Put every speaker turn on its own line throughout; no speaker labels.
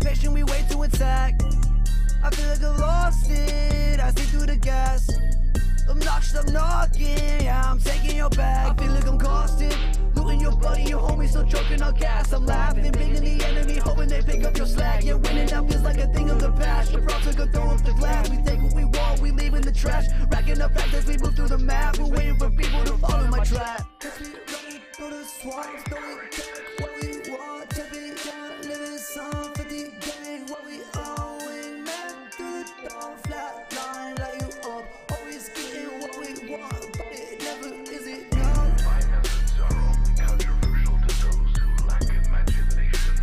Patient, we wait to attack. I feel like I've lost it, I see through the gas. Obnoxious, I'm knocking, yeah, I'm taking your bag. I feel like I'm caustic, looting your buddy, your homie still choking on gas. I'm laughing, bigging the enemy, hoping they pick up your slack. Yeah, winning now feels like a thing of the past. The pros could throw up the glass, we take what we want, we leave in the trash. Racking up facts as we move through the map, we're waiting for people to fall in my trap. Go to swamps, don't take what we want, to be down, living some 50 gang, what we own, man, through the door, flat line, light you up, always getting what we want, but it never is enough.
Finances are only controversial to those who lack imagination.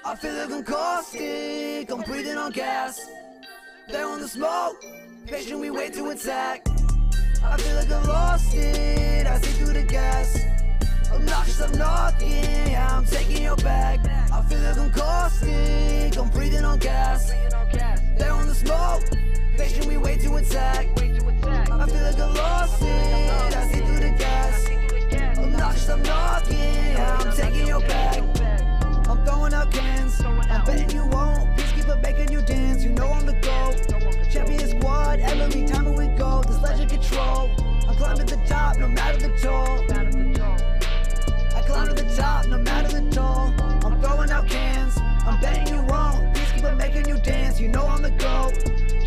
I feel like I'm caustic, I'm breathing on gas. They're on the smoke, patient, we wait to attack. I feel like I've lost it, I see through the gas. Obnoxious, I'm knocking, yeah, I'm taking your bag. I feel like I'm caustic, I'm breathing on gas. They're on the smoke, patient, we wait to attack. I feel like I've lost it, I see through the gas. Obnoxious, I'm knocking, yeah, I'm taking your bag. I'm throwing out cans, I'm betting you won't. Peacekeeper making you dance, you know I'm the GOAT. Champion squad, every time we go, this legend control. I climb to the top, no matter the toll. I climb to the top, no matter the toll. I'm throwing out cans, I'm betting you won't. Peacekeeper making you dance, you know I'm the GOAT.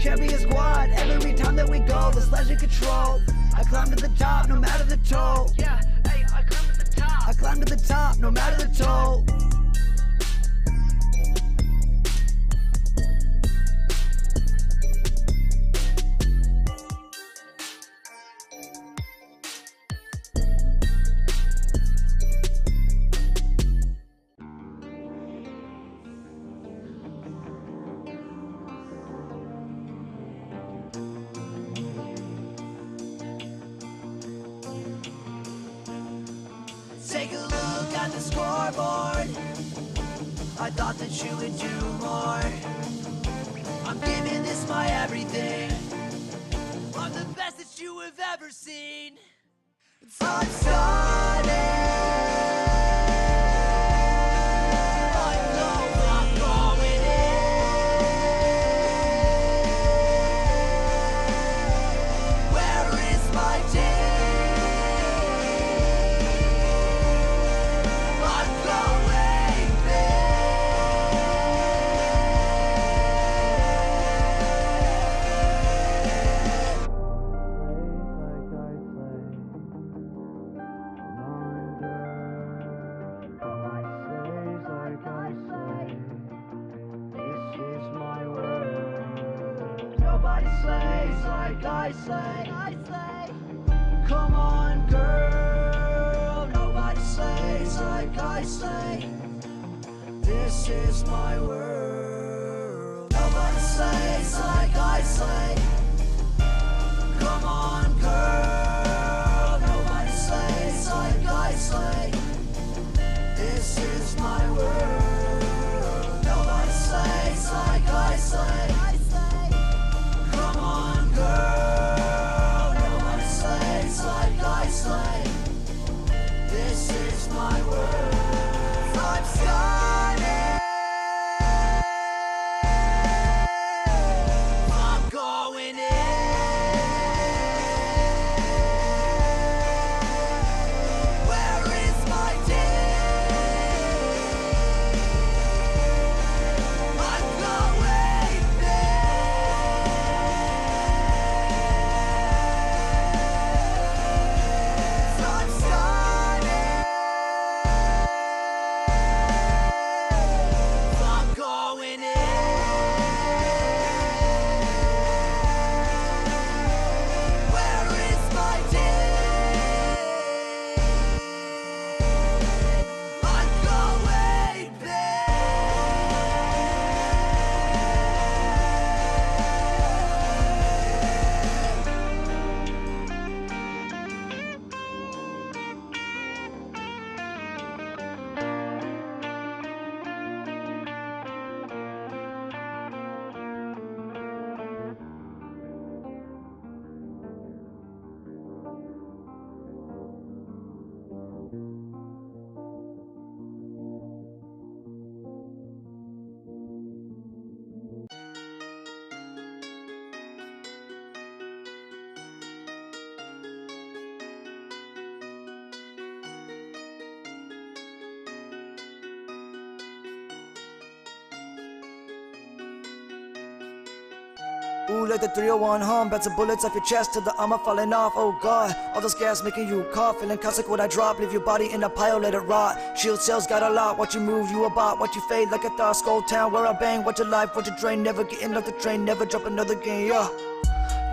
Champion squad, every time that we go, this legend control. I climb to the top, no matter the toll.
Yeah, hey, I climb to the top.
I climb to the top, no matter the toll. Take a look at the scoreboard. I thought that you would do more. I'm giving this my everything. I'm the best that you have ever seen. I'm starting. I'm going in. Where is my day? Nobody slays like I slay. Come on, girl. Nobody slays like I slay. This is my world. Nobody slays like I slay. Come on, girl. Nobody slays like I slay. This is my world. Nobody slays like I slay. This is my world. I'm starting. Ooh, like the 301 hum, bats of bullets off your chest to the armor falling off. Oh god, all this gas making you cough, feeling caustic when I drop, leave your body in a pile, let it rot. Shield cells got a lot, what you move, you about, what you fade like a thought. Skull town where I bang, what your life, what your drain, never getting off the train, never drop another game, yeah.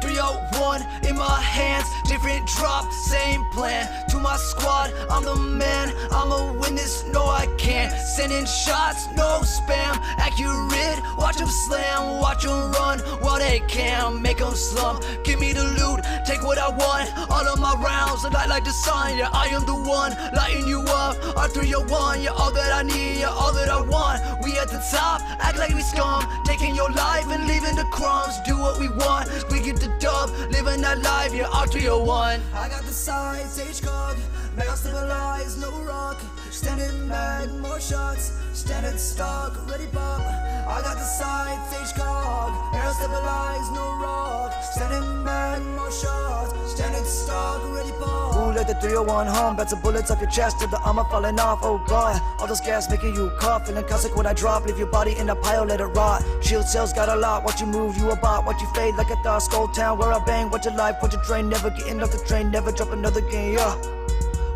301 in my hands, different drop, same plan. To my squad, I'm the man, I'ma win this, no I can't. Sending shots, no spam, accurate, watch them slam, watch them run while they can, make them slump. Give me the loot, take what I want, all of my rounds, light like the sun, yeah I am the one, lighting you up. R301, you're all that I need, you're all that I want. We at the top, act like we scum, taking your life and leaving the crumbs. Do what we want, we get the dub, living that life, yeah R301. I got the sides, H-Cog, barrel stabilized, no rock. Standing mag, more shots, standing stock, ready pop. I got the sides, H-Cog, barrel stabilized, no rock. Standing mag, more shots, standing stock, ready pop. Ooh, like the 301 hum, bats of bullets off your chest to the armor falling off. Oh god, all this gas making you cough, feeling caustic when I drop, leave your body in a pile, let it rot. Shield cells got a lot, what you move, you about, what you fade like a thought. Skull town where I bang, what your life, what your drain, never getting off the train, never drop another game, yeah.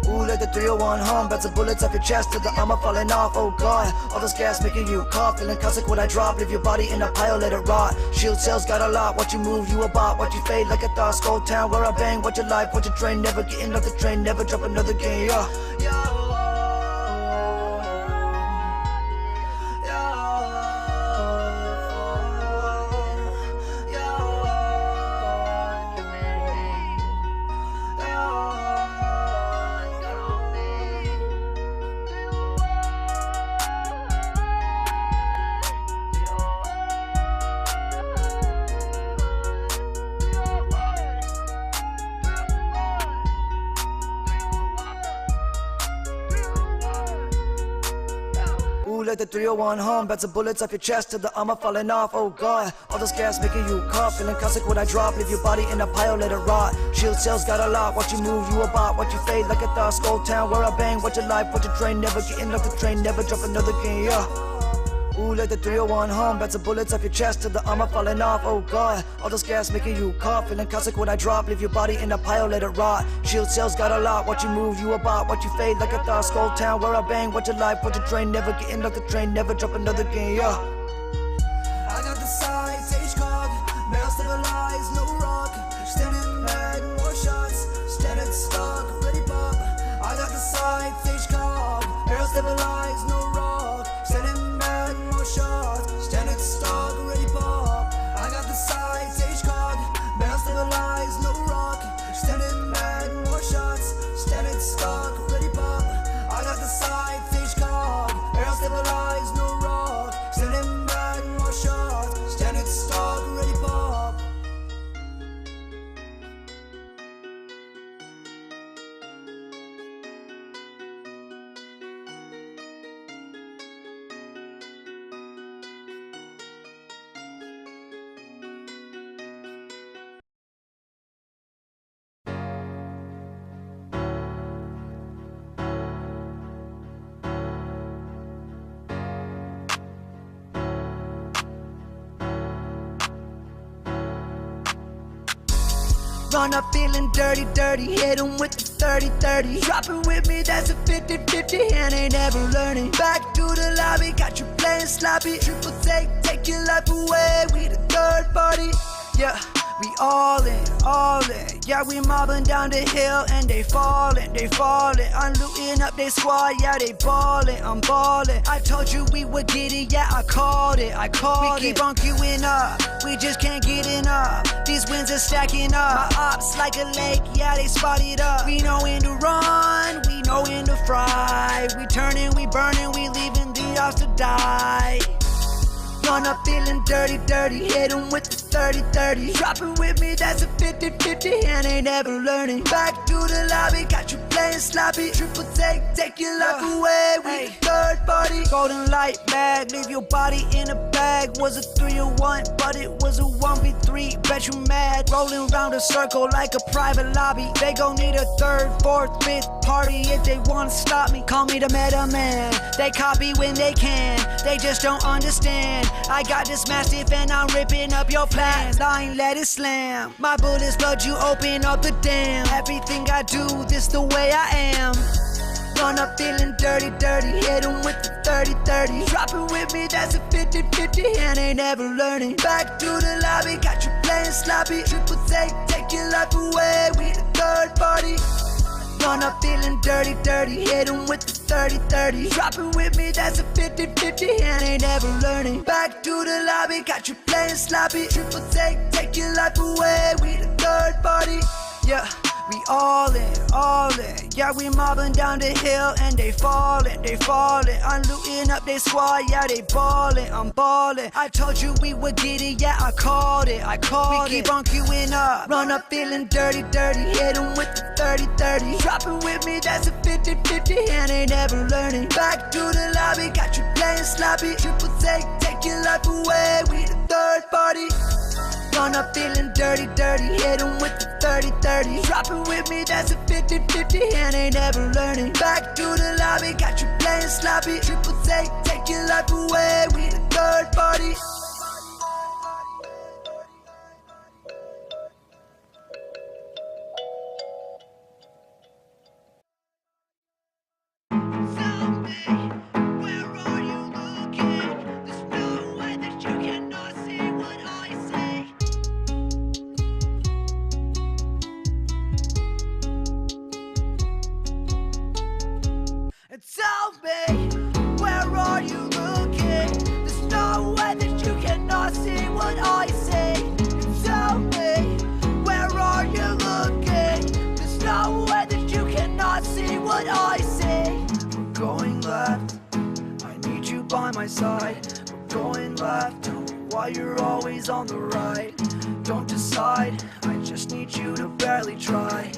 Ooh, like the 301 hum, bats of bullets off your chest to the armor falling off. Oh god, all this gas making you cough, feeling caustic when I drop, leave your body in a pile, let it rot. Shield cells got a lot, what you move, you about, what you fade like a thought. Skull town where I bang, what your life, what your drain, never getting off the train, never drop another game, yeah. Ooh, like the 301 hum, bats of bullets off your chest to the armor falling off. Oh god, all this gas making you cough, feeling caustic when I drop, leave your body in a pile, let it rot. Shield cells got a lot, what you move, you about, what you fade like a thought. Skull town where I bang, what your life, what your drain, never getting off the train, never drop another game, yeah. Ooh, like the 301 hum, bats of bullets off your chest to the armor falling off. Oh god, all this gas making you cough, feeling caustic when I drop, leave your body in a pile, let it rot. Shield cells got a lot, what you move, you about, what you fade like a thought. Skull town where I bang, what your life, what your drain, never getting off the train, never drop another game, yeah. I got the sides, H-Cog, barrel stabilized, no rock. Standing mag, more shots, standing stock, ready pop. I got the sides, H-Cog, barrel stabilized, no rock. Standing mag, more shots, standing stock, ready pop. I got the sides, H-Cog, barrel stabilized, no rock. Standing mag, more shots, standing stock, ready pop. I got the sides, H-Cog, barrel stabilized, no rock. Standing mag, more shots, standing stock, ready pop. Run up feeling dirty, dirty, hit 'em with the 30-30. Drop it with me, that's a 50-50, and ain't never learning. Back to the lobby, got you playing sloppy. Triple take your life away, we the third party. Yeah, we all in, yeah, we mobbing down the hill and they falling. I'm looting up their squad, yeah, they ballin', I'm ballin'. I told you we would get it, yeah, I called it. We keep on queuing up, we just can't get enough. These wins are stacking up, my ops like a lake, yeah, they spotted up. We know when to run, we know when to fry. We turning, we burning, we leaving the odds to die. Run up feeling dirty, hit 'em with the 30-30. Drop it with me, that's a 50-50, and ain't never learning. Back to the lobby, got you playing sloppy. Triple take your life away, we the third party. Golden light mag, leave your body in a bag. Was a 301, but it was a 1v3, bet you mad. Rolling round a circle like a private lobby. They gon' need a third, fourth, fifth party if they wanna stop me. Call me the meta man, they copy when they can, they just don't understand. I got this massive and I'm ripping up your plans. I ain't let it slam. My bullets blood, you open up the dam. Everything I do, this the way I am. Run up feeling dirty, dirty, hit 'em with the 30-30. Drop it with me, that's a 50-50, and ain't never learning. Back to the lobby, got you playing sloppy. Triple take your life away, we the third party. Run up feeling dirty, dirty, hit 'em with the 30-30. Drop it with me, that's a 50-50, and ain't never learning. Back to the lobby, got you playing sloppy. Triple take your life away, we the third party. Yeah. We all in, yeah, we mobbing down the hill and they falling. I'm looting up they squad, yeah, they ballin', I'm ballin'. I told you we would get it, yeah, I called it. We keep on queuing up, run up feeling dirty, hit 'em with the 30-30. Drop it with me, that's a 50-50, and ain't never learning. Back to the lobby, got you playing sloppy. Triple take your life away, we the third party. Run up feeling dirty, hit 'em with the 30-30. Drop it with me, that's a 50-50, and ain't never learning. Back to the lobby, got you playing sloppy. Triple take your life away, we the third party. Tell me, where are you looking? There's no way that you cannot see what I see. Tell me, where are you looking? There's no way that you cannot see what I see. We're going left, I need you by my side. We're going left, tell me why you're always on the right. Don't decide, I just need you to barely try.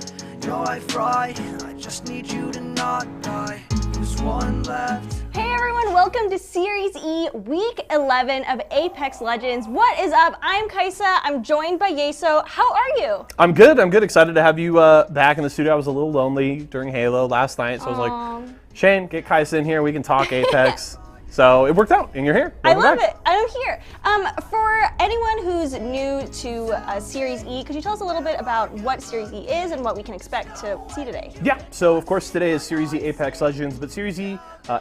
No, I fry, I just need you to not die. There's one left.
Hey everyone, welcome to Series E, Week 11 of Apex Legends. What is up? I'm Kaisa, I'm joined by Yeso. How are you?
I'm good, excited to have you back in the studio. I was a little lonely during Halo last night, so I was like, Shane, get Kaisa in here, we can talk Apex. So it worked out, and you're here.
Welcome back. It. I'm here. For anyone who's new to Series E, could you tell us a little bit about what Series E is and what we can expect to see today?
Yeah, so of course today is Series E Apex Legends, but Series E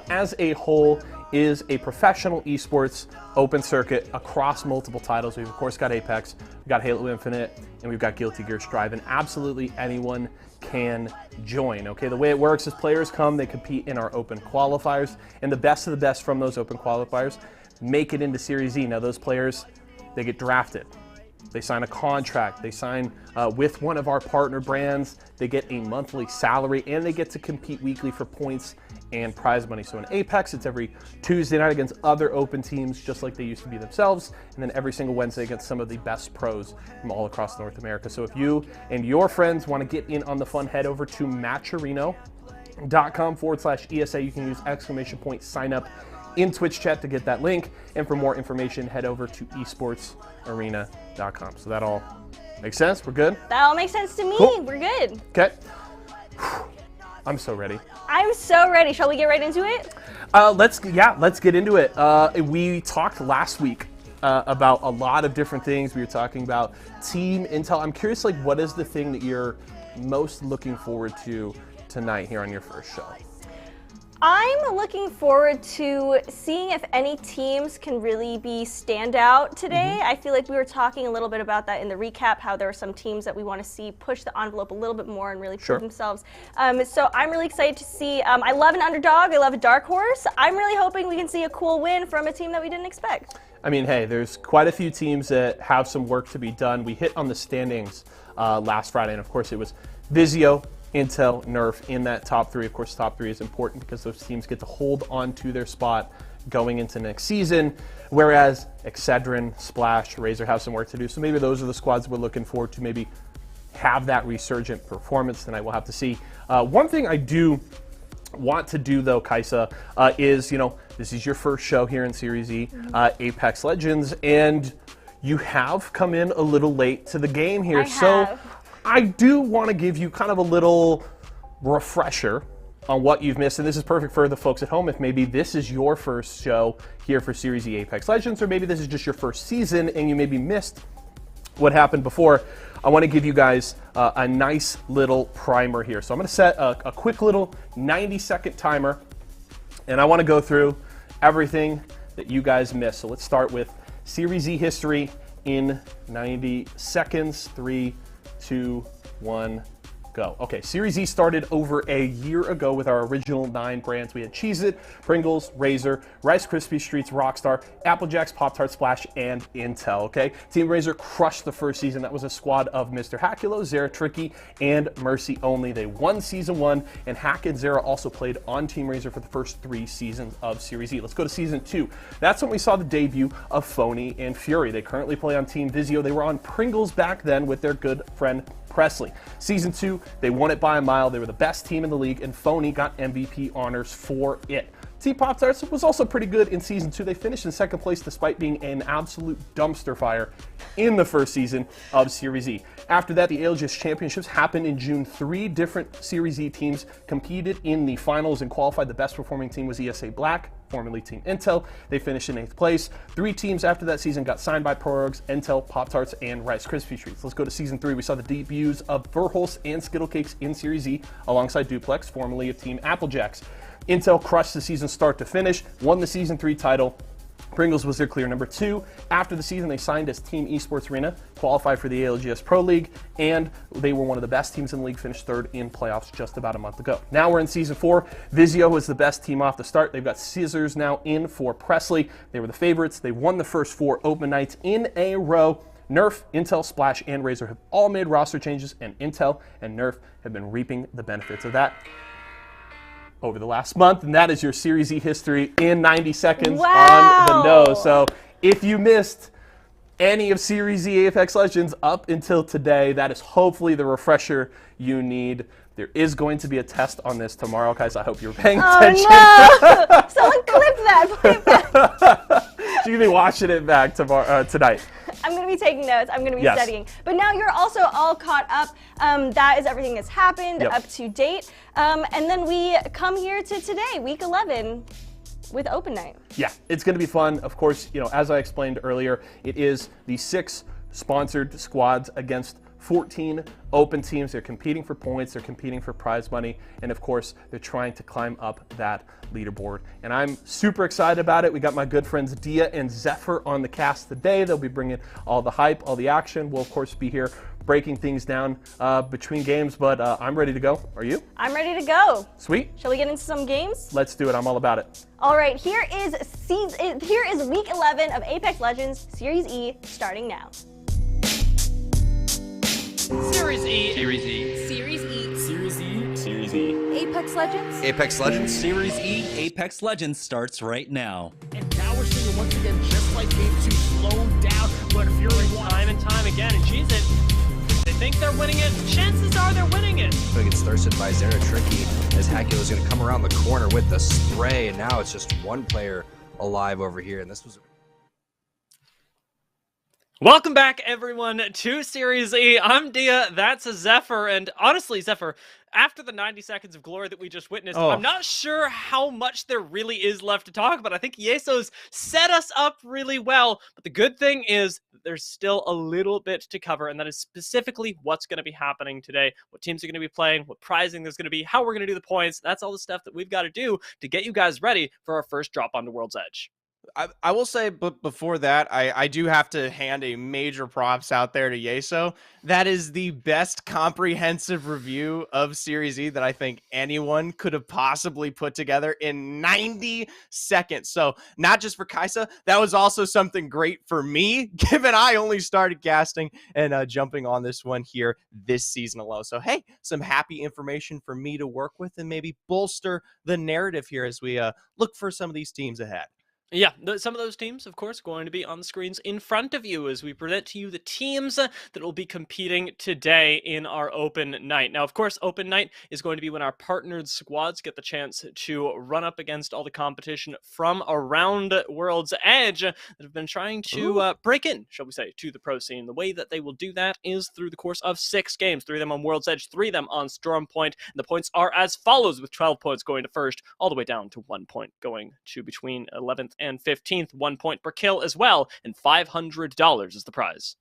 as a whole is a professional esports open circuit across multiple titles. We've of course got Apex, we've got Halo Infinite, and we've got Guilty Gear Strive, and absolutely anyone can join. Okay, the way it works is players come, they compete in our open qualifiers, and the best of the best from those open qualifiers make it into Series E. Now those players, they get drafted, they sign a contract, they sign with one of our partner brands, they get a monthly salary, and they get to compete weekly for points and prize money. So in Apex, it's every Tuesday night against other open teams, just like they used to be themselves, and then every single Wednesday against some of the best pros from all across North America. So if you and your friends want to get in on the fun, head over to matcherino.com/ESA. You can use ! sign up in Twitch chat to get that link. And for more information, head over to esportsarena.com. So that all makes sense? We're good?
That all makes sense to me.
Cool.
We're good.
Okay. I'm so ready.
I'm so ready. Shall we get right into it?
Let's get into it. We talked last week about a lot of different things. We were talking about team intel. I'm curious, like, what is the thing that you're most looking forward to tonight here on your first show?
I'm looking forward to seeing if any teams can really be standout today. I feel like we were talking a little bit about that in the recap, how there are some teams that we want to see push the envelope a little bit more and really prove themselves. So I'm really excited to see. I love an underdog. I love a dark horse. I'm really hoping we can see a cool win from a team that we didn't expect.
I mean, hey, there's quite a few teams that have some work to be done. We hit on the standings last Friday, and of course it was Vizio, Intel, Nerf in that top three. Of course, top three is important because those teams get to hold on to their spot going into next season, whereas Excedrin, Splash, Razer have some work to do. So maybe those are the squads we're looking forward to maybe have that resurgent performance tonight. We'll have to see. One thing I do want to do though, Kaisa, is, you know, this is your first show here in Series E, Apex Legends, and you have come in a little late to the game here. So I do want to give you kind of a little refresher on what you've missed. And this is perfect for the folks at home if maybe this is your first show here for Series E Apex Legends, or maybe this is just your first season and you maybe missed what happened before. I want to give you guys a nice little primer here. So I'm going to set a quick little 90-second timer, and I want to go through everything that you guys missed. So let's start with Series E history in 90 seconds. 3, 2, 1. Go. Okay, Series E started over a year ago with our original 9 brands. We had Cheez-It, Pringles, Razor, Rice Krispies Treats, Rockstar, Apple Jacks, Pop-Tart Splash, and Intel, okay? Team Razor crushed the first season. That was a squad of Mr. Hackulo, Zara Tricky, and Mercy only. They won Season 1, and Hack and Zara also played on Team Razor for the first 3 seasons of Series E. Let's go to Season 2. That's when we saw the debut of Phony and Fury. They currently play on Team Vizio. They were on Pringles back then with their good friend Presley. Season 2, they won it by a mile. They were the best team in the league, and Phony got MVP honors for it. Team Pop-Tarts was also pretty good in Season 2. They finished in second place despite being an absolute dumpster fire in the first season of Series E. After that, the ALGS Championships happened in June. 3 different Series E teams competed in the finals and qualified. The best performing team was ESA Black, formerly Team Intel. They finished in 8th place. 3 teams after that season got signed by Prorogues, Intel, Pop-Tarts, and Rice Krispies Treats. Let's go to Season 3. We saw the debuts of Verhulst and Skittle Cakes in Series E alongside Duplex, formerly of Team Applejacks. Intel crushed the season start to finish, won the Season 3 title. Pringles was their clear number 2. After the season, they signed as Team Esports Arena, qualified for the ALGS Pro League, and they were one of the best teams in the league, finished 3rd in playoffs just about a month ago. Now we're in Season 4. Vizio was the best team off the start. They've got Scissors now in for Presley. They were the favorites. They won the first 4 open nights in a row. Nerf, Intel, Splash, and Razor have all made roster changes, and Intel and Nerf have been reaping the benefits of that over the last month, and that is your Series E history in 90 seconds on the nose. So if you missed any of Series E Apex Legends up until today, that is hopefully the refresher you need. There is going to be a test on this tomorrow, guys. I hope you're paying attention.
Oh no! Someone clip that, play it back.
You're gonna be watching it back tomorrow, tonight.
I'm going to be taking notes. I'm going to be studying. But now you're also all caught up. That is everything that's happened up to date. And then we come here to today, week 11, with Open Night. Yeah,
it's going to be fun. Of course, you know, as I explained earlier, it is the 6 sponsored squads against 14 open teams. They're competing for points, they're competing for prize money, and of course, they're trying to climb up that leaderboard. And I'm super excited about it. We got my good friends Dia and Zephyr on the cast today. They'll be bringing all the hype, all the action. We'll, of course, be here breaking things down between games, but I'm ready to go. Are you?
I'm ready to go.
Sweet.
Shall we get into some games?
Let's do it. I'm all about it.
All right, here is week 11 of Apex Legends Series E starting now.
Series E.
Series E.
Series E.
Series E. Series E.
Apex Legends.
Apex Legends.
Series E Apex Legends starts right now.
And now we're seeing once again, just like Game 2, slowed down, but Fury won time and time again. And Cheez-It, they think they're winning it. Chances are they're winning it.
It gets thirsted by Zara Tricky as Hackulo is going to come around the corner with the spray, and now it's just one player alive over here. And this was.
Welcome back, everyone, to Series E. I'm Dia, that's a Zephyr, and honestly, Zephyr, after the 90 seconds of glory that we just witnessed, I'm not sure how much there really is left to talk about. I think Yeso's set us up really well, but the good thing is there's still a little bit to cover, and that is specifically what's going to be happening today, what teams are going to be playing, what prizing there's going to be, how we're going to do the points. That's all the stuff that we've got to do to get you guys ready for our first drop onto World's Edge.
I will say, but before that, I do have to hand a major props out there to Yeso. That is the best comprehensive review of Series E that I think anyone could have possibly put together in 90 seconds. So not just for Kaisa, that was also something great for me, given I only started casting and jumping on this one here this season alone. So, hey, some happy information for me to work with and maybe bolster the narrative here as we look for some of these teams ahead.
Yeah, some of those teams, of course, going to be on the screens in front of you as we present to you the teams that will be competing today in our open night. Now, of course, open night is going to be when our partnered squads get the chance to run up against all the competition from around World's Edge that have been trying to break in, shall we say, to the pro scene. The way that they will do that is through the course of 6 games, 3 of them on World's Edge, 3 of them on Storm Point. And the points are as follows, with 12 points going to first, all the way down to 1 point going to between 11th and 15th, 1 point per kill as well, and $500 is the prize.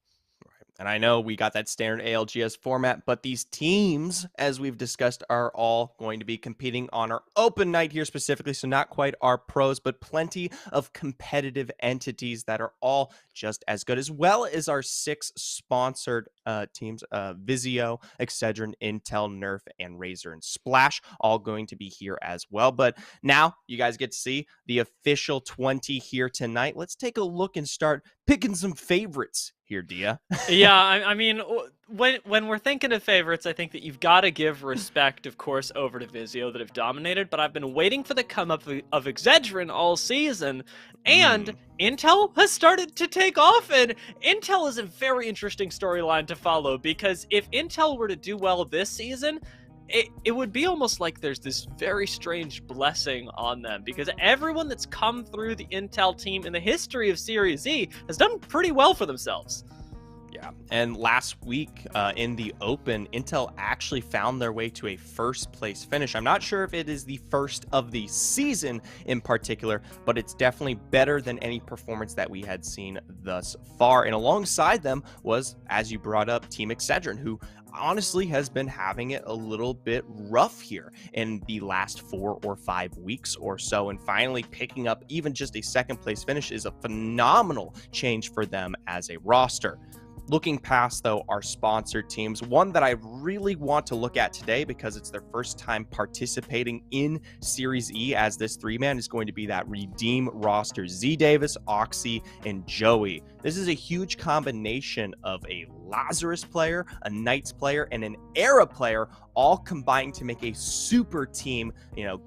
And I know we got that standard ALGS format, but these teams, as we've discussed, are all going to be competing on our open night here specifically. So not quite our pros, but plenty of competitive entities that are all just as good, as well as our 6 sponsored teams, Vizio, Excedrin, Intel, Nerf, and Razer and Splash, all going to be here as well. But now you guys get to see the official 20 here tonight. Let's take a look and start picking some favorites here, Dia.
Yeah, I mean, when we're thinking of favorites, I think that you've got to give respect, of course, over to Vizio that have dominated, but I've been waiting for the come up of Excedrin all season, and Intel has started to take off, and Intel is a very interesting storyline to follow, because if Intel were to do well this season, it would be almost like there's this very strange blessing on them, because everyone that's come through the Intel team in the history of Series E has done pretty well for themselves.
Yeah, and last week in the Open, Intel actually found their way to a first place finish. I'm not sure if it is the first of the season in particular, but it's definitely better than any performance that we had seen thus far. And alongside them was, as you brought up, Team Excedrin, who honestly has been having it a little bit rough here in the last 4 or 5 weeks or so, and finally picking up even just a second place finish is a phenomenal change for them as a roster. Looking past, though, our sponsored teams, one that I really want to look at today because it's their first time participating in Series E as this 3-man is going to be that Redeem roster. Z Davis, Oxy, and Joey. This is a huge combination of a Lazarus player, a Knights player, and an Era player, all combined to make a super team,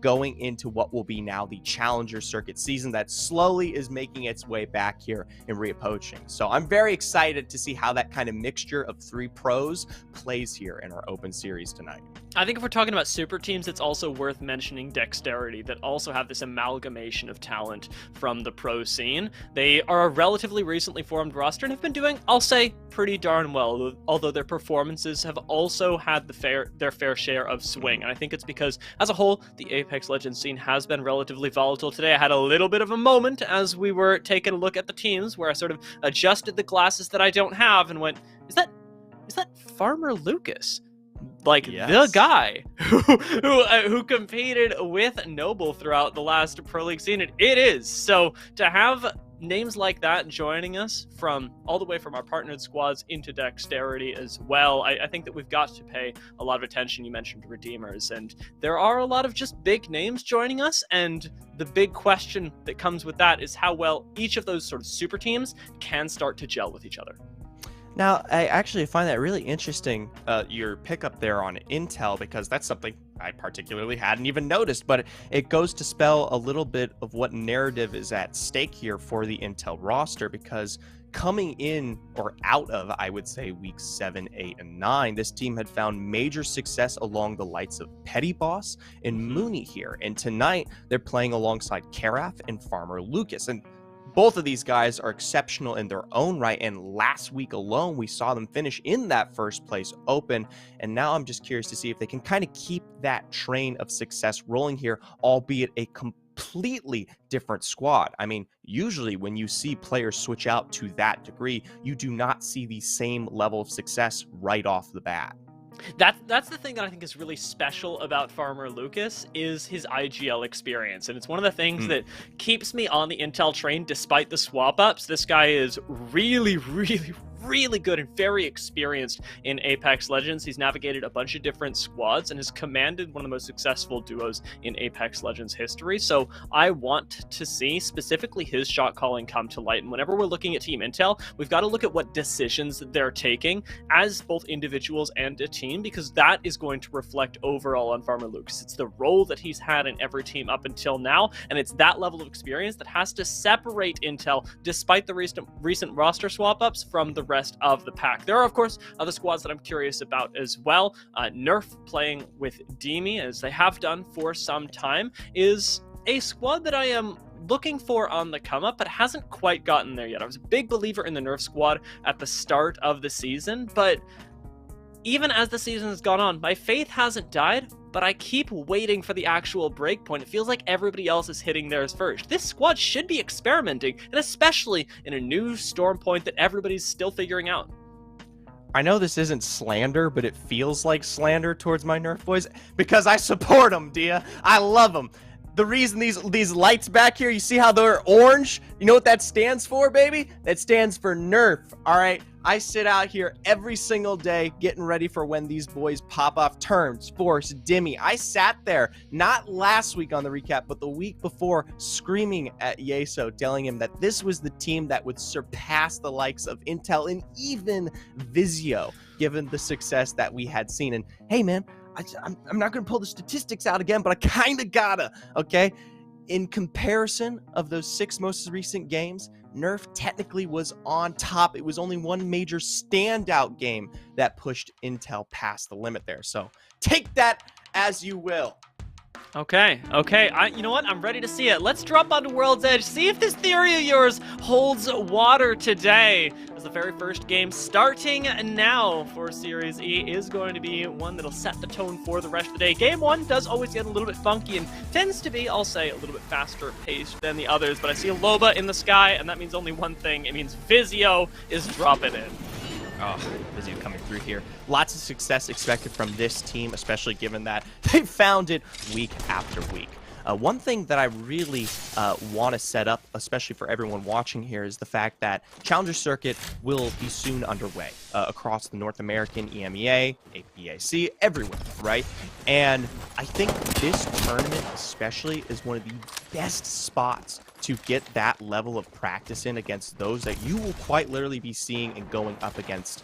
going into what will be now the Challenger Circuit season that slowly is making its way back here in reapproaching. So I'm very excited to see how that kind of mixture of 3 pros plays here in our Open Series tonight.
I think if we're talking about super teams, it's also worth mentioning Dexterity, that also have this amalgamation of talent from the pro scene. They are a relatively recently formed roster and have been doing, I'll say, pretty darn well, although their performances have also had their fair share of swing. And I think it's because, as a whole, the Apex Legends scene has been relatively volatile today. I had a little bit of a moment as we were taking a look at the teams where I sort of adjusted the glasses that I don't have and went, is that Farmer Lucas? Like, yes. The guy who competed with Noble throughout the last Pro League scene. It is. So to have names like that joining us from all the way from our partnered squads into Dexterity as well, I think that we've got to pay a lot of attention. You mentioned Redeemers, and there are a lot of just big names joining us, and the big question that comes with that is how well each of those sort of super teams can start to gel with each other.
Now, I actually find that really interesting, your pickup there on Intel, because that's something I particularly hadn't even noticed, but it goes to spell a little bit of what narrative is at stake here for the Intel roster, because coming in or out of, I would say, weeks 7, 8, and 9, this team had found major success along the likes of Petty Boss and Mooney here. And tonight, they're playing alongside Karaf and Farmer Lucas. And both of these guys are exceptional in their own right, and last week alone, we saw them finish in that first place Open, and now I'm just curious to see if they can kind of keep that train of success rolling here, albeit a completely different squad. I mean, usually when you see players switch out to that degree, you do not see the same level of success right off the bat.
That's the thing that I think is really special about Farmer Lucas is his IGL experience, and it's one of the things that keeps me on the Intel train despite the swap ups. This guy is really, really, really good and very experienced in Apex Legends. He's navigated a bunch of different squads and has commanded one of the most successful duos in Apex Legends history. So I want to see specifically his shot calling come to light. And whenever we're looking at team intel, we've got to look at what decisions they're taking as both individuals and a team, because that is going to reflect overall on Farmer Lucas. It's the role that he's had in every team up until now, and it's that level of experience that has to separate intel despite the recent roster swap-ups from the rest of the pack. There are, of course, other squads that I'm curious about as well. Nerf playing with Demi, as they have done for some time, is a squad that I am looking for on the come up, but hasn't quite gotten there yet. I was a big believer in the Nerf squad at the start of the season, but even as the season has gone on, my faith hasn't died, but I keep waiting for the actual break point. It feels like everybody else is hitting theirs first. This squad should be experimenting, and especially in a new storm point that everybody's still figuring out.
I know this isn't slander, but it feels like slander towards my Nerf boys because I support them, Dia. I love them. The reason these lights back here, you see how they're orange? You know what that stands for, baby? That stands for Nerf, all right? I sit out here every single day getting ready for when these boys pop off turns, Force, Demi. I sat there, not last week on the recap, but the week before, screaming at Yeso, telling him that this was the team that would surpass the likes of Intel and even Vizio, given the success that we had seen. And hey, man, I'm not going to pull the statistics out again, but I kind of gotta, okay? In comparison of those 6 most recent games, Nerf technically was on top. It was only one major standout game that pushed Intel past the limit there. So take that as you will.
Okay. You know what? I'm ready to see it. Let's drop onto World's Edge. See if this theory of yours holds water today. As the very first game starting now for Series E is going to be one that'll set the tone for the rest of the day. Game 1 does always get a little bit funky and tends to be, I'll say, a little bit faster paced than the others. But I see a Loba in the sky, and that means only one thing. It means Vizio is dropping in.
Oh, Vizio coming through here. Lots of success expected from this team, especially given that they found it week after week. One thing that I really want to set up, especially for everyone watching here, is the fact that Challenger Circuit will be soon underway across the North American, EMEA, APAC, everywhere, right? And I think this tournament especially is one of the best spots to get that level of practice in against those that you will quite literally be seeing and going up against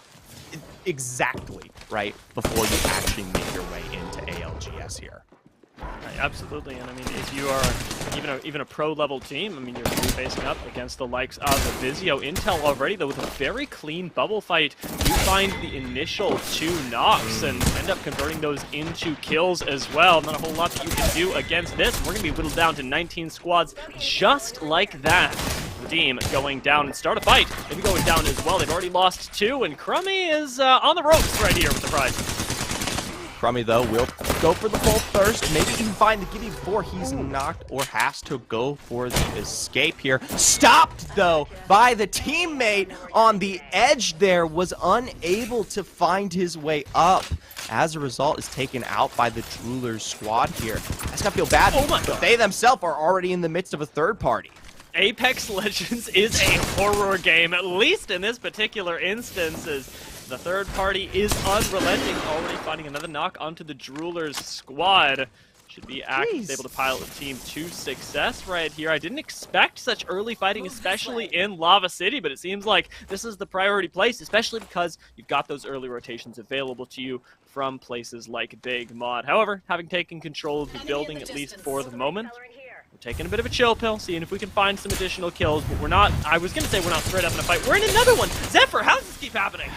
exactly, right, before you actually make your way into ALGS here.
Absolutely, and I mean, if you are even a pro-level team, I mean, you're facing up against the likes of the Vizio. Intel already, though, with a very clean bubble fight, you find the initial 2 knocks and end up converting those into kills as well. Not a whole lot that you can do against this. We're going to be whittled down to 19 squads just like that. Redeem going down and start a fight. Maybe going down as well. They've already lost 2, and Crummy is on the ropes right here with the prize.
Crummy, though, will go for the full thirst, maybe even find the Gibby before he's knocked or has to go for the escape here. Stopped, though, by the teammate on the edge there, was unable to find his way up. As a result, is taken out by the Droolers squad here. That's gonna feel bad, but they themselves are already in the midst of a third party.
Apex Legends is a horror game, at least in this particular instance, as the third party is unrelenting, already finding another knock onto the Droolers squad. Should be able to pilot the team to success right here. I didn't expect such early fighting, especially in Lava City, but it seems like this is the priority place, especially because you've got those early rotations available to you from places like Big Mod. However, having taken control of the building, at least for the moment, we're taking a bit of a chill pill, seeing if we can find some additional kills, but we're not, I was going to say we're not straight up in a fight. We're in another one! Zephyr, how does this keep happening?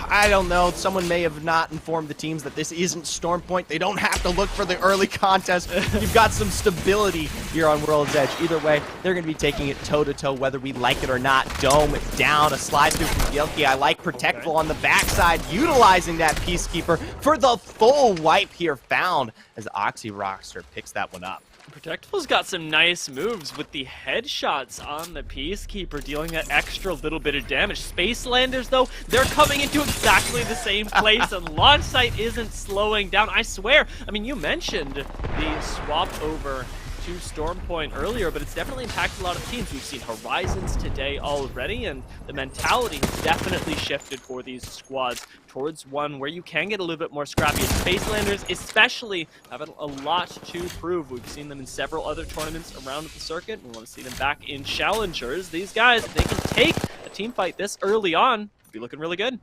I don't know. Someone may have not informed the teams that this isn't Storm Point. They don't have to look for the early contest. You've got some stability here on World's Edge. Either way, they're going to be taking it toe-to-toe, whether we like it or not. Dome down, a slide through from Gilkey. I like Protectful on the backside, utilizing that Peacekeeper for the full wipe here found as Oxy Rockster picks that one up.
Protectful's got some nice moves with the headshots on the Peacekeeper, dealing that extra little bit of damage. Space Landers, though, they're coming into exactly the same place, and Launch Site isn't slowing down. I swear, I mean, you mentioned the swap over to Storm Point earlier, but it's definitely impacted a lot of teams. We've seen Horizons today already, and the mentality has definitely shifted for these squads towards one where you can get a little bit more scrappy. Spacelanders especially have a lot to prove. We've seen them in several other tournaments around the circuit. We want to see them back in Challengers. These guys, if they can take a team fight this early on, be looking really good.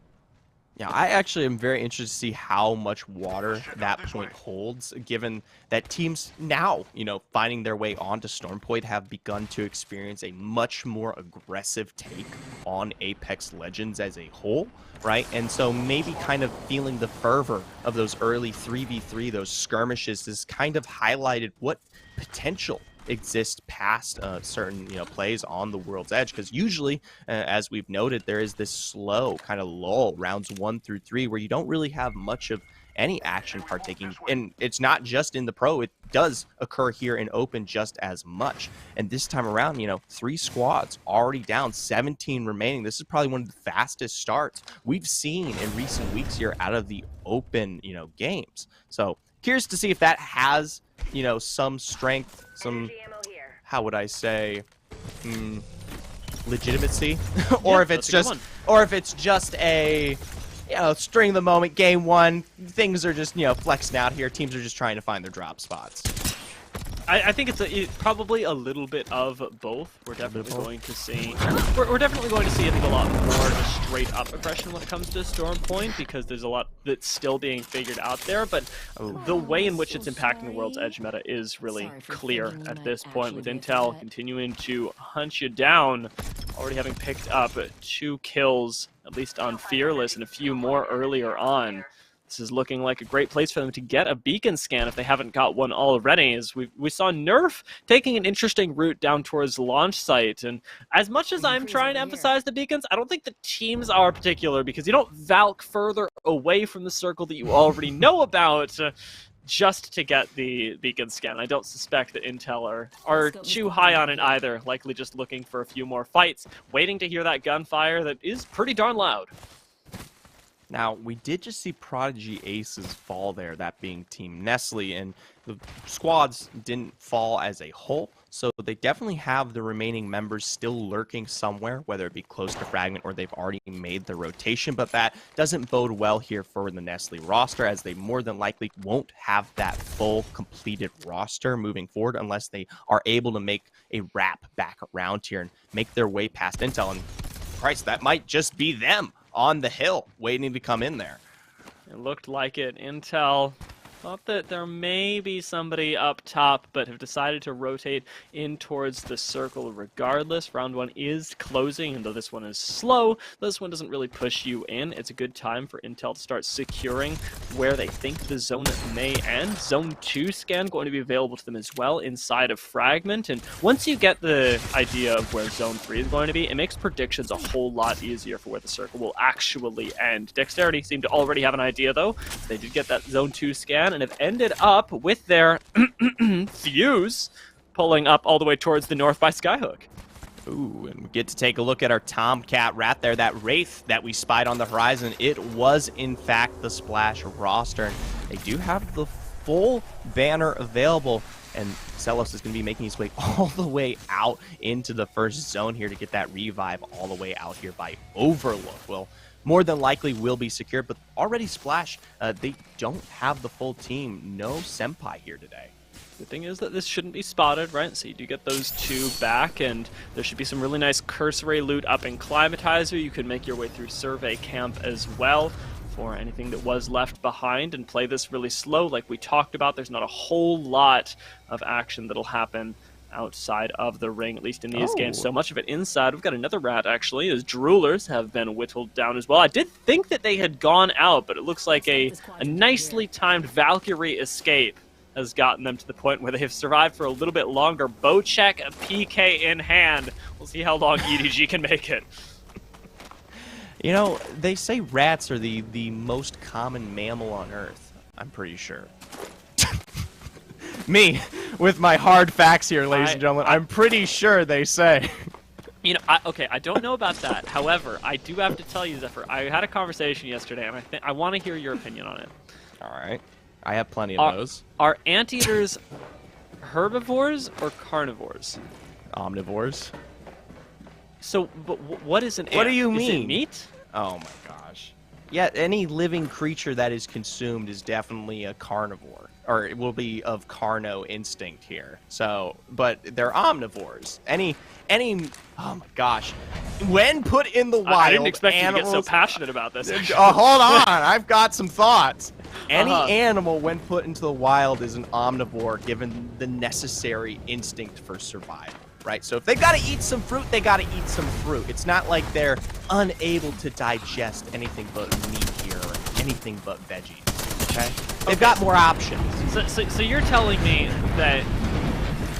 Yeah, I actually am very interested to see how much water that point holds, given that teams now, finding their way onto Storm Point have begun to experience a much more aggressive take on Apex Legends as a whole, right? And so maybe kind of feeling the fervor of those early 3v3, those skirmishes, has kind of highlighted what potential exist past certain plays on the World's Edge, because usually as we've noted, there is this slow kind of lull rounds 1 through 3 where you don't really have much of any action partaking, and it's not just in the pro, it does occur here in open just as much. And this time around, 3 squads already down, 17 remaining. This is probably one of the fastest starts we've seen in recent weeks here out of the open games. So curious to see if that has some strength, some, how would I say, legitimacy, or if it's just a string the moment game one, things are just flexing out here, teams are just trying to find their drop spots.
I think it's probably a little bit of both. We're definitely going to see. We're definitely going to see, I think, a lot more just straight up aggression when it comes to Storm Point, because there's a lot that's still being figured out there. But the way in which it's impacting the World's Edge meta is really clear at this point, with Intel continuing to hunt you down, already having picked up 2 kills, at least on Fearless, and a few more earlier on. This is looking like a great place for them to get a beacon scan if they haven't got one already, as we saw Nerf taking an interesting route down towards the launch site. And as much as I'm trying to emphasize the beacons, I don't think the teams are particular, because you don't valk further away from the circle that you already know about just to get the beacon scan. I don't suspect that Intel are too high on it either, likely just looking for a few more fights, waiting to hear that gunfire that is pretty darn loud.
Now, we did just see Prodigy Aces fall there, that being Team Nestle, and the squads didn't fall as a whole, so they definitely have the remaining members still lurking somewhere, whether it be close to Fragment or they've already made the rotation, but that doesn't bode well here for the Nestle roster, as they more than likely won't have that full completed roster moving forward unless they are able to make a wrap back around here and make their way past Intel, and Christ, that might just be them on the hill waiting to come in there.
It looked like it. Intel thought that there may be somebody up top, but have decided to rotate in towards the circle regardless. Round 1 is closing, and though this one is slow, this one doesn't really push you in. It's a good time for Intel to start securing where they think the zone may end. Zone 2 scan going to be available to them as well inside of Fragment, and once you get the idea of where Zone 3 is going to be, it makes predictions a whole lot easier for where the circle will actually end. Dexterity seemed to already have an idea, though. They did get that Zone 2 scan, and have ended up with their Fuse pulling up all the way towards the north by Skyhook.
Ooh, and we get to take a look at our Tomcat Rat there, that Wraith that we spied on the horizon. It was, in fact, the Splash roster. And they do have the full banner available, and Celos is going to be making his way all the way out into the first zone here to get that revive all the way out here by Overlook. Well, more than likely will be secured, but already Splash, they don't have the full team. No Senpai here today.
The thing is that this shouldn't be spotted, right? So you do get those 2 back, and there should be some really nice cursory loot up in Climatizer. You can make your way through Survey Camp as well for anything that was left behind and play this really slow. Like we talked about, there's not a whole lot of action that'll happen outside of the ring, at least in these games. So much of it inside. We've got another rat, actually, as Droolers have been whittled down as well. I did think that they had gone out, but it looks like a nicely timed Valkyrie escape has gotten them to the point where they have survived for a little bit longer. Bocek, a PK in hand. We'll see how long EDG can make it.
You know, they say rats are the most common mammal on Earth. I'm pretty sure. Me, with my hard facts here, ladies and gentlemen, I'm pretty sure they say.
You know, I don't know about that. However, I do have to tell you, Zephyr, I had a conversation yesterday, and I want to hear your opinion on it.
All right. I have plenty of those.
Are anteaters herbivores or carnivores?
Omnivores.
So, but what is an ant?
What do you
Is it
mean?
meat?
Oh my gosh. Yeah, any living creature that is consumed is definitely a carnivore, or it will be of carno instinct here. So, but they're omnivores. Any, oh my gosh. When put in the wild,
I didn't expect you to get so
animals-
passionate about this.
Hold on, I've got some thoughts. Any
Uh-huh.
animal, when put into the wild, is an omnivore, given the necessary instinct for survival, right? So if they've got to eat some fruit, they got to eat some fruit. It's not like they're unable to digest anything but meat here or anything but veggies, okay? They've got more options.
So you're telling me that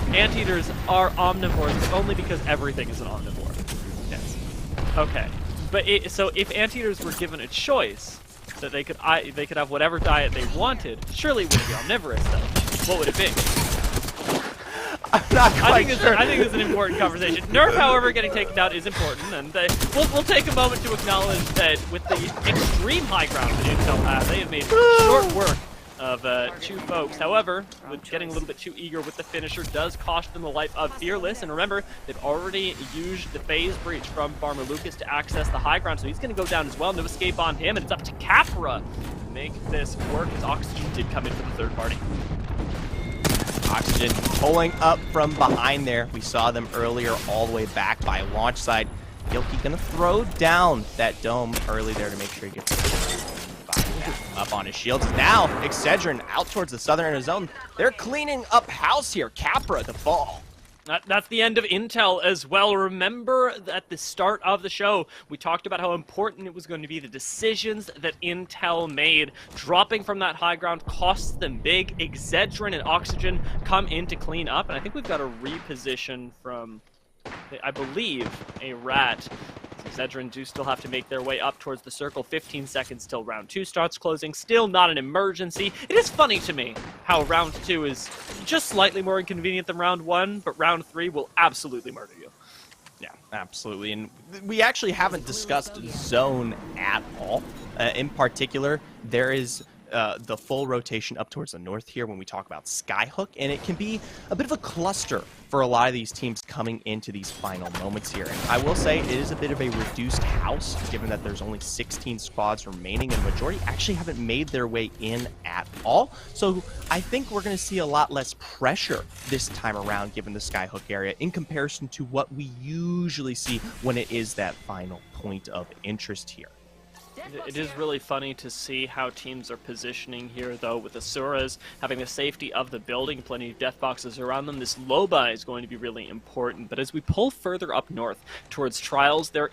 anteaters are omnivores, but only because everything is an omnivore.
Yes.
Okay, but so if anteaters were given a choice that they could have whatever diet they wanted, surely it wouldn't be omnivorous though. What would it be?
I'm not quite sure.
I think this is an important conversation. Nerf, however, getting taken down is important, and we'll take a moment to acknowledge that with the extreme high ground that Intel has, they have made short work of two folks. However, with getting a little bit too eager with the finisher does cost them the life of Fearless. And remember, they've already used the phase breach from Farmer Lucas to access the high ground, so he's going to go down as well. No escape on him, and it's up to Capra to make this work as Oxygen did come in for the third party.
Oxygen pulling up from behind there. We saw them earlier all the way back by launch side. Gilkey gonna throw down that dome early there to make sure he gets up on his shields. Now, Excedrin out towards the southern end of zone. They're cleaning up house here. Capra the ball.
That's the end of Intel as well. Remember at the start of the show, we talked about how important it was going to be the decisions that Intel made. Dropping from that high ground costs them big. Excedrin and Oxygen come in to clean up, and I think we've got a reposition from, I believe, a rat. Excedrin do still have to make their way up towards the circle. 15 seconds till round 2 starts closing. Still not an emergency. It is funny to me how round 2 is just slightly more inconvenient than round 1, but round 3 will absolutely murder you.
Yeah, absolutely. And we actually haven't discussed zone at all. In particular, there is the full rotation up towards the north here when we talk about Skyhook, and it can be a bit of a cluster for a lot of these teams coming into these final moments here. And I will say it is a bit of a reduced house, given that there's only 16 squads remaining, and the majority actually haven't made their way in at all. So I think we're going to see a lot less pressure this time around, given the Skyhook area, in comparison to what we usually see when it is that final point of interest here.
It is really funny to see how teams are positioning here, though, with Asuras having the safety of the building, plenty of death boxes around them. This low-buy is going to be really important, but as we pull further up north towards Trials, there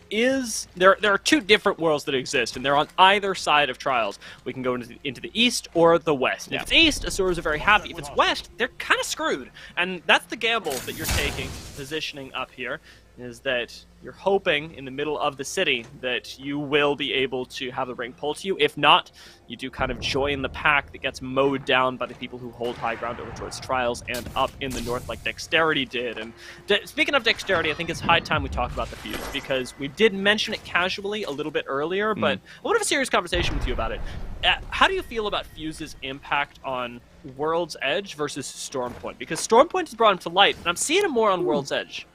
are two different worlds that exist, and they're on either side of Trials. We can go into the east or the west. If it's east, Asuras are very happy. If it's west, they're kind of screwed, and that's the gamble that you're taking, positioning up here, is that you're hoping in the middle of the city that you will be able to have the ring pull to you. If not, you do kind of join the pack that gets mowed down by the people who hold high ground over towards Trials and up in the north like Dexterity did. And speaking of Dexterity, I think it's high time we talk about the Fuse, because we did mention it casually a little bit earlier, but I want to have a serious conversation with you about it. How do you feel about Fuse's impact on World's Edge versus Stormpoint? Because Stormpoint has brought him to light, and I'm seeing him more on World's Edge.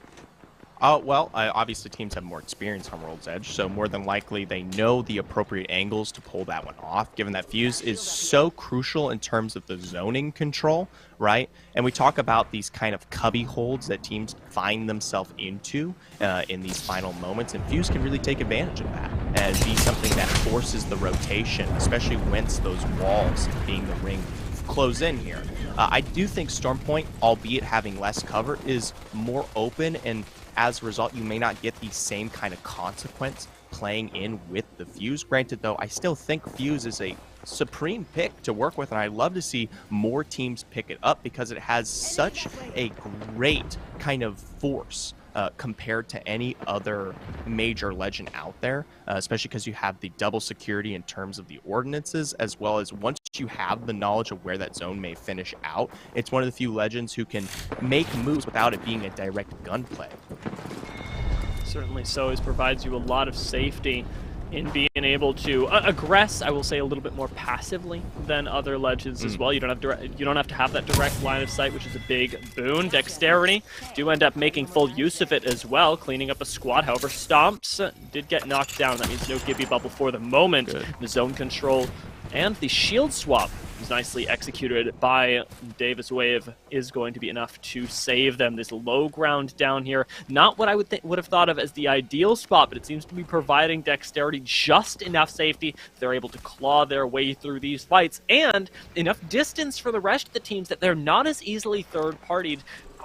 Well, obviously teams have more experience on World's Edge, so more than likely they know the appropriate angles to pull that one off, given that Fuse is so crucial in terms of the zoning control, right? And we talk about these kind of cubby holds that teams find themselves into in these final moments, and Fuse can really take advantage of that and be something that forces the rotation, especially once those walls, being the ring, close in here. I do think Stormpoint, albeit having less cover, is more open, and as a result, you may not get the same kind of consequence playing in with the Fuse. Granted, though, I still think Fuse is a supreme pick to work with, and I'd love to see more teams pick it up because it has such a great kind of force compared to any other major legend out there, especially because you have the double security in terms of the ordinances, as well as once you have the knowledge of where that zone may finish out, it's one of the few legends who can make moves without it being a direct gunplay.
Certainly so. It provides you a lot of safety. in being able to aggress, I will say, a little bit more passively than other Legends as well. You don't have to have that direct line of sight, which is a big boon. Dexterity do end up making full use of it as well, cleaning up a squad. However, Stomps did get knocked down. That means no Gibby bubble for the moment. Good. The zone control and the shield swap was nicely executed by Davis Wave is going to be enough to save them. This low ground down here, not what I would have thought of as the ideal spot, but it seems to be providing Dexterity just enough safety. They're able to claw their way through these fights and enough distance for the rest of the teams that they're not as easily third-partied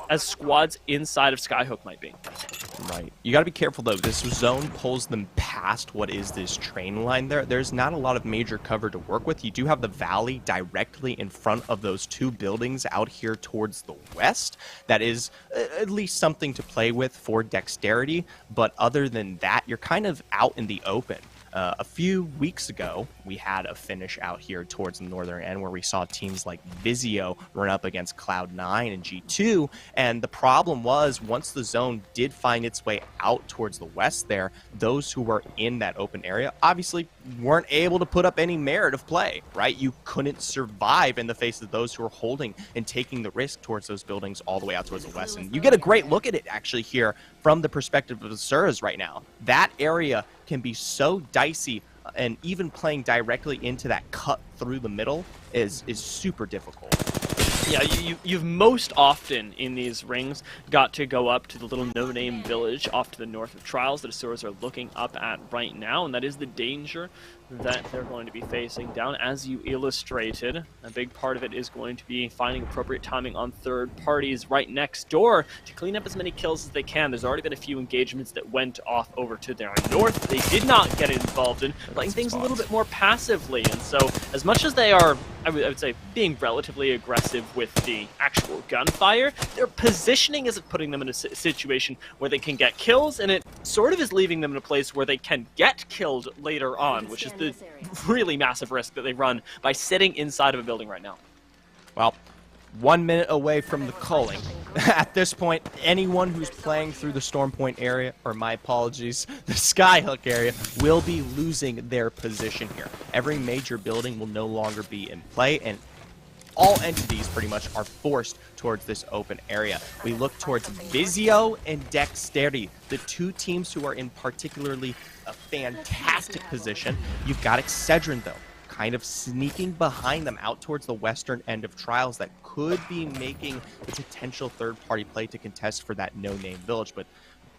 as squads inside of Skyhook might be.
Right. You got to be careful, though. This zone pulls them past what is this train line there. There's not a lot of major cover to work with. You do have the valley directly in front of those two buildings out here towards the west. That is at least something to play with for Dexterity. But other than that, you're kind of out in the open. A few weeks ago, we had a finish out here towards the northern end where we saw teams like Vizio run up against Cloud9 and G2, and the problem was once the zone did find its way out towards the west there, those who were in that open area obviously weren't able to put up any merit of play, right? You couldn't survive in the face of those who were holding and taking the risk towards those buildings all the way out towards the west, and you get a great look at it actually here from the perspective of the Suras right now. That area can be so dicey, and even playing directly into that cut through the middle is super difficult.
Yeah, you've most often in these rings got to go up to the little no-name village off to the north of Trials that Asuras are looking up at right now, and that is the danger that they're going to be facing down. As you illustrated, a big part of it is going to be finding appropriate timing on third parties right next door to clean up as many kills as they can. There's already been a few engagements that went off over to their north. They did not get involved in playing things a little bit more passively, and so as much as they are, I would say, being relatively aggressive with the actual gunfire, their positioning isn't putting them in a situation where they can get kills, and it sort of is leaving them in a place where they can get killed later on, which is the really massive risk that they run by sitting inside of a building right now.
Well, 1 minute away from the culling. At this point, anyone who's playing through the Storm Point area, or my apologies, the Skyhook area, will be losing their position here. Every major building will no longer be in play, and all entities pretty much are forced towards this open area. We look towards Vizio and Dexterity, the two teams who are in particularly a fantastic position. You've got Excedrin, though, kind of sneaking behind them out towards the western end of Trials that could be making the potential third-party play to contest for that no-name village. But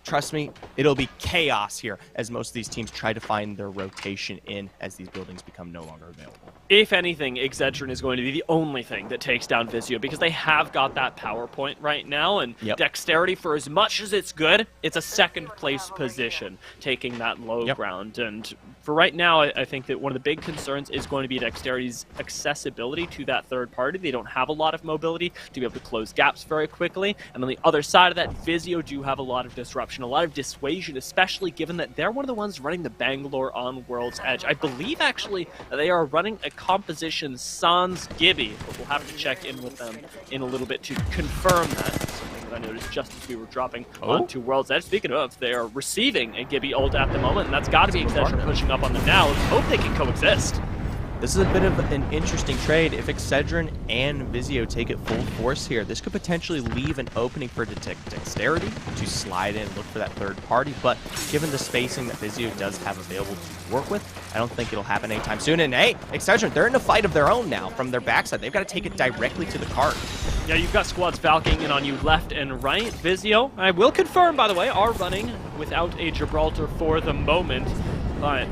trust me, it'll be chaos here as most of these teams try to find their rotation in as these buildings become no longer available.
If anything, Excedrin is going to be the only thing that takes down Vizio because they have got that power point right now, and Dexterity, for as much as it's good, it's a second place position, taking that low ground. And for right now, I think that one of the big concerns is going to be Dexterity's accessibility to that third party. They don't have a lot of mobility to be able to close gaps very quickly. And on the other side of that, Vizio do have a lot of disruption, a lot of dissuasion, especially given that they're one of the ones running the Bangalore on World's Edge. I believe, actually, that they are running a composition sans Gibby, but we'll have to check in with them in a little bit to confirm that. Something that I noticed just as we were dropping onto World's Edge. Speaking of, they are receiving a Gibby ult at the moment, and that's got to be Excedrin pushing up on them now. Let's hope they can coexist.
This is a bit of an interesting trade. If Excedrin and Vizio take it full force here, this could potentially leave an opening for Dexterity to slide in and look for that third party. But given the spacing that Vizio does have available to work with, I don't think it'll happen anytime soon. And hey, Excedrin, they're in a fight of their own now from their backside. They've got to take it directly to the cart.
Yeah, you've got squads falcing in on you left and right. Vizio, I will confirm, by the way, are running without a Gibraltar for the moment. But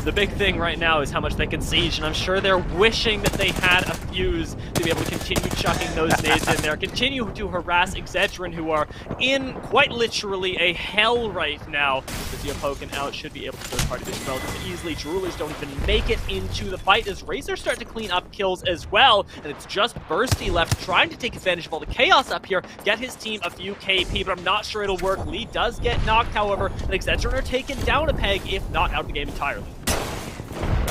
the big thing right now is how much they can siege, and I'm sure they're wishing that they had a fuse to be able to continue chucking those nades in there, continue to harass Excedrin, who are in quite literally a hell right now. Vizio poking out should be able to third party this relatively easily. Drulers don't even make it into the fight as Razor start to clean up kills as well, and it's just Bursty left trying to take advantage of all the chaos up here, get his team a few KP, but I'm not sure it'll work. Lee does get knocked, however, and Excedrin are taken down a peg, if not out of the game entirely.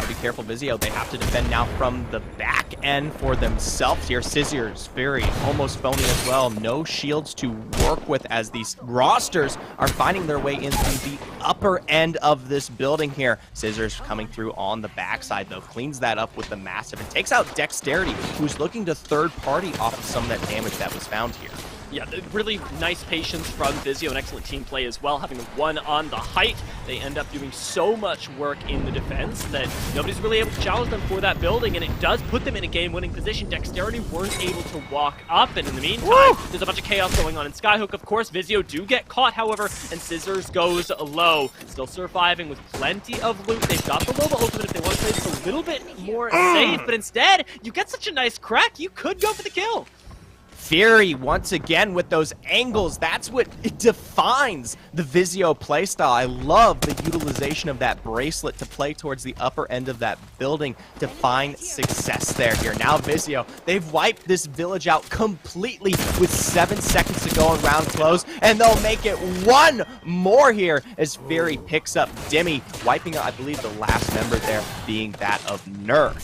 to be careful, Vizio. They have to defend now from the back end for themselves here. Scissors, very almost phony as well. No shields to work with as these rosters are finding their way into the upper end of this building here. Scissors coming through on the backside, though. Cleans that up with the massive and takes out Dexterity, who's looking to third party off of some of that damage that was found here.
Yeah, really nice patience from Vizio, an excellent team play as well, having one on the height. They end up doing so much work in the defense that nobody's really able to challenge them for that building, and it does put them in a game-winning position. Dexterity weren't able to walk up, and in the meantime, there's a bunch of chaos going on in Skyhook. Of course, Vizio do get caught, however, and Scissors goes low. Still surviving with plenty of loot. They've got the Loba ultimate if they want to play this a little bit more safe, but instead, you get such a nice crack, you could go for the kill.
Fury, once again, with those angles. That's what it defines the Vizio playstyle. I love the utilization of that bracelet to play towards the upper end of that building to find success there here. Now Vizio, they've wiped this village out completely with 7 seconds to go on round close, and they'll make it one more here as Fury picks up Demi, wiping out, I believe, the last member there being that of Nerf.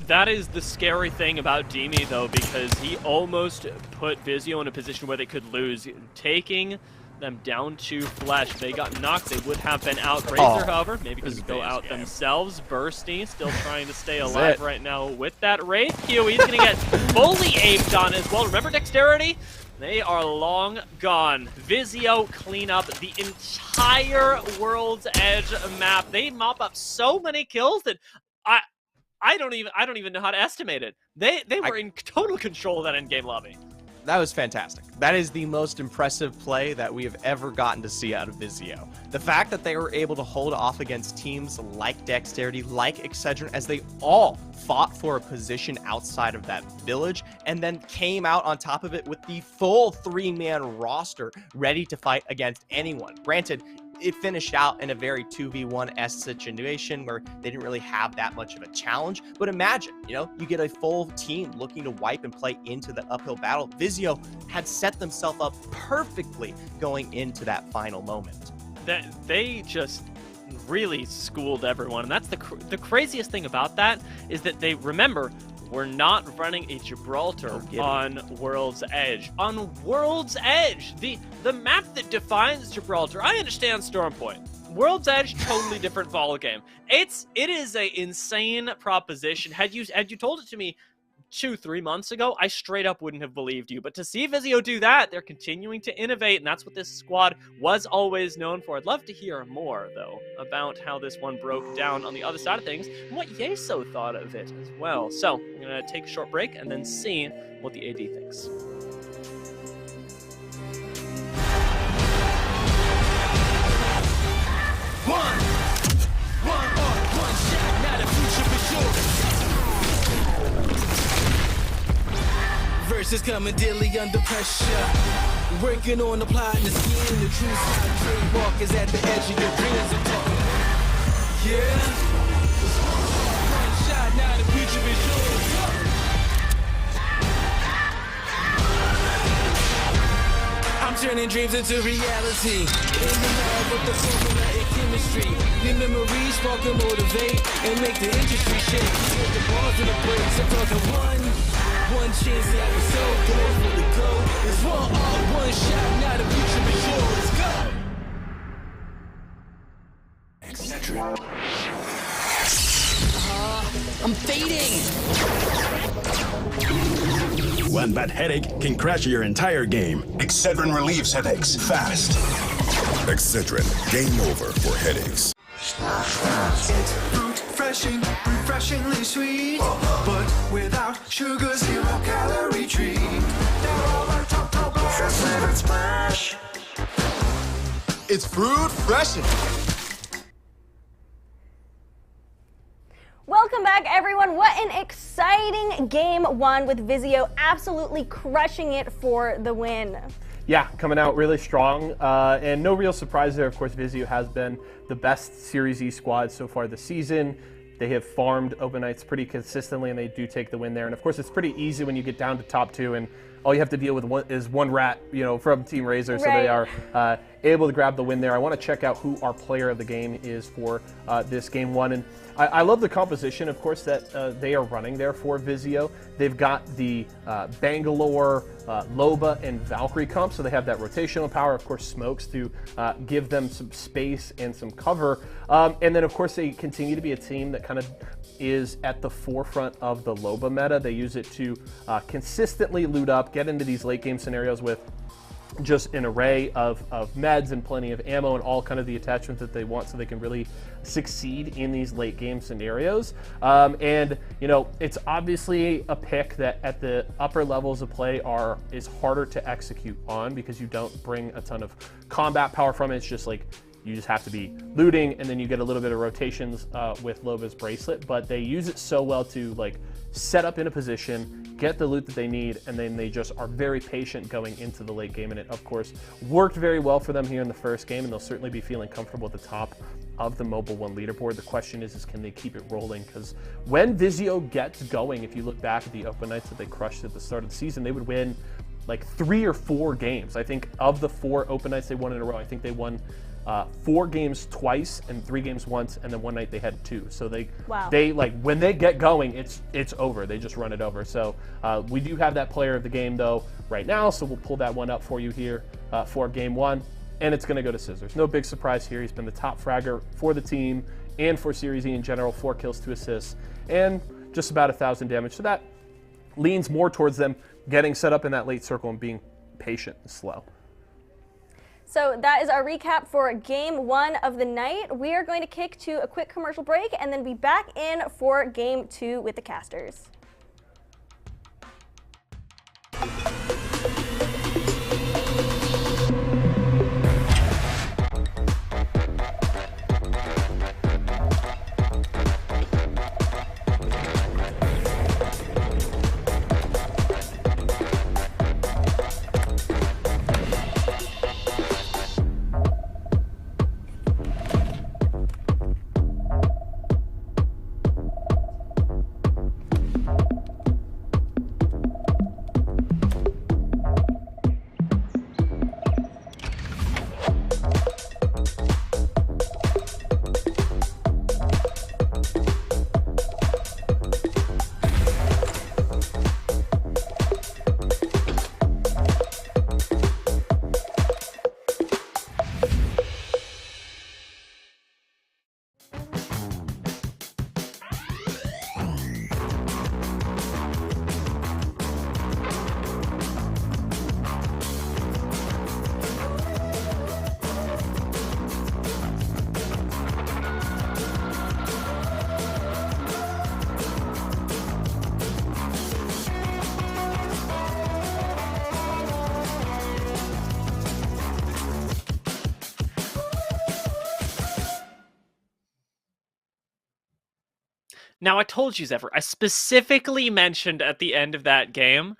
That is the scary thing about Demi, though, because he almost put Vizio in a position where they could lose, taking them down to flesh. If they got knocked, they would have been out. Razor, however, maybe could go out themselves. Bursty still trying to stay alive right now with that Wraith Q. He's going to get fully aped on as well. Remember Dexterity? They are long gone. Vizio clean up the entire World's Edge map. They mop up so many kills that I don't even know how to estimate it. They were in total control of that endgame lobby.
That was fantastic. That is the most impressive play that we have ever gotten to see out of Vizio. The fact that they were able to hold off against teams like Dexterity, like Excedrin, as they all fought for a position outside of that village, and then came out on top of it with the full 3-man roster ready to fight against anyone. Granted, it finished out in a very 2v1-esque situation where they didn't really have that much of a challenge. But imagine, you get a full team looking to wipe and play into the uphill battle. Vizio had set themselves up perfectly going into that final moment.
They just really schooled everyone, and that's the craziest thing about that is that they remember we're not running a Gibraltar on World's Edge. On World's Edge, the map that defines Gibraltar. I understand Stormpoint. World's Edge, totally different ball game. It is a insane proposition. Had you told it to me 2-3 months ago, I straight up wouldn't have believed you. But to see Vizio do that, they're continuing to innovate, and that's what this squad was always known for. I'd love to hear more, though, about how this one broke down on the other side of things, and what Yeso thought of it as well. So, I'm going to take a short break and then see what the AD thinks.
One shot, not a future for sure. Verses coming daily under pressure. Working on the plot and the scheme. The true side trademark is at the edge of your dreams. I'm talking. Yeah. One shot, now the future is yours. I'm turning dreams into reality. In the lab with the formula and chemistry. The memories spark and motivate and make the industry shake. With the balls and the breaks, I'm talking one chance that was so good for the go. It's one shot, now the future is yours. Let's go. I'm fading.
One bad headache can crash your entire game.
Excedrin relieves headaches fast.
Excedrin, game over for headaches.
Refreshing, refreshingly sweet, but without sugar, 0 calorie treat. They're all our top flavored smash.
It's fruit freshin'.
Welcome back, everyone. What an exciting game one with Vizio absolutely crushing it for the win.
Yeah, coming out really strong, and no real surprise there. Of course, Vizio has been the best Series E squad so far this season. They have farmed Open Knights pretty consistently, and they do take the win there. And of course, it's pretty easy when you get down to top 2, and all you have to deal with is one rat, from Team Razor. So they are able to grab the win there. I want to check out who our player of the game is for this game one. And I love the composition, of course, that they are running there for Vizio. They've got the Bangalore, Loba, and Valkyrie comp, so they have that rotational power. Of course, Smokes to give them some space and some cover. And then, of course, they continue to be a team that kind of is at the forefront of the Loba meta. They use it to consistently loot up, get into these late game scenarios with just an array of meds and plenty of ammo and all kind of the attachments that they want so they can really succeed in these late game scenarios. And, you know, it's obviously a pick that at the upper levels of play is harder to execute on because you don't bring a ton of combat power from it. It's just like, you just have to be looting, and then you get a little bit of rotations with Loba's bracelet, but they use it so well to like set up in a position, get the loot that they need, and then they just are very patient going into the late game. And it, of course, worked very well for them here in the first game, and they'll certainly be feeling comfortable at the top of the Mobile One leaderboard. The question is can they keep it rolling? Because when Vizio gets going, if you look back at the Open Nights that they crushed at the start of the season, they would win like 3 or 4 games. I think of the 4 Open Nights they won in a row, I think they won 4 games twice and 3 games once, and then one night they had 2. So they like when they get going, it's over. They just run it over. So we do have that player of the game though right now, so we'll pull that one up for you here for game 1, and it's going to go to Scissors. No big surprise here. He's been the top fragger for the team and for Series E in general. 4 kills, 2 assists, and just about 1,000 damage. So that leans more towards them getting set up in that late circle and being patient and slow.
So that is our recap for game 1 of the night. We are going to kick to a quick commercial break and then be back in for game 2 with the casters.
Now, I told you, Zephyr, I specifically mentioned at the end of that game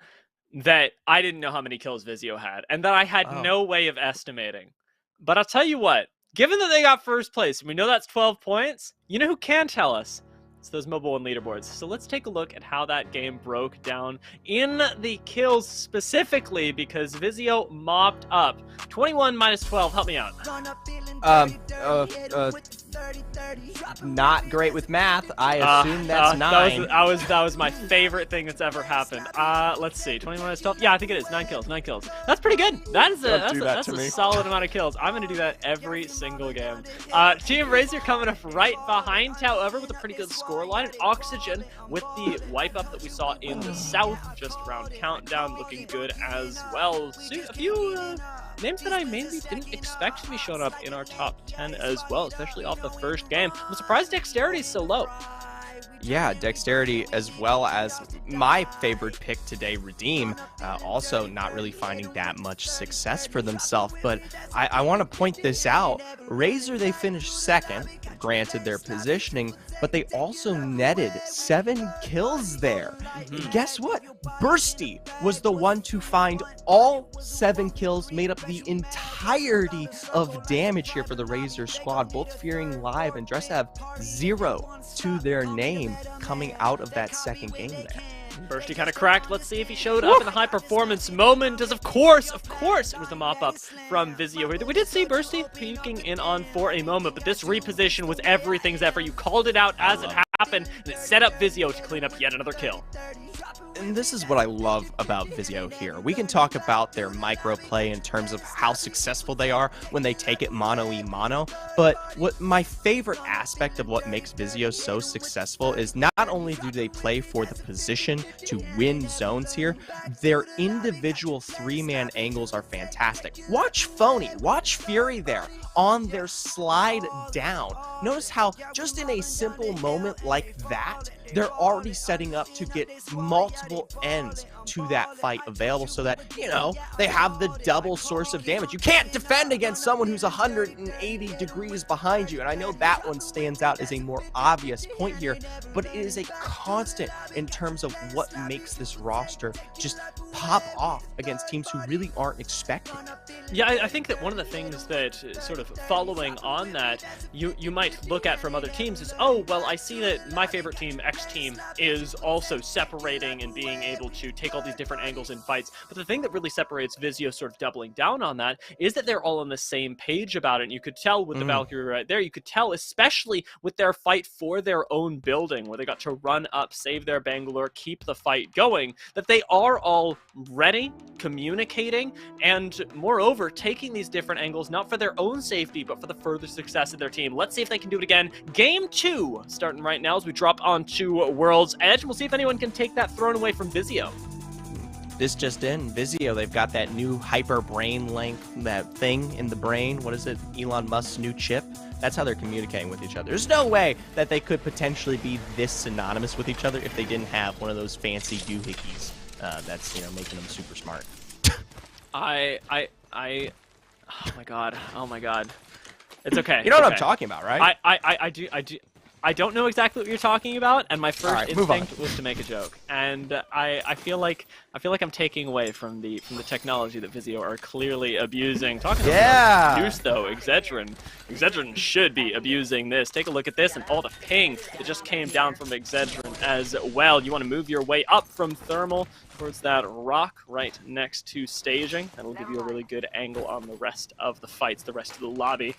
that I didn't know how many kills Vizio had, and that I had no way of estimating. But I'll tell you what, given that they got first place, and we know that's 12 points, you know who can tell us? It's those Mobile One leaderboards. So let's take a look at how that game broke down in the kills specifically, because Vizio mopped up. 21 minus 12, help me out.
Not great with math. I assume that's 9.
That was my favorite thing that's ever happened. Let's see, 21 minus 12. Yeah, I think it is 9 kills. 9 kills. That's pretty good. That's a solid amount of kills. I'm gonna do that every single game. Team Razor coming up right behind, however, with a pretty good score line. Oxygen with the wipe up that we saw in the south just around countdown, looking good as well. See a few names that I mainly didn't expect to be showing up in our top 10 as well, especially off the first game. I'm surprised Dexterity is so low.
Yeah, Dexterity, as well as my favorite pick today, Redeem, also not really finding that much success for themselves. But I want to point this out. Razor, they finished second, granted their positioning, but they also netted 7 kills there. Guess what? Bursty was the one to find all 7 kills, made up the entirety of damage here for the Razor squad. Both Fearing Live and Dress have 0 to their name coming out of that second game there.
Bursty kind of cracked. Let's see if he showed up in the high-performance moment. Of course, it was the mop-up from Vizio here. We did see Bursty peeking in on for a moment, but this reposition was everything's effort. You called it out as it happened, and it set up Vizio to clean up yet another kill.
And this is what I love about Vizio here. We can talk about their micro play in terms of how successful they are when they take it mono-e-mono, but what my favorite aspect of what makes Vizio so successful is not only do they play for the position to win zones here, their individual three-man angles are fantastic. Watch Phony, watch Fury there on their slide down. Notice how just in a simple moment like that, they're already setting up to get multiple ends to that fight available so that, you know, they have the double source of damage. You can't defend against someone who's 180 degrees behind you. And I know that one stands out as a more obvious point here, but it is a constant in terms of what makes this roster just pop off against teams who really aren't expecting it.
Yeah, I think that one of the things that sort of following on that you might look at from other teams is, oh, well, I see that my favorite team, X team, is also separating and being able to take all these different angles in fights. But the thing that really separates Vizio sort of doubling down on that is that they're all on the same page about it. And you could tell with the Valkyrie right there, you could tell especially with their fight for their own building, where they got to run up, save their Bangalore, keep the fight going, that they are all ready, communicating, and moreover, taking these different angles, not for their own safety, but for the further success of their team. Let's see if they can do it again. Game 2 starting right now as we drop onto World's Edge. We'll see if anyone can take that thrown away from Vizio.
This just in, Vizio, they've got that new hyper brain length, that thing in the brain. What is it? Elon Musk's new chip? That's how they're communicating with each other. There's no way that they could potentially be this synonymous with each other if they didn't have one of those fancy doohickeys that's, you know, making them super smart. Oh my god. It's okay.
You know what
I'm talking about, right?
I don't know exactly what you're talking about, and my first instinct was to make a joke. And I feel like I'm taking away from the technology that Vizio are clearly abusing. Talking about abuse though, Excedrin should be abusing this. Take a look at this and all the ping that just came down from Excedrin as well. You want to move your way up from thermal towards that rock right next to staging. That'll give you a really good angle on the rest of the fights, the rest of the lobby.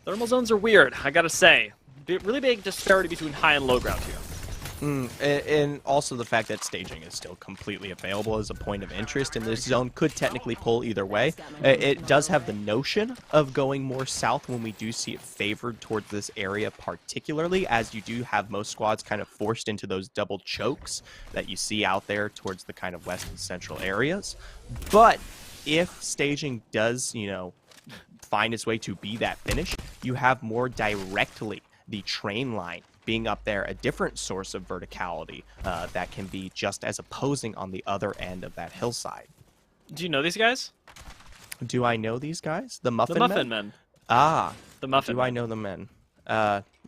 Thermal zones are weird, I gotta say. Really big disparity between high and low ground here.
And also the fact that staging is still completely available as a point of interest, and this zone could technically pull either way. It does have the notion of going more south when we do see it favored towards this area particularly, as you do have most squads kind of forced into those double chokes that you see out there towards the kind of west and central areas. But if staging does, you know, find its way to be that finish, you have more directly the train line being up there, a different source of verticality that can be just as opposing on the other end of that hillside.
Do you know these guys?
Do I know these guys? The Muffin
Men?
Ah.
The Muffin
Men. Do I know the men?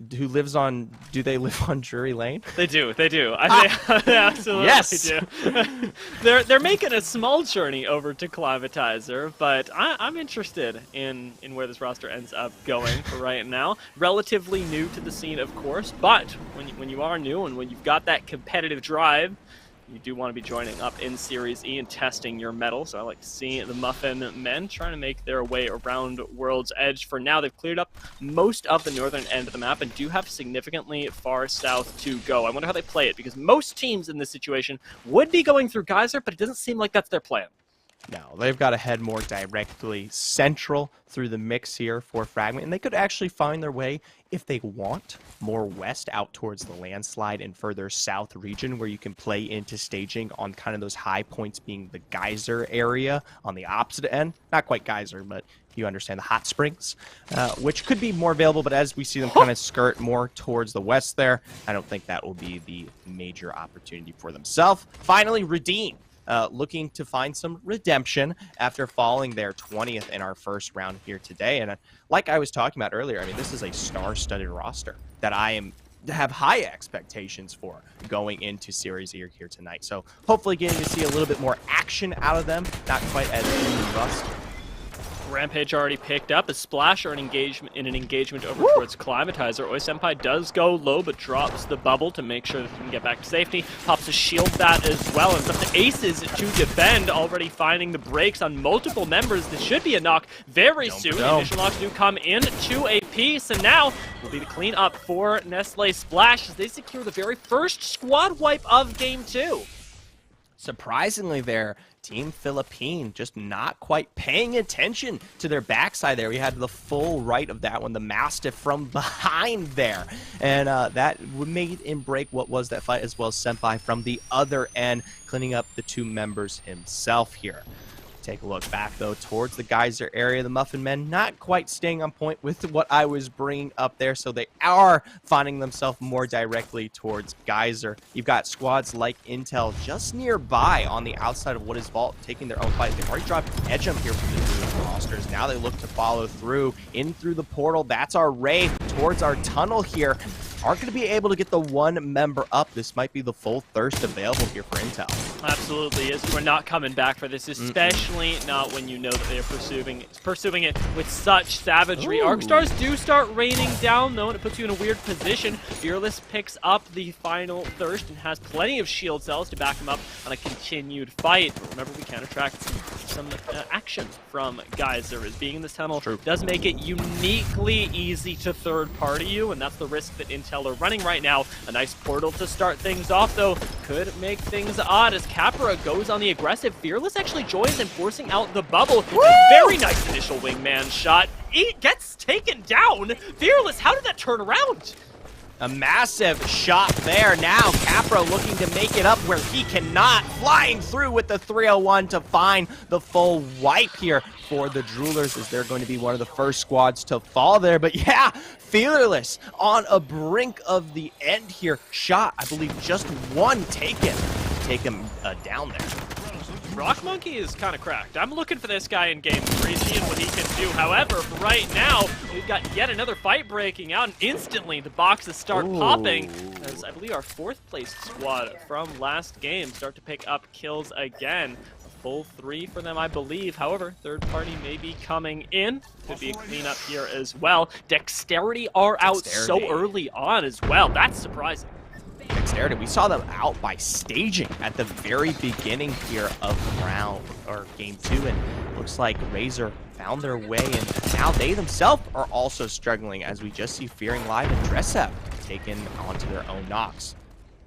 Do they live on Drury Lane?
They do. They absolutely do. They're making a small journey over to Climatizer, but I'm interested in where this roster ends up going for right now. Relatively new to the scene, of course, but when you are new and when you've got that competitive drive, you do want to be joining up in Series E and testing your mettle. So I like to see the Muffin Men trying to make their way around World's Edge. For now, they've cleared up most of the northern end of the map and do have significantly far south to go. I wonder how they play it, because most teams in this situation would be going through Geyser, but it doesn't seem like that's their plan.
No, they've got to head more directly central through the mix here for Fragment, and they could actually find their way, if they want, more west out towards the landslide and further south region, where you can play into staging on kind of those high points being the Geyser area on the opposite end. Not quite Geyser, but you understand, the hot springs, which could be more available, but as we see them kind of skirt more towards the west there, I don't think that will be the major opportunity for themselves. Finally, Redeem. Looking to find some redemption after falling their 20th in our first round here today. And like I was talking about earlier, I mean, this is a star-studded roster that I have high expectations for going into Series E here tonight. So hopefully getting to see a little bit more action out of them, not quite as robust.
Rampage already picked up a splash or an engagement over towards Climatizer. Oi Senpai does go low, but drops the bubble to make sure that he can get back to safety. Pops a shield that as well, and it's up to Aces to defend, already finding the breaks on multiple members. This should be a knock very soon. The initial knocks do come in to a piece, and now will be the cleanup for Nestle Splash as they secure the very first squad wipe of Game 2.
Surprisingly there, Team Philippine just not quite paying attention to their backside there. We had the full right of that one, the Mastiff from behind there. And that made him break what was that fight, as well as Senpai from the other end, cleaning up the 2 members himself here. Take a look back, though, towards the Geyser area. The Muffin Men not quite staying on point with what I was bringing up there, so they are finding themselves more directly towards Geyser. You've got squads like Intel just nearby on the outside of what is Vault, taking their own fight. They've already dropped an edge jump here from the Druid rosters. Now they look to follow through, in through the portal. That's our raid towards our tunnel here. Aren't going to be able to get the 1 member up. This might be the full thirst available here for Intel.
Absolutely is. We're not coming back for this, especially not when you know that they are pursuing it with such savagery. Arc Stars do start raining down, though, and it puts you in a weird position. Fearless picks up the final thirst and has plenty of shield cells to back him up on a continued fight. But remember, we can attract some action from Geyser, as being in this tunnel does make it uniquely easy to third-party you, and that's the risk that Intel are running right now. A nice portal to start things off, though, could make things odd as Capra goes on the aggressive. Fearless actually joins and forcing out the bubble. Very nice initial wingman shot. It gets taken down. Fearless, how did that turn around?
A massive shot there. Now Capra looking to make it up where he cannot. Flying through with the 301 to find the full wipe here for the Droolers, as they're going to be one of the first squads to fall there. But yeah, Fearless on a brink of the end here. Shot, I believe, just 1 taken to take him down there.
Rock Monkey is kind of cracked. I'm looking for this guy in Game 3, seeing what he can do. However, for right now, we've got yet another fight breaking out, and instantly the boxes start popping, as I believe our 4th place squad from last game start to pick up kills again. A full 3 for them, I believe. However, third party may be coming in. Could be a cleanup here as well. Dexterity are out so early on as well. That's surprising.
Dexterity, we saw them out by staging at the very beginning here of round or game 2, and looks like Razor found their way, and now they themselves are also struggling, as we just see Fearing Live and Dressap taken onto their own knocks.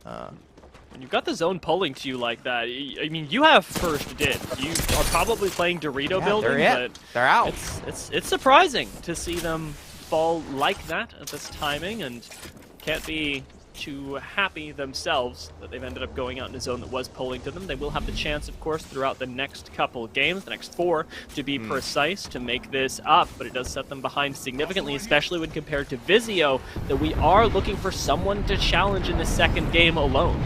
When you've got the zone pulling to you like that, I mean, you have first dibs. You are probably playing Dorito building, but
they're out.
It's surprising to see them fall like that at this timing, and can't be too happy themselves that they've ended up going out in a zone that was pulling to them. They will have the chance, of course, throughout the next couple of games, the next 4 to be precise, to make this up, but it does set them behind significantly, especially when compared to Vizio, that we are looking for someone to challenge in the second game alone.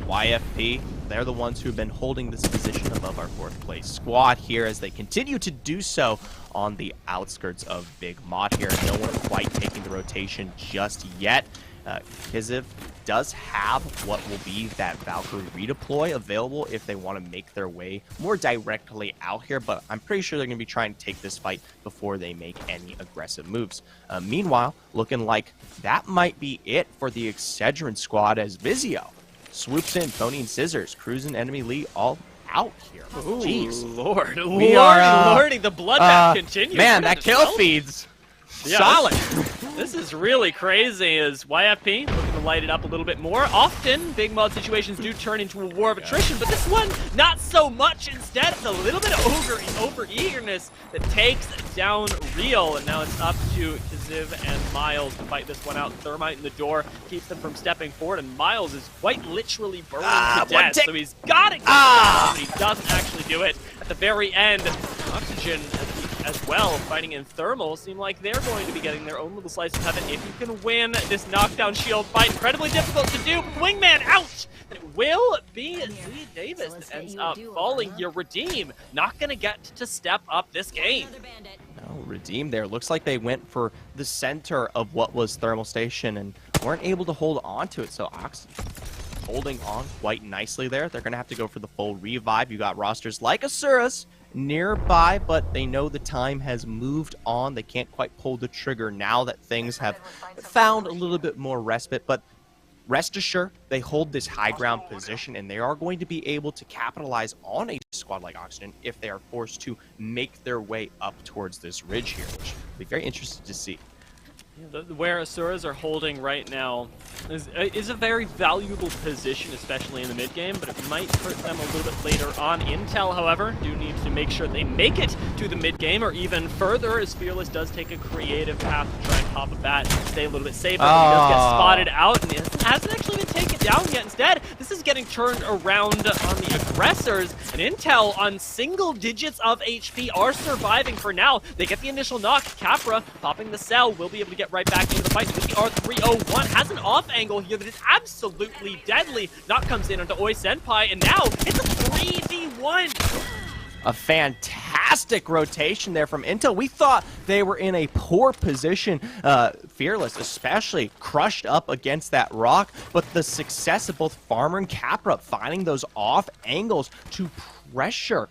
YFP, they're the ones who've been holding this position above our 4th place squad here, as they continue to do so on the outskirts of Big Mott here. No one quite taking the rotation just yet. Kiziv does have what will be that Valkyrie redeploy available if they want to make their way more directly out here, but I'm pretty sure they're going to be trying to take this fight before they make any aggressive moves. Meanwhile, looking like that might be it for the Excedrin squad, as Vizio swoops in, Phony and Scissors, cruising enemy Lee all out here. Jeez.
Lordy, the bloodbath continues.
Man, that kill feed's solid.
This is really crazy, as YFP looking to light it up a little bit more. Often, big mod situations do turn into a war of attrition, but this one, not so much. Instead, it's a little bit of over-eagerness that takes down Real, and now it's up to Kiziv and Miles to fight this one out. Thermite in the door keeps them from stepping forward, and Miles is quite literally burning to death, so he's got to get but he doesn't actually do it. At the very end, Oxygen as well, fighting in Thermal, seem like they're going to be getting their own little slice of heaven if you can win this knockdown shield fight. Incredibly difficult to do, but Wingman out! And it will be Z Davis that ends up falling here. Redeem not going to get to step up this game.
No, Redeem there. Looks like they went for the center of what was Thermal Station and weren't able to hold on to it, so Oxygen holding on quite nicely there. They're going to have to go for the full revive. You got rosters like Asurus nearby, but they know the time has moved on. They can't quite pull the trigger now that things have found a little bit more respite, but rest assured, they hold this high ground position, and they are going to be able to capitalize on a squad like Oxygen if they are forced to make their way up towards this ridge here, which will be very interesting to see.
Where Asuras are holding right now is a very valuable position, especially in the mid game, but it might hurt them a little bit later on. Intel, however, do need to make sure they make it to the mid game or even further, as Fearless does take a creative path to try and pop a bat, stay a little bit safer, but he does get spotted out, and it hasn't actually been taken down yet. Instead, this is getting turned around on the aggressors, and Intel on single digits of HP are surviving for now. They get the initial knock. Capra popping the cell will be able to get right back into the fight with the R301. Has an off angle here that is absolutely deadly. Knock comes in onto Oi Senpai, and now it's a 3v1.
A fantastic rotation there from Intel. We thought they were in a poor position. Fearless especially crushed up against that rock, but the success of both Farmer and Capra finding those off angles to pressure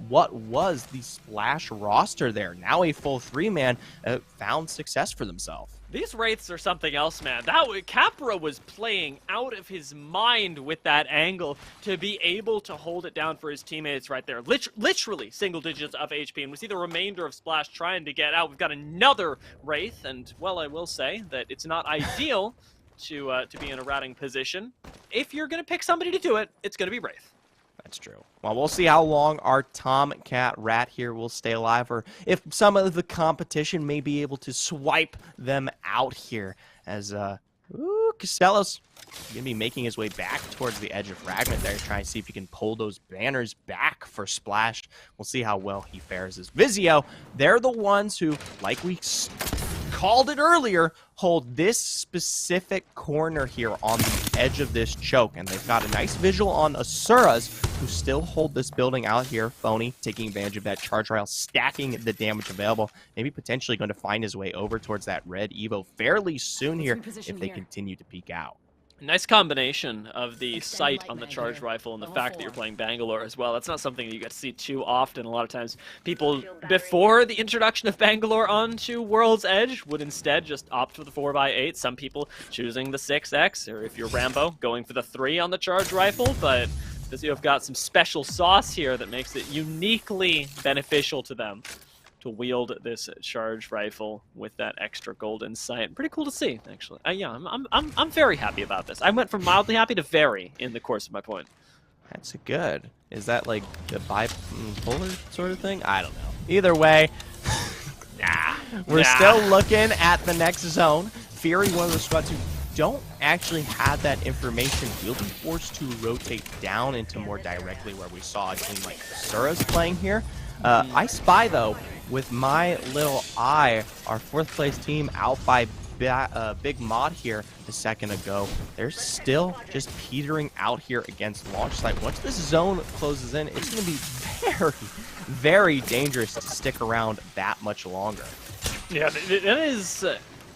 what was the Splash roster there. Now a full 3-man found success for themselves.
These Wraiths are something else, man. Capra was playing out of his mind with that angle to be able to hold it down for his teammates right there. Literally single digits of HP, and we see the remainder of Splash trying to get out. We've got another Wraith, and, well, I will say that it's not ideal to be in a routing position. If you're going to pick somebody to do it, it's going to be Wraith.
That's true. Well, we'll see how long our Tomcat Rat here will stay alive, or if some of the competition may be able to swipe them out here. As, Costello's going to be making his way back towards the edge of Fragment there, trying to see if he can pull those banners back for Splash. We'll see how well he fares as Vizio. They're the ones who, like we called it earlier, hold this specific corner here on the edge of this choke, and they've got a nice visual on Asuras, who still hold this building out here. Phony taking advantage of that charge rail, stacking the damage available, maybe potentially going to find his way over towards that red Evo fairly soon here if they continue to peek out.
Nice combination of the sight on the charge rifle and the fact that you're playing Bangalore as well. That's not something that you get to see too often. A lot of times people, before the introduction of Bangalore onto World's Edge, would instead just opt for the 4x8. Some people choosing the 6X, or if you're Rambo, going for the 3 on the charge rifle. But because you have got some special sauce here that makes it uniquely beneficial to them to wield this charge rifle with that extra golden sight. Pretty cool to see, actually. Yeah, I'm very happy about this. I went from mildly happy to very in the course of my point.
That's good. Is that like the bipolar sort of thing? I don't know. Either way, we're still looking at the next zone. Fury, one of the squads who don't actually have that information, will be forced to rotate down into more directly where we saw a team like Sura's playing here. I spy, though, with my little eye, our 4th place team out by Big Mod here a second ago. They're still just petering out here against launch site. Once this zone closes in, it's going to be very, very dangerous to stick around that much longer.
Yeah, that is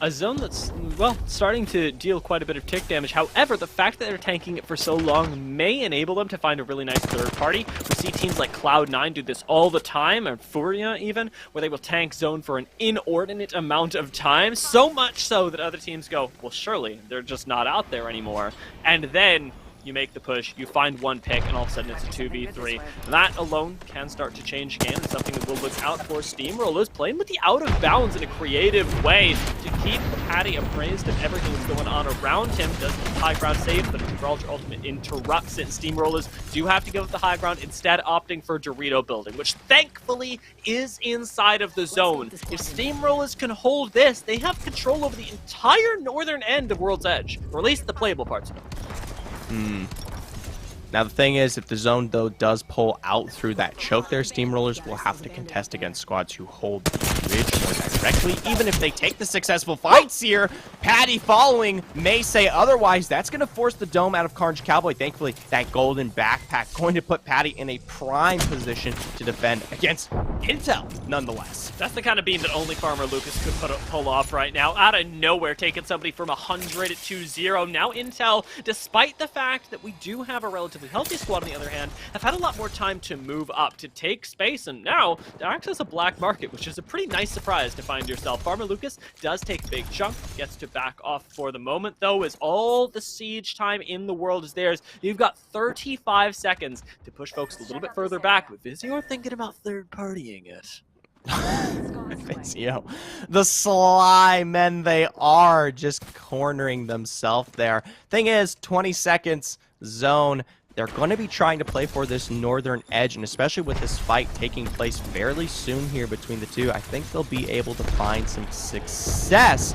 a zone that's, well, starting to deal quite a bit of tick damage. However, the fact that they're tanking it for so long may enable them to find a really nice third party. We see teams like Cloud9 do this all the time, or Furia even, where they will tank zone for an inordinate amount of time, so much so that other teams go, well, surely they're just not out there anymore. And then you make the push, you find one pick, and all of a sudden it's a 2v3. That alone can start to change again, and something that we'll look out for. Steamroller is playing with the out of bounds in a creative way to keep Patty appraised of everything that's going on around him. Does the high ground safe, but Gibraltar Ultimate interrupts it. Steamrollers do have to give up the high ground, instead opting for Dorito building, which thankfully is inside of the zone. If Steamrollers can hold this, they have control over the entire northern end of World's Edge, or at least the playable parts of it.
Now the thing is, if the zone though does pull out through that choke there, Steamrollers will have to contest against squads who hold the bridge more directly. Even if they take the successful fights here, Patty following may say otherwise. That's going to force the dome out of Carnage Cowboy. Thankfully, that golden backpack going to put Patty in a prime position to defend against Intel, nonetheless.
That's the kind of beam that only Farmer Lucas could pull off right now. Out of nowhere, taking somebody from 100 to 0. Now Intel, despite the fact that we do have a relatively healthy squad on the other hand, have had a lot more time to move up, to take space, and now to access a black market, which is a pretty nice surprise to find yourself. Farmer Lucas does take a big chunk, gets to back off for the moment, though, as all the siege time in the world is theirs. You've got 35 seconds to push folks a little bit further back, with Vizio thinking about third-partying it.
Vizio, the sly men they are, just cornering themselves there. Thing is, 20 seconds zone. They're going to be trying to play for this northern edge, and especially with this fight taking place fairly soon here between the two, I think they'll be able to find some success.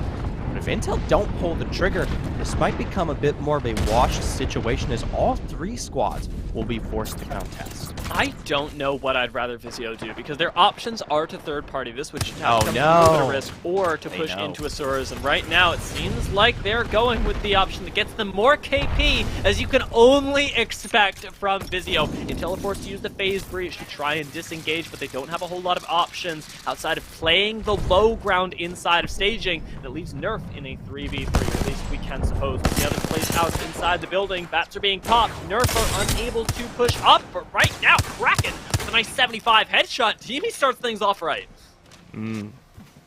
But if Intel don't pull the trigger, this might become a bit more of a washed situation, as all three squads will be forced to contest.
I don't know what I'd rather Vizio do, because their options are to third-party this, which has a little bit of risk, or to push into Asuras. And right now, it seems like they're going with the option that gets them more KP, as you can only expect from Vizio. Intel are forced to use the phase breach to try and disengage, but they don't have a whole lot of options outside of playing the low ground inside of staging. That leaves Nerf in a 3v3, or at least we can suppose. With the other place out inside the building, bats are being popped. Nerf are unable to push up, but right now, Kraken with a nice 75 headshot. Teamy starts things off right.
You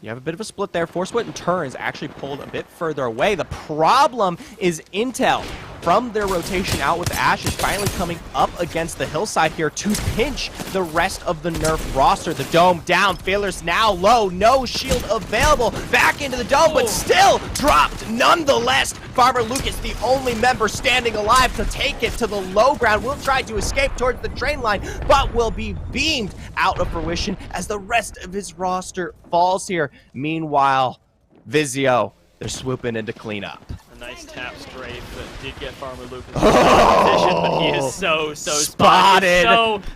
have a bit of a split there. Force Wit and Turns actually pulled a bit further away. The problem is Intel, from their rotation out with Ash, is finally coming up against the hillside here to pinch the rest of the Nerf roster. The dome down, Failures now low, no shield available. Back into the dome, but still dropped nonetheless. Farmer Lucas, the only member standing alive to take it to the low ground, will try to escape towards the train line, but will be beamed out of fruition as the rest of his roster falls here. Meanwhile, Vizio, they're swooping in to clean up.
A nice tap strafe that did get Farmer Lucas in position, but he is so spotted.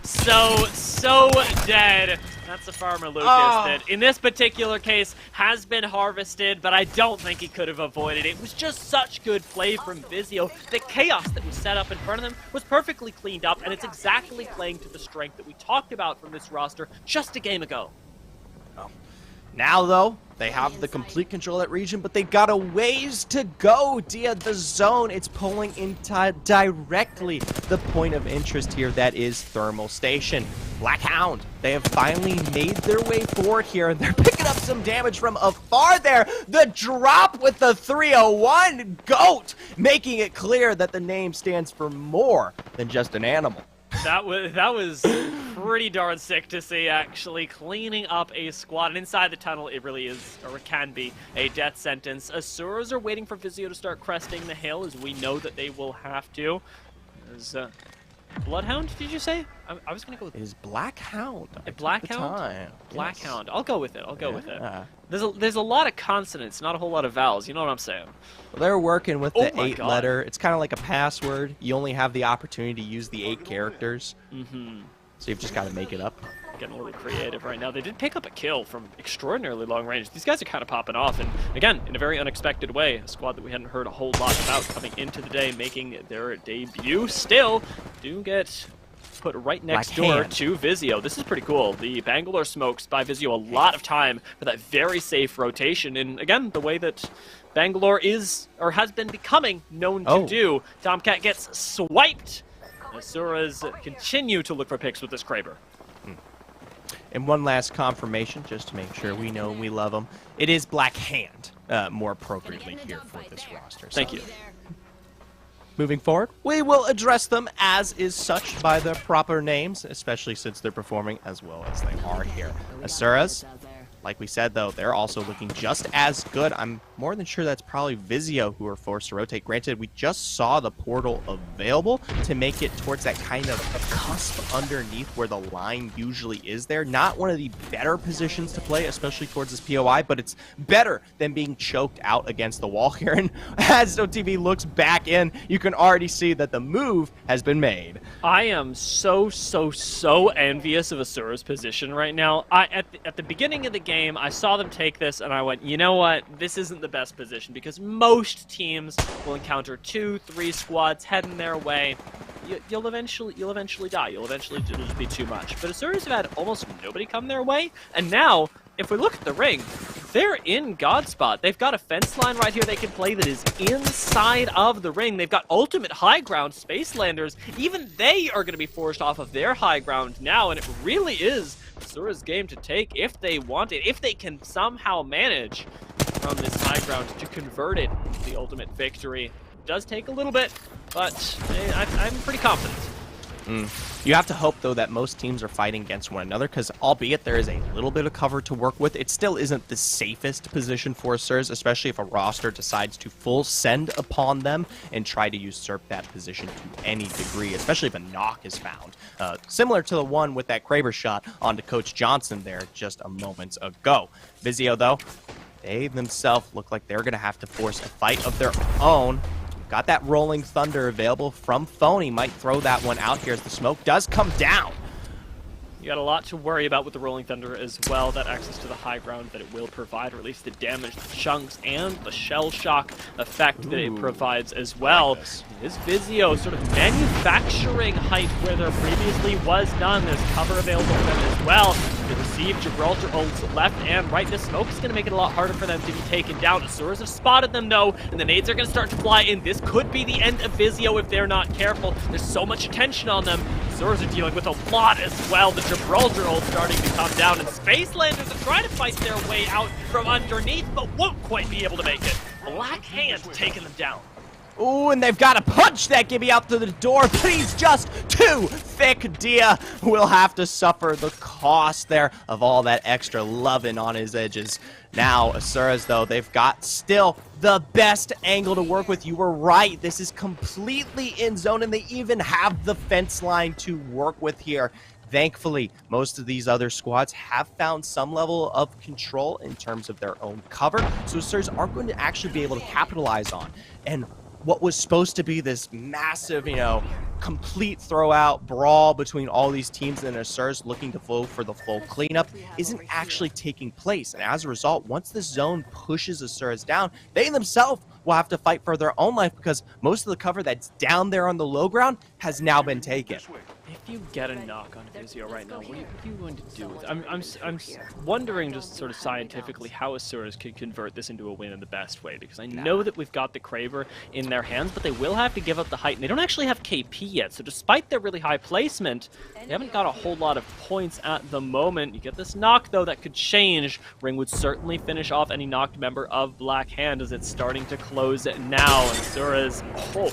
So dead. That's a Farmer Lucas that, in this particular case, has been harvested, but I don't think he could have avoided it. It was just such good play from Vizio. The chaos that was set up in front of them was perfectly cleaned up, and it's exactly playing to the strength that we talked about from this roster just a game ago.
Now, though, they have the complete control of that region, but they've got a ways to go. Dia, the zone, it's pulling into directly the point of interest here, that is Thermal Station. Black Hound, they have finally made their way forward here, and they're picking up some damage from afar there. The drop with the 301 GOAT, making it clear that the name stands for more than just an animal.
That was pretty darn sick to see, actually. Cleaning up a squad, and inside the tunnel, it really is, or it can be, a death sentence. Asuras are waiting for Vizio to start cresting the hill, as we know that they will have to. As, Bloodhound, did you say? I was going to go with...
It is Black Hound.
Black Hound? Black Hound. I'll go with it. I'll go with it. There's a lot of consonants, not a whole lot of vowels. You know what I'm saying?
Well, they're working with the 8-letter. It's kind of like a password. You only have the opportunity to use the 8 characters. So you've just got to make it up.
Getting a little creative right now. They did pick up a kill from extraordinarily long range. These guys are kind of popping off, and again, in a very unexpected way. A squad that we hadn't heard a whole lot about coming into the day, making their debut. Still, do get put right next door to Vizio. This is pretty cool. The Bangalore smokes buy Vizio a lot of time for that very safe rotation, and again, the way that Bangalore is, or has been becoming known to do. Tomcat gets swiped. Asuras continue to look for picks with this Kraber.
And one last confirmation, just to make sure we know we love them. It is Black Hand, more appropriately here for this roster.
Thank you.
Moving forward, we will address them as is such by their proper names, especially since they're performing as well as they are here. Asuras, like we said, though, they're also looking just as good. I'm more than sure that's probably Vizio who are forced to rotate. Granted, we just saw the portal available to make it towards that kind of cusp underneath where the line usually is there. Not one of the better positions to play, especially towards this POI, but it's better than being choked out against the wall here. And as OTV looks back in, you can already see that the move has been made.
I am so envious of Asura's position right now. At the beginning of the game, game, I saw them take this, and I went, you know what? This isn't the best position, because most teams will encounter 2-3 squads heading their way. You'll eventually die. It'll just be too much. But Asura's have had almost nobody come their way, and now, if we look at the ring, they're in God spot. They've got a fence line right here they can play that is inside of the ring. They've got ultimate high ground Spacelanders. Even they are going to be forced off of their high ground now, and it really is Asura's game to take if they want it, if they can somehow manage from this high ground to convert it into the ultimate victory. It does take a little bit, but I'm pretty confident.
You have to hope, though, that most teams are fighting against one another, because albeit there is a little bit of cover to work with, it still isn't the safest position for Asurs, especially if a roster decides to full send upon them and try to usurp that position to any degree, especially if a knock is found. Similar to the one with that Kraber shot onto Coach Johnson there just a moment ago. Vizio, though, they themselves look like they're going to have to force a fight of their own. Got that Rolling Thunder available from Phony. Might throw that one out here as the smoke does come down.
You got a lot to worry about with the Rolling Thunder as well. That access to the high ground that it will provide, or at least the damage, the chunks, and the shell shock effect that it provides as well. This Vizio sort of manufacturing height where there previously was none. There's cover available for them as well. They receive Gibraltar ults left and right. This smoke is going to make it a lot harder for them to be taken down. Asura's have spotted them, though, and the nades are going to start to fly in. This could be the end of Vizio if they're not careful. There's so much attention on them. Asura's are dealing with a lot as well. The Gibraltar ult starting to come down, and Spacelanders are trying to fight their way out from underneath, but won't quite be able to make it. Black Hand taking them down.
Ooh, and they've got to punch that Gibby out to the door, but he's just too thick. Dia will have to suffer the cost there of all that extra loving on his edges. Now, Asura's, though, they've got still the best angle to work with. You were right. This is completely in zone, and they even have the fence line to work with here. Thankfully, most of these other squads have found some level of control in terms of their own cover, so Asura's aren't going to actually be able to capitalize on. And what was supposed to be this massive, complete throw-out brawl between all these teams and Asura's looking to flow for the full cleanup isn't actually taking place. And as a result, once the zone pushes Asura's down, they themselves will have to fight for their own life because most of the cover that's down there on the low ground has now been taken.
If you get a knock on Vizio right now, what are you going to do with it? I'm wondering just sort of scientifically how Asura's can convert this into a win in the best way, because I know that we've got the Kraber in their hands, but they will have to give up the height, and they don't actually have KP yet, so despite their really high placement, they haven't got a whole lot of points at the moment. You get this knock, though, that could change. Ring would certainly finish off any knocked member of Black Hand as it's starting to close it now, and Asura's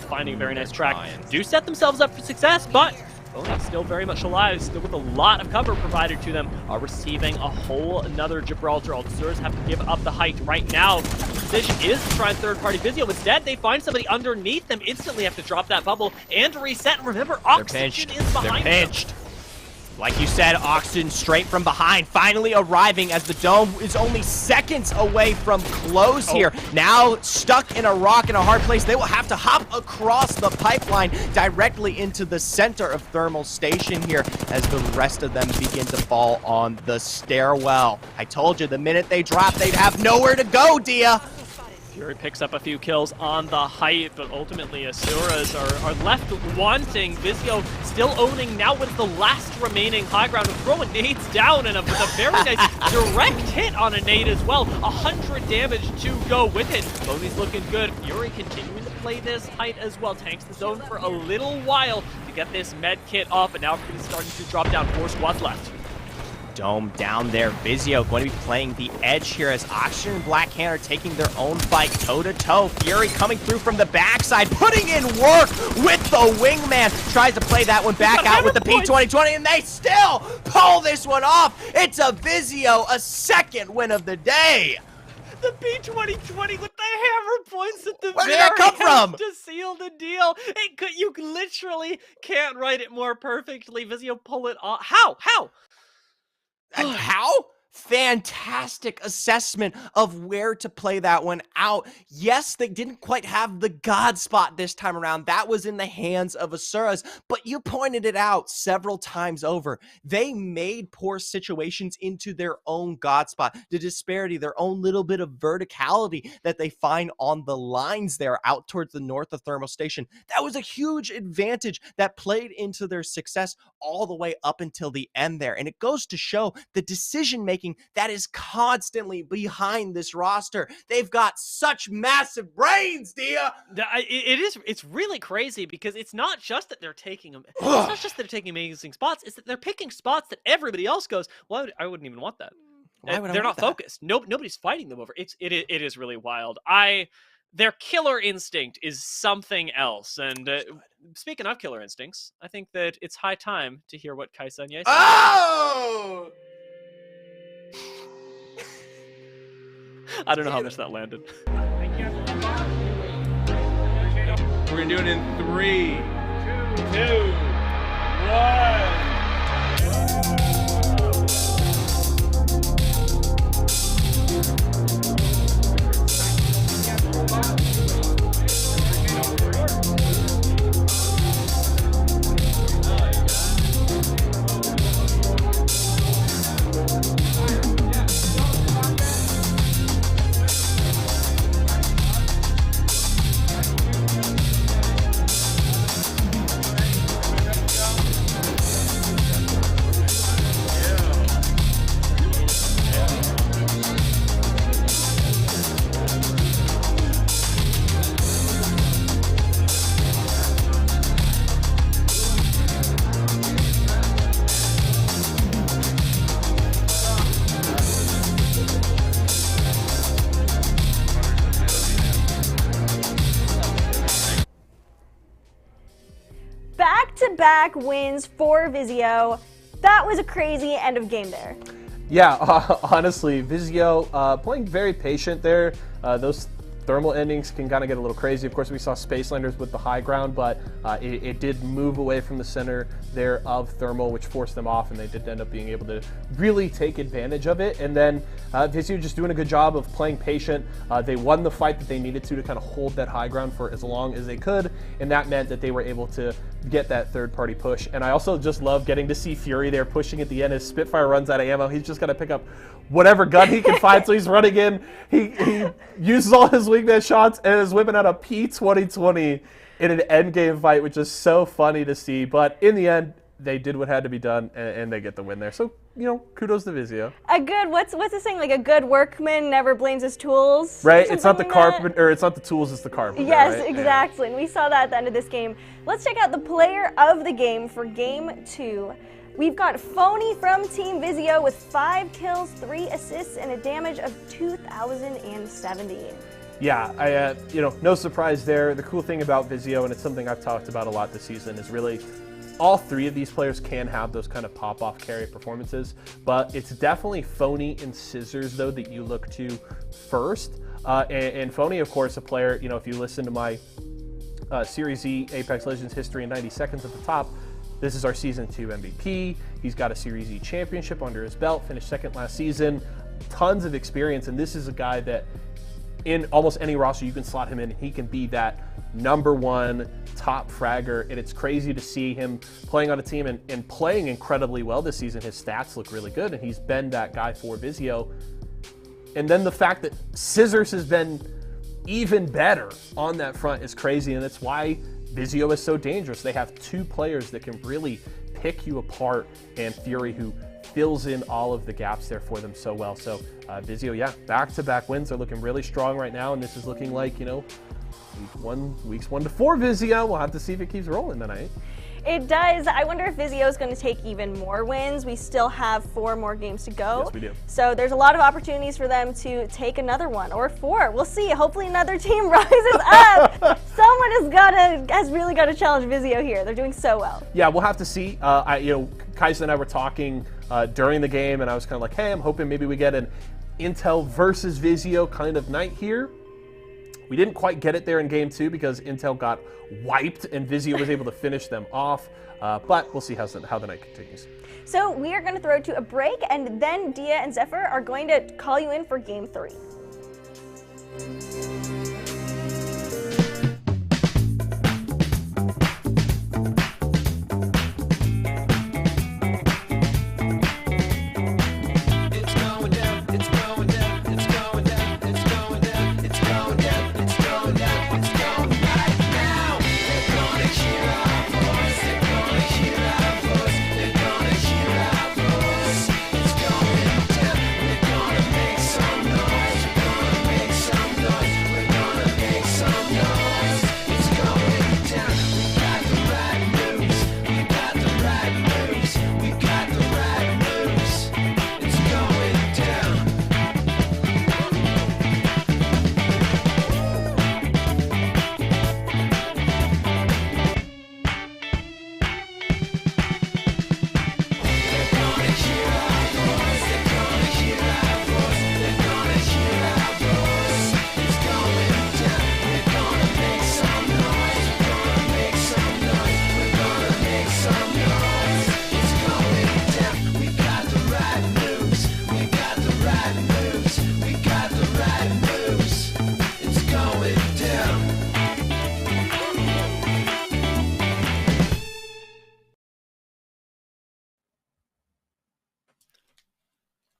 finding a very nice track. Do set themselves up for success, but Phony still very much alive, still with a lot of cover provided to them, are receiving a whole another Gibraltar. Asura's have to give up the height right now. The decision is to try and third-party Vizio. Instead, they find somebody underneath them, instantly have to drop that bubble and reset. And remember, Oxygen is behind them.
Like you said, Oxygen straight from behind, finally arriving as the dome is only seconds away from close here. Now stuck in a rock in a hard place, they will have to hop across the pipeline directly into the center of Thermal Station here as the rest of them begin to fall on the stairwell. I told you, the minute they drop, they'd have nowhere to go, Dia.
Fury picks up a few kills on the height, but ultimately Asura's are left wanting. Vizio still owning now with the last remaining high ground, throwing nades down and with a very nice direct hit on a nade as well. 100 damage to go with it. Phony's looking good. Fury continuing to play this height as well. Tanks the zone for a little while to get this med kit off, and now Fury's starting to drop down. 4 squads left.
Dome down there. Vizio going to be playing the edge here as Oxygen and Black Hand are taking their own fight toe-to-toe. Fury coming through from the backside, putting in work with the wingman. Tries to play that one back out with the P2020, and they still pull this one off. It's a Vizio, a second win of the day.
The P2020 with the hammer points at the
Where did that come from?
To seal the deal. You literally can't write it more perfectly. Vizio pull it off. How?
How? fantastic assessment of where to play that one out. Yes, they didn't quite have the God spot this time around. That was in the hands of Asuras, but you pointed it out several times over. They made poor situations into their own God spot. The disparity, their own little bit of verticality that they find on the lines there out towards the north of Thermal Station. That was a huge advantage that played into their success all the way up until the end there. And it goes to show the decision making that is constantly behind this roster. They've got such massive brains, Dia.
It's really crazy because it's not just that they're taking it's not just that they're taking amazing spots, it's that they're picking spots that everybody else goes, well, I wouldn't even want that. They're not focused. Nobody's fighting them over. It is really wild. Their killer instinct is something else. And speaking of killer instincts, I think that it's high time to hear what Kaisa and Yesa.
Oh!
I don't know how much that landed.
We're gonna do it in 3, 2,
2 back-to-back wins for Vizio. That was a crazy end of game there.
Yeah, honestly, Vizio playing very patient there. Those thermal endings can kind of get a little crazy. Of course, we saw Spacelanders with the high ground, but it did move away from the center there of thermal, which forced them off, and they did end up being able to really take advantage of it. And then Vizio just doing a good job of playing patient. They won the fight that they needed to kind of hold that high ground for as long as they could, and that meant that they were able to get that third-party push. And I also just love getting to see Fury there pushing at the end as Spitfire runs out of ammo. He's just got to pick up whatever gun he can find, so he's running in. He uses all his wingman shots and is whipping out a P2020 in an endgame fight, which is so funny to see. But in the end, they did what had to be done, and they get the win there. So, you know, kudos to Vizio.
A good, what's the saying? Like, a good workman never blames his tools?
Right? It's not the carpenter, or it's not the tools, it's the carpenter.
Yes,
right?
exactly. Yeah. And we saw that at the end of this game. Let's check out the player of the game for game 2. We've got Phony from Team Vizio with 5 kills, 3 assists, and a damage of 2,070.
Yeah, you know, no surprise there. The cool thing about Vizio, and it's something I've talked about a lot this season, is really all 3 of these players can have those kind of pop-off carry performances, but it's definitely Phony and Scissors, though, that you look to first. And Phony, of course, a player, you know, if you listen to my Series E Apex Legends history in 90 seconds at the top, this is our Season 2 MVP. He's got a Series E championship under his belt, finished 2nd last season, tons of experience, and this is a guy that in almost any roster you can slot him in, he can be that #1 top fragger, and it's crazy to see him playing on a team and playing incredibly well this season. His stats look really good, and he's been that guy for Vizio. And then the fact that Scissors has been even better on that front is crazy, and that's why Vizio is so dangerous. They have 2 players that can really pick you apart, and Fury, who fills in all of the gaps there for them so well. So Vizio, yeah, back-to-back wins are looking really strong right now, and this is looking like, you know, weeks 1 to 4 Vizio. We'll have to see if it keeps rolling tonight.
It does. I wonder if Vizio is going to take even more wins. We still have 4 more games to go.
Yes, we do.
So there's a lot of opportunities for them to take another one, or 4. We'll see. Hopefully another team rises up. Someone has really got to challenge Vizio here. They're doing so well.
Yeah, we'll have to see. You know, Kaisa and I were talking during the game, and I was kind of like, hey, I'm hoping maybe we get an Intel versus Vizio kind of night here. We didn't quite get it there in game 2 because Intel got wiped and Vizio was able to finish them off. But we'll see how the night continues.
So we are going to throw to a break, and then Dia and Zephyr are going to call you in for game 3.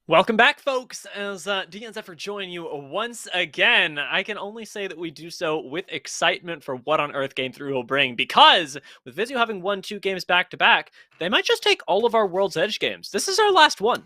Welcome back, folks, as Dia and Zephyr join you once again. I can only say that we do so with excitement for what on earth Game 3 will bring, because with Vizio having won 2 games back-to-back, they might just take all of our World's Edge games. This is our last one.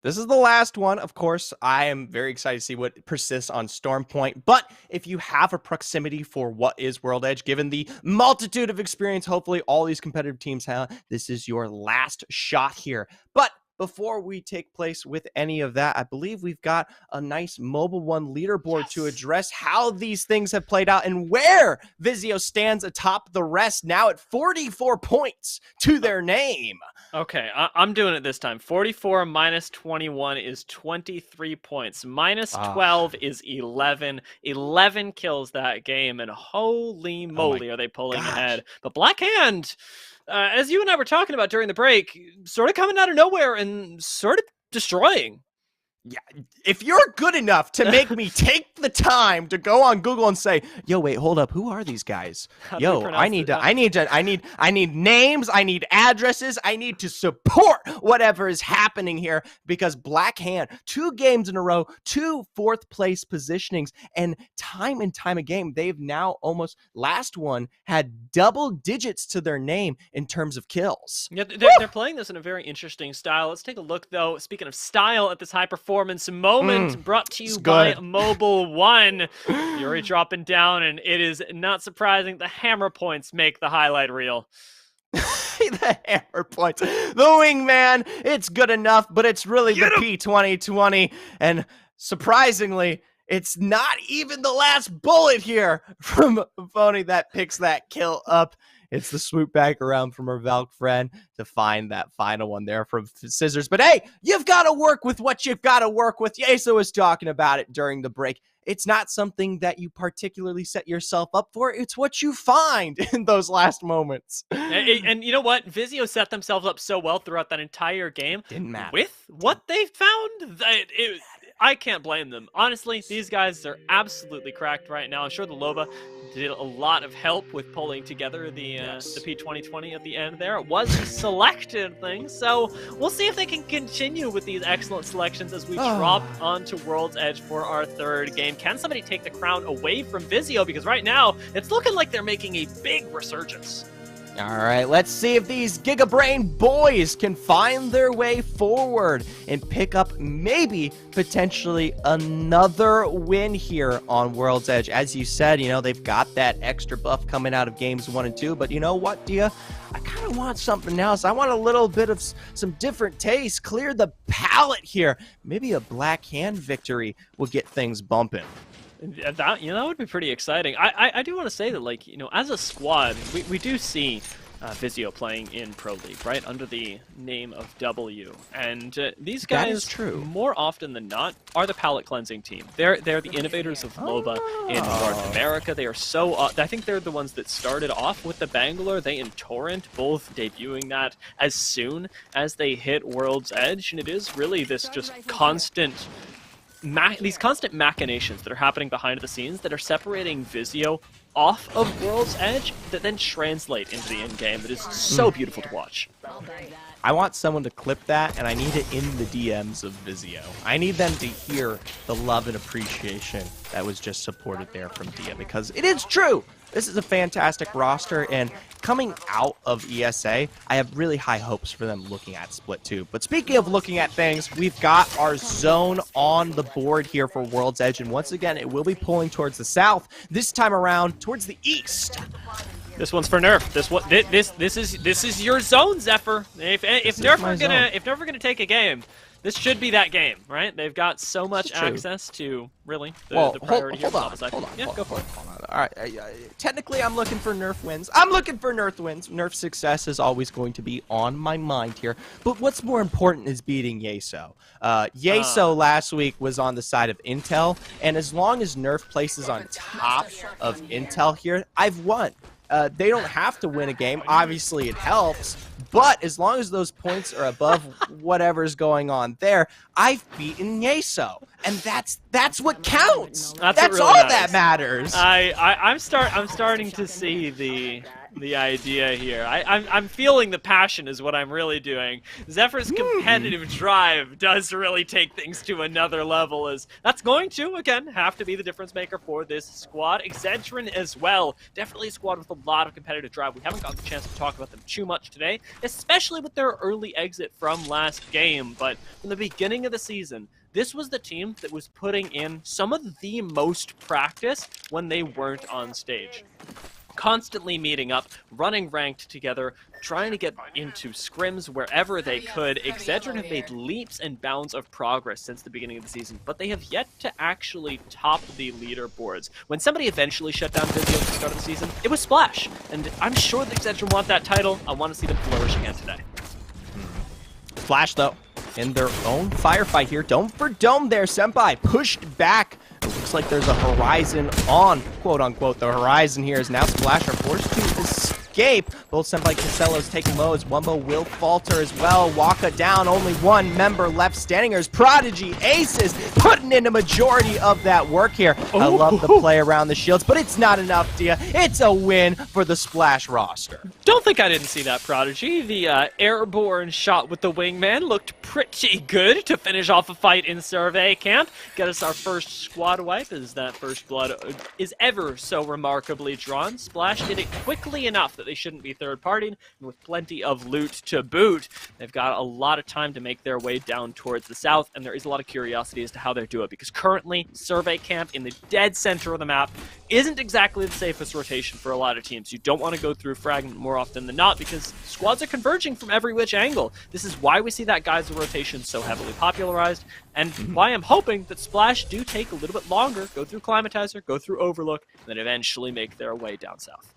This is the last one. Of course, I am very excited to see what persists on Stormpoint. But if you have a proximity for what is World Edge, given the multitude of experience, hopefully all these competitive teams have, this is your last shot here. But before we take place with any of that, I believe we've got a nice Mobile One leaderboard to address how these things have played out and where Vizio stands atop the rest, now at 44 points to their name.
Okay, I'm doing it this time. 44 minus 21 is 23 points. Minus 12 is 11. 11 kills that game, and holy moly are they pulling ahead. But Black Hand, as you and I were talking about during the break, sort of coming out of nowhere and sort of destroying.
Yeah, if you're good enough to make me take the time to go on Google and say, "Yo, wait, hold up, who are these guys? Yo, I need names, I need addresses, I need to support whatever is happening here," because Black Hand, 2 games in a row, 2 4th place positionings, and time again, they've now almost, last one had double digits to their name in terms of kills.
Yeah, they're playing this in a very interesting style. Let's take a look, though. Speaking of style, at this high performance moment brought to you by Mobile One. Yuri dropping down, and it is not surprising the hammer points make the highlight reel.
The hammer points. The wingman, it's good enough, but it's really the P2020. And surprisingly, it's not even the last bullet here from Phony that picks that kill up. It's the swoop back around from our Valk friend to find that final one there from Scissors. But hey, you've got to work with what you've got to work with. Yeso was talking about it during the break. It's not something that you particularly set yourself up for. It's what you find in those last moments.
And you know what? Vizio set themselves up so well throughout that entire game.
Didn't matter.
With what they found, I can't blame them. Honestly, these guys are absolutely cracked right now. I'm sure the Loba did a lot of help with pulling together the P2020 at the end there. It was a selected thing, so we'll see if they can continue with these excellent selections as we drop onto World's Edge for our 3rd game. Can somebody take the crown away from Vizio? Because right now, it's looking like they're making a big resurgence.
All right, let's see if these Giga Brain boys can find their way forward and pick up maybe potentially another win here on World's Edge. As you said, you know, they've got that extra buff coming out of games 1 and 2, but you know what, Dia? I kind of want something else. I want a little bit of some different taste. Clear the palate here. Maybe a Black Hand victory will get things bumping.
That would be pretty exciting. I do want to say that, like, as a squad, we do see Vizio playing in Pro League, right, under the name of W. And these guys,
that is true.
more often than not, are the palate cleansing team. They're the innovators of MOBA in North America. They are so, I think they're the ones that started off with the Bangalore. They and Torrent both debuting that as soon as they hit World's Edge, and it is really this just constant these constant machinations that are happening behind the scenes that are separating Vizio off of World's Edge that then translate into the in-game. That is so beautiful to watch.
I want someone to clip that, and I need it in the DMs of Vizio. I need them to hear the love and appreciation that was just supported there from Dia, because it is true. This is a fantastic roster, and coming out of ESA, I have really high hopes for them looking at Split 2. But speaking of looking at things, we've got our zone on the board here for World's Edge, and once again, it will be pulling towards the south, this time around towards the east.
This one's for Nerf. This is your zone, Zephyr. If Nerf are gonna take a game, this should be that game, right? They've got so much access to really the priority here. Hold on. Yeah, go for it.
All right. Technically, I'm looking for Nerf wins. Nerf success is always going to be on my mind here. But what's more important is beating Yeso. Yeso last week was on the side of Intel, and as long as Nerf places on top of Intel here, I've won. They don't have to win a game. Obviously, it helps. But as long as those points are above whatever's going on there, I've beaten Yeso, and that's what counts. That's
really
all
nice.
that matters.
I'm starting to see the idea here. I'm feeling the passion is what I'm really doing. Zephyr's competitive drive does really take things to another level, as that's going to, again, have to be the difference maker for this squad. Excedrin as well. Definitely a squad with a lot of competitive drive. We haven't gotten the chance to talk about them too much today, especially with their early exit from last game. But from the beginning of the season, this was the team that was putting in some of the most practice when they weren't on stage. Constantly meeting up, running ranked together, trying to get into scrims wherever they could. Excedrin have made leaps and bounds of progress since the beginning of the season, but they have yet to actually top the leaderboards. When somebody eventually shut down Vizio at the start of the season, it was Splash, and I'm sure that Excedrin want that title. I want to see them flourish again today.
Splash, though, in their own firefight here. Dome for dome there, Senpai pushed back. It looks like there's a horizon on, quote-unquote, the horizon here is now Splash are forced to escape. Both Senpai Casellos taking low as Wumbo will falter as well. Waka down, only one member left standing. There's Prodigy Aces putting in a majority of that work here. I love the play around the shields, but it's not enough, Dia. It's a win for the Splash roster.
Don't think I didn't see that, Prodigy. The airborne shot with the wingman looked pretty good to finish off a fight in survey camp. Get us our first squad wipe, as that first blood is ever so remarkably drawn. Splash did it quickly enough that they shouldn't be third-partied, and with plenty of loot to boot. They've got a lot of time to make their way down towards the south, and there is a lot of curiosity as to how they do it, because currently, survey camp in the dead center of the map isn't exactly the safest rotation for a lot of teams. You don't want to go through fragment more often than not, because squads are converging from every which angle. This is why we see that Geyser rotation so heavily popularized, and why I'm hoping that Splash do take a little bit longer, go through Climatizer, go through Overlook, and then eventually make their way down south.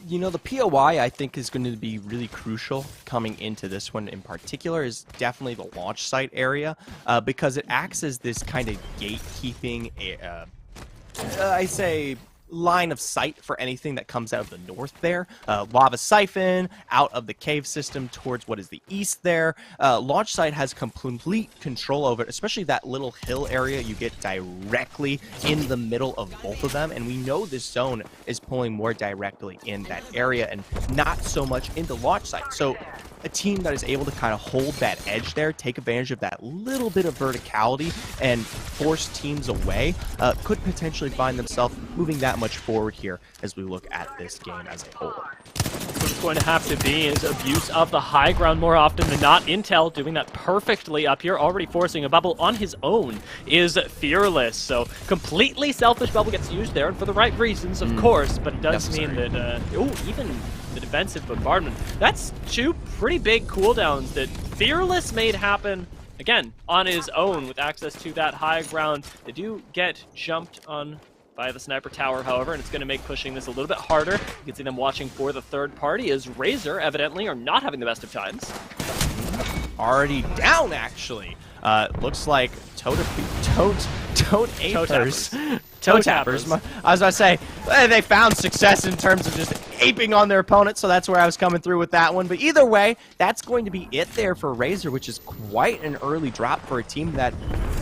You know, the POI, I think, is going to be really crucial coming into this one in particular, is definitely the launch site area, because it acts as this kind of gatekeeping, I say, line of sight for anything that comes out of the north there. Lava Siphon out of the cave system towards what is the east there. Launch site has complete control over it, especially that little hill area you get directly in the middle of both of them. And we know this zone is pulling more directly in that area and not so much into launch site. So a team that is able to kind of hold that edge there, take advantage of that little bit of verticality and force teams away, could potentially find themselves moving that much forward here as we look at this game as a whole.
What it's going to have to be is abuse of the high ground more often than not. Intel doing that perfectly up here, already forcing a bubble on his own is Fearless. So completely selfish bubble gets used there, and for the right reasons, of course, but it does mean that, even the defensive bombardment, that's two pretty big cooldowns that Fearless made happen, again, on his own with access to that high ground. They do get jumped on by the sniper tower, however, and it's going to make pushing this a little bit harder. You can see them watching for the third party as Razor evidently are not having the best of times.
Already down, actually. Looks like Toe Tappers. I was about to say, they found success in terms of just aping on their opponent, so that's where I was coming through with that one. But either way, that's going to be it there for Razor, which is quite an early drop for a team that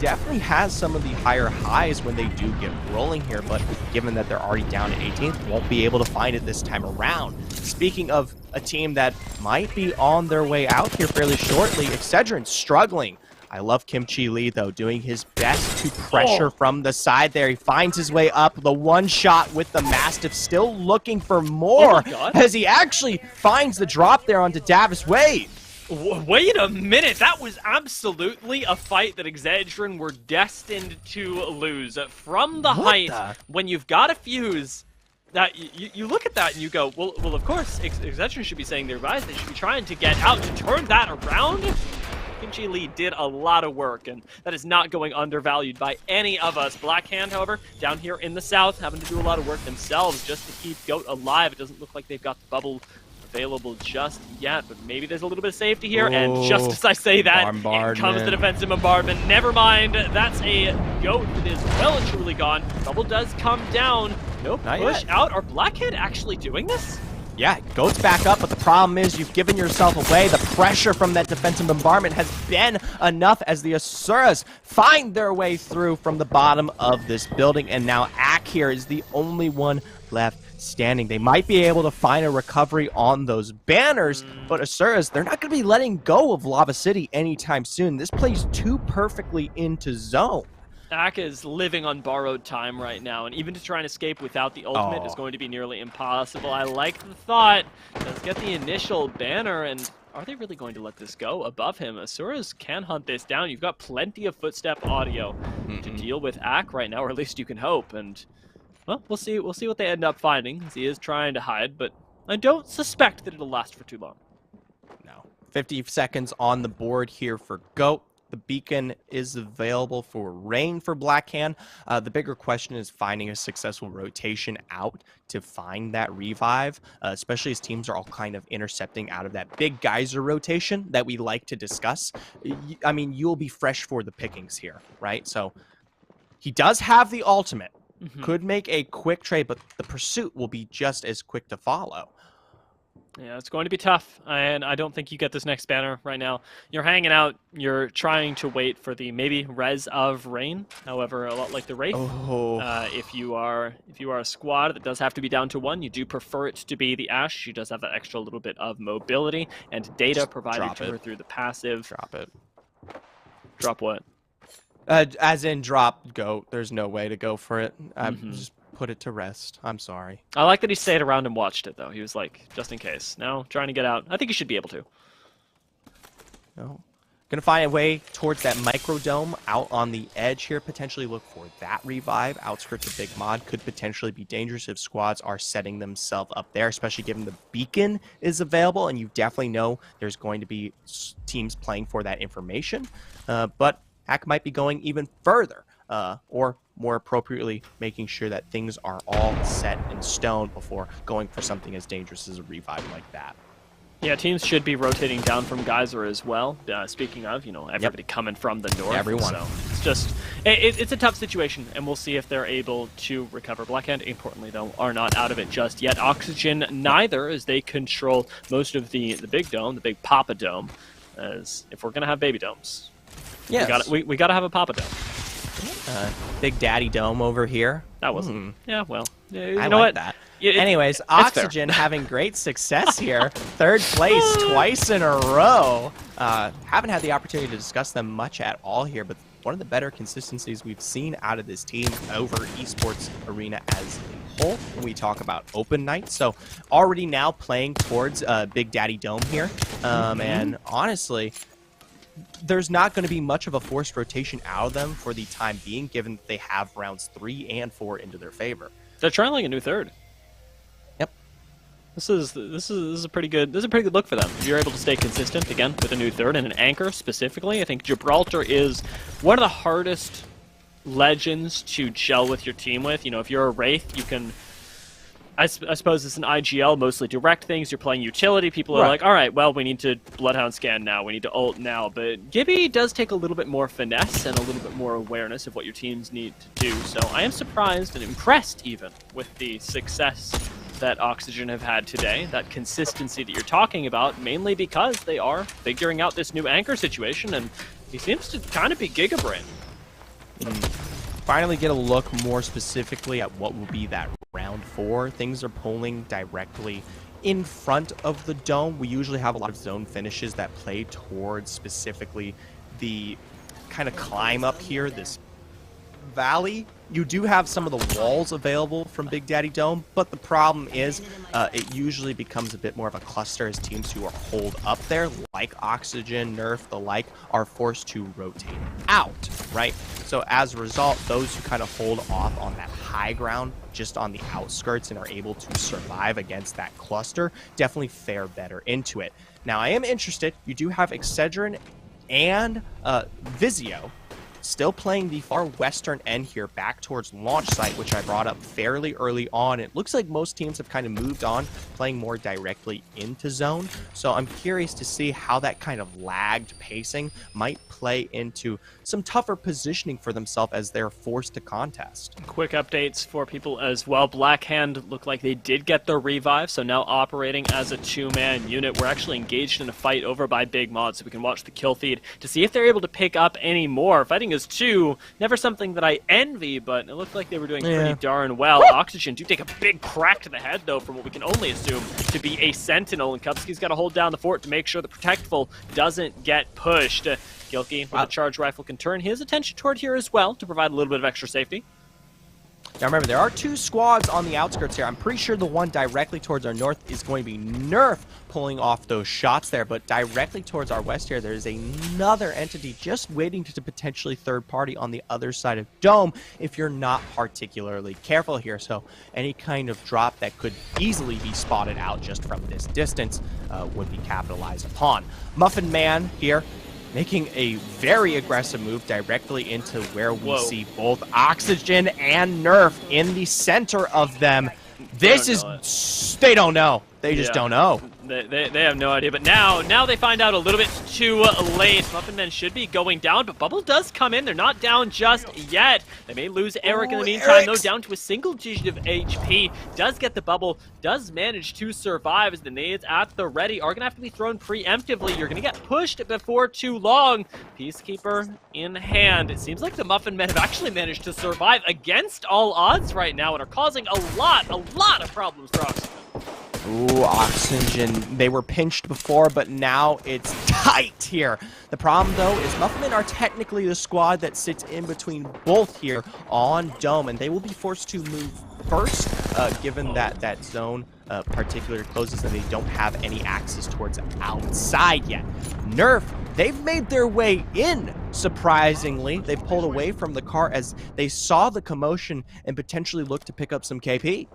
definitely has some of the higher highs when they do get rolling here. But given that they're already down to 18th, won't be able to find it this time around. Speaking of a team that might be on their way out here fairly shortly, Excedrin's struggling. I love Kimchi Lee, though, doing his best to pressure from the side there. He finds his way up. The one shot with the Mastiff, still looking for more as he actually finds the drop there onto Davis. Wait
a minute. That was absolutely a fight that Excedrin were destined to lose. From the height, when you've got a fuse, that you look at that and you go, well, of course, Excedrin should be saying their goodbyes. They should be trying to get out to turn that around. Kimchi Lee did a lot of work, and that is not going undervalued by any of us. Blackhand, however, down here in the south, having to do a lot of work themselves just to keep Goat alive. It doesn't look like they've got the bubble available just yet, but maybe there's a little bit of safety here. And just as I say that, in comes the defensive bombardment. Never mind, that's a Goat that is well and truly gone. Bubble does come down. Nope, push out. Are Blackhand actually doing this?
Yeah, Goat's back up, but the problem is you've given yourself away. The pressure from that defensive bombardment has been enough as the Asuras find their way through from the bottom of this building, and now Ak here is the only one left standing. They might be able to find a recovery on those banners, but Asuras, they're not going to be letting go of Lava City anytime soon. This plays too perfectly into zone.
Ak is living on borrowed time right now, and even to try and escape without the ultimate is going to be nearly impossible. I like the thought. Let's get the initial banner, and are they really going to let this go above him? Asuras can hunt this down. You've got plenty of footstep audio to deal with Ak right now, or at least you can hope. And, well, we'll see what they end up finding, as he is trying to hide, but I don't suspect that it'll last for too long.
No. 50 seconds on the board here for Goat. The beacon is available for Rain for Blackhand. The bigger question is finding a successful rotation out to find that revive, especially as teams are all kind of intercepting out of that big geyser rotation that we like to discuss. I mean, you'll be fresh for the pickings here, right? So he does have the ultimate. Could make a quick trade, but the pursuit will be just as quick to follow.
Yeah, it's going to be tough, and I don't think you get this next banner right now. You're hanging out, you're trying to wait for the maybe res of Rain, however, a lot like the Wraith. If you are a squad that does have to be down to 1, you do prefer it to be the Ashe. She does have that extra little bit of mobility and data provided to her through the passive.
Drop it.
Drop what?
As in drop Goat. There's no way to go for it. Just put it to rest. I'm sorry.
I like that he stayed around and watched it, though. He was like, just in case. Now, trying to get out. I think he should be able to.
No. Gonna find a way towards that microdome out on the edge here. Potentially look for that revive. Outskirts of Big Mod could potentially be dangerous if squads are setting themselves up there, especially given the beacon is available, and you definitely know there's going to be teams playing for that information. But Hack might be going even further, or more appropriately, making sure that things are all set in stone before going for something as dangerous as a revive like that.
Yeah, teams should be rotating down from Geyser as well. Speaking of, everybody coming from the north.
Everyone.
So it's just, it's a tough situation, and we'll see if they're able to recover. Blackhand, importantly, though, are not out of it just yet. Oxygen, neither, as they control most of the big dome, the big Papa Dome, as if we're going to have baby domes.
Yes.
We got to have a Papa Dome.
Big Daddy Dome over here.
That wasn't. Yeah, well, you
I
know
like
what?
that.
Anyways,
Oxygen having great success here. 3rd place twice in a row. Haven't had the opportunity to discuss them much at all here, but one of the better consistencies we've seen out of this team over esports arena as a whole when we talk about open nights. So already now playing towards Big Daddy Dome here. And honestly, there's not going to be much of a forced rotation out of them for the time being, given that they have rounds 3 and 4 into their favor.
They're trying a new 3rd.
Yep.
This is a pretty good look for them. If you're able to stay consistent again with a new 3rd and an anchor specifically, I think Gibraltar is one of the hardest legends to gel with your team with. You know, if you're a Wraith, you can... I suppose it's an IGL, mostly direct things. You're playing utility. People are like, all right, well, we need to Bloodhound scan now. We need to ult now. But Gibby does take a little bit more finesse and a little bit more awareness of what your teams need to do. So I am surprised and impressed even with the success that Oxygen have had today, that consistency that you're talking about, mainly because they are figuring out this new anchor situation, and he seems to kind of be Gigabrain.
Finally get a look more specifically at what will be that round 4. Things are pulling directly in front of the dome. We usually have a lot of zone finishes that play towards specifically the kind of climb up here, this valley. You do have some of the walls available from Big Daddy Dome, but the problem is it usually becomes a bit more of a cluster as teams who are holed up there, like Oxygen, Nerf, the like, are forced to rotate out, right? So as a result, those who kind of hold off on that high ground, just on the outskirts, and are able to survive against that cluster, definitely fare better into it. Now, I am interested. You do have Excedrin and Vizio still playing the far western end here, back towards launch site, which I brought up fairly early on. It looks like most teams have kind of moved on, playing more directly into zone. So I'm curious to see how that kind of lagged pacing might play into some tougher positioning for themselves as they're forced to contest.
Quick updates for people as well. Blackhand looked like they did get the revive, so now operating as a 2-man unit. We're actually engaged in a fight over by Big Mod, so we can watch the kill feed to see if they're able to pick up any more. Fighting as 2, never something that I envy, but it looked like they were doing pretty darn well. Oxygen do take a big crack to the head, though, from what we can only assume to be a Sentinel, and Kupski's got to hold down the fort to make sure the Protectful doesn't get pushed. Gilkey with a charge rifle can turn his attention toward here as well to provide a little bit of extra safety.
Now remember, there are 2 squads on the outskirts here. I'm pretty sure the one directly towards our north is going to be Nerf pulling off those shots there, but directly towards our west here, there's another entity just waiting to potentially third party on the other side of Dome if you're not particularly careful here. So any kind of drop that could easily be spotted out just from this distance would be capitalized upon. Muffin Man here, making a very aggressive move directly into where we see both Oxygen and Nerf in the center of them. This is... They don't know. They just don't know.
They have no idea, but now they find out a little bit too late. Muffin Men should be going down, but Bubble does come in. They're not down just yet. They may lose Eric in the meantime, though, down to a single digit of HP. Does get the Bubble, does manage to survive as the nades at the ready are going to have to be thrown preemptively. You're going to get pushed before too long. Peacekeeper in hand. It seems like the Muffin Men have actually managed to survive against all odds right now and are causing a lot of problems for Oxygen.
Ooh, Oxygen. They were pinched before, but now it's tight here. The problem, though, is Muffin Men are technically the squad that sits in between both here on Dome, and they will be forced to move first, given that zone particularly closes and they don't have any access towards outside yet. Nerf, they've made their way in, surprisingly. They pulled away from the car as they saw the commotion and potentially looked to pick up some KP.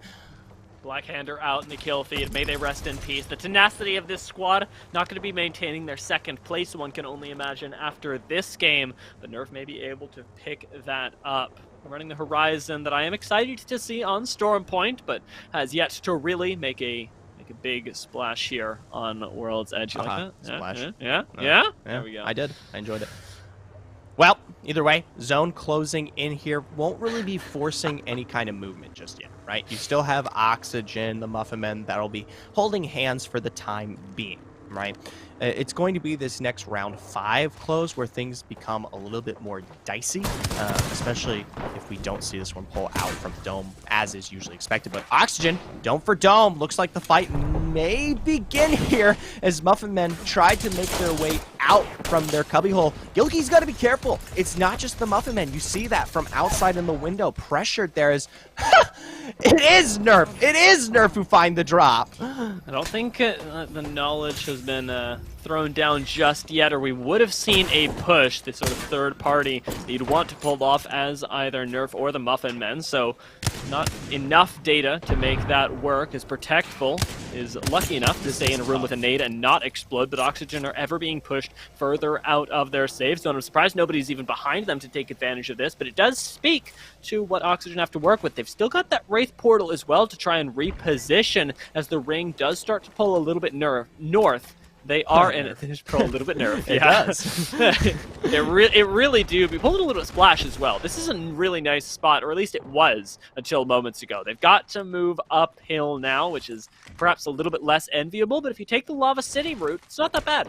Blackhander out in the kill feed. May they rest in peace. The tenacity of this squad not going to be maintaining their second place. One can only imagine after this game. But Nerf may be able to pick that up. Running the horizon that I am excited to see on Storm Point, but has yet to really make a big splash here on World's Edge. You like that?
Splash.
Yeah. There we go.
I did. I enjoyed it. Well, either way, zone closing in here won't really be forcing any kind of movement just yet, right? You still have Oxygen, the Muffin Men, that'll be holding hands for the time being, right? It's going to be this next round 5 close where things become a little bit more dicey, especially if we don't see this one pull out from Dome as is usually expected. But Oxygen, Dome for Dome, looks like the fight may begin here as Muffin Men try to make their way out from their cubbyhole. Gilkey's got to be careful. It's not just the Muffin Men. You see that from outside in the window. Pressured there is... It is Nerf. It is Nerf who find the drop.
I don't think the knowledge has been thrown down just yet, or we would have seen a push, the sort of third party that you'd want to pull off as either Nerf or the Muffin Men. So not enough data to make that work, as Protectful is lucky enough to stay in a room with a nade and not explode, but Oxygen are ever being pushed further out of their safe zone. I'm surprised nobody's even behind them to take advantage of this, but it does speak to what Oxygen have to work with. They've still got that Wraith portal as well to try and reposition as the ring does start to pull a little bit north. They are in it. They just pull a little bit nerve.
It does.
It really do. We pulled a little bit of splash as well. This is a really nice spot, or at least it was until moments ago. They've got to move uphill now, which is perhaps a little bit less enviable, but if you take the Lava City route, it's not that bad.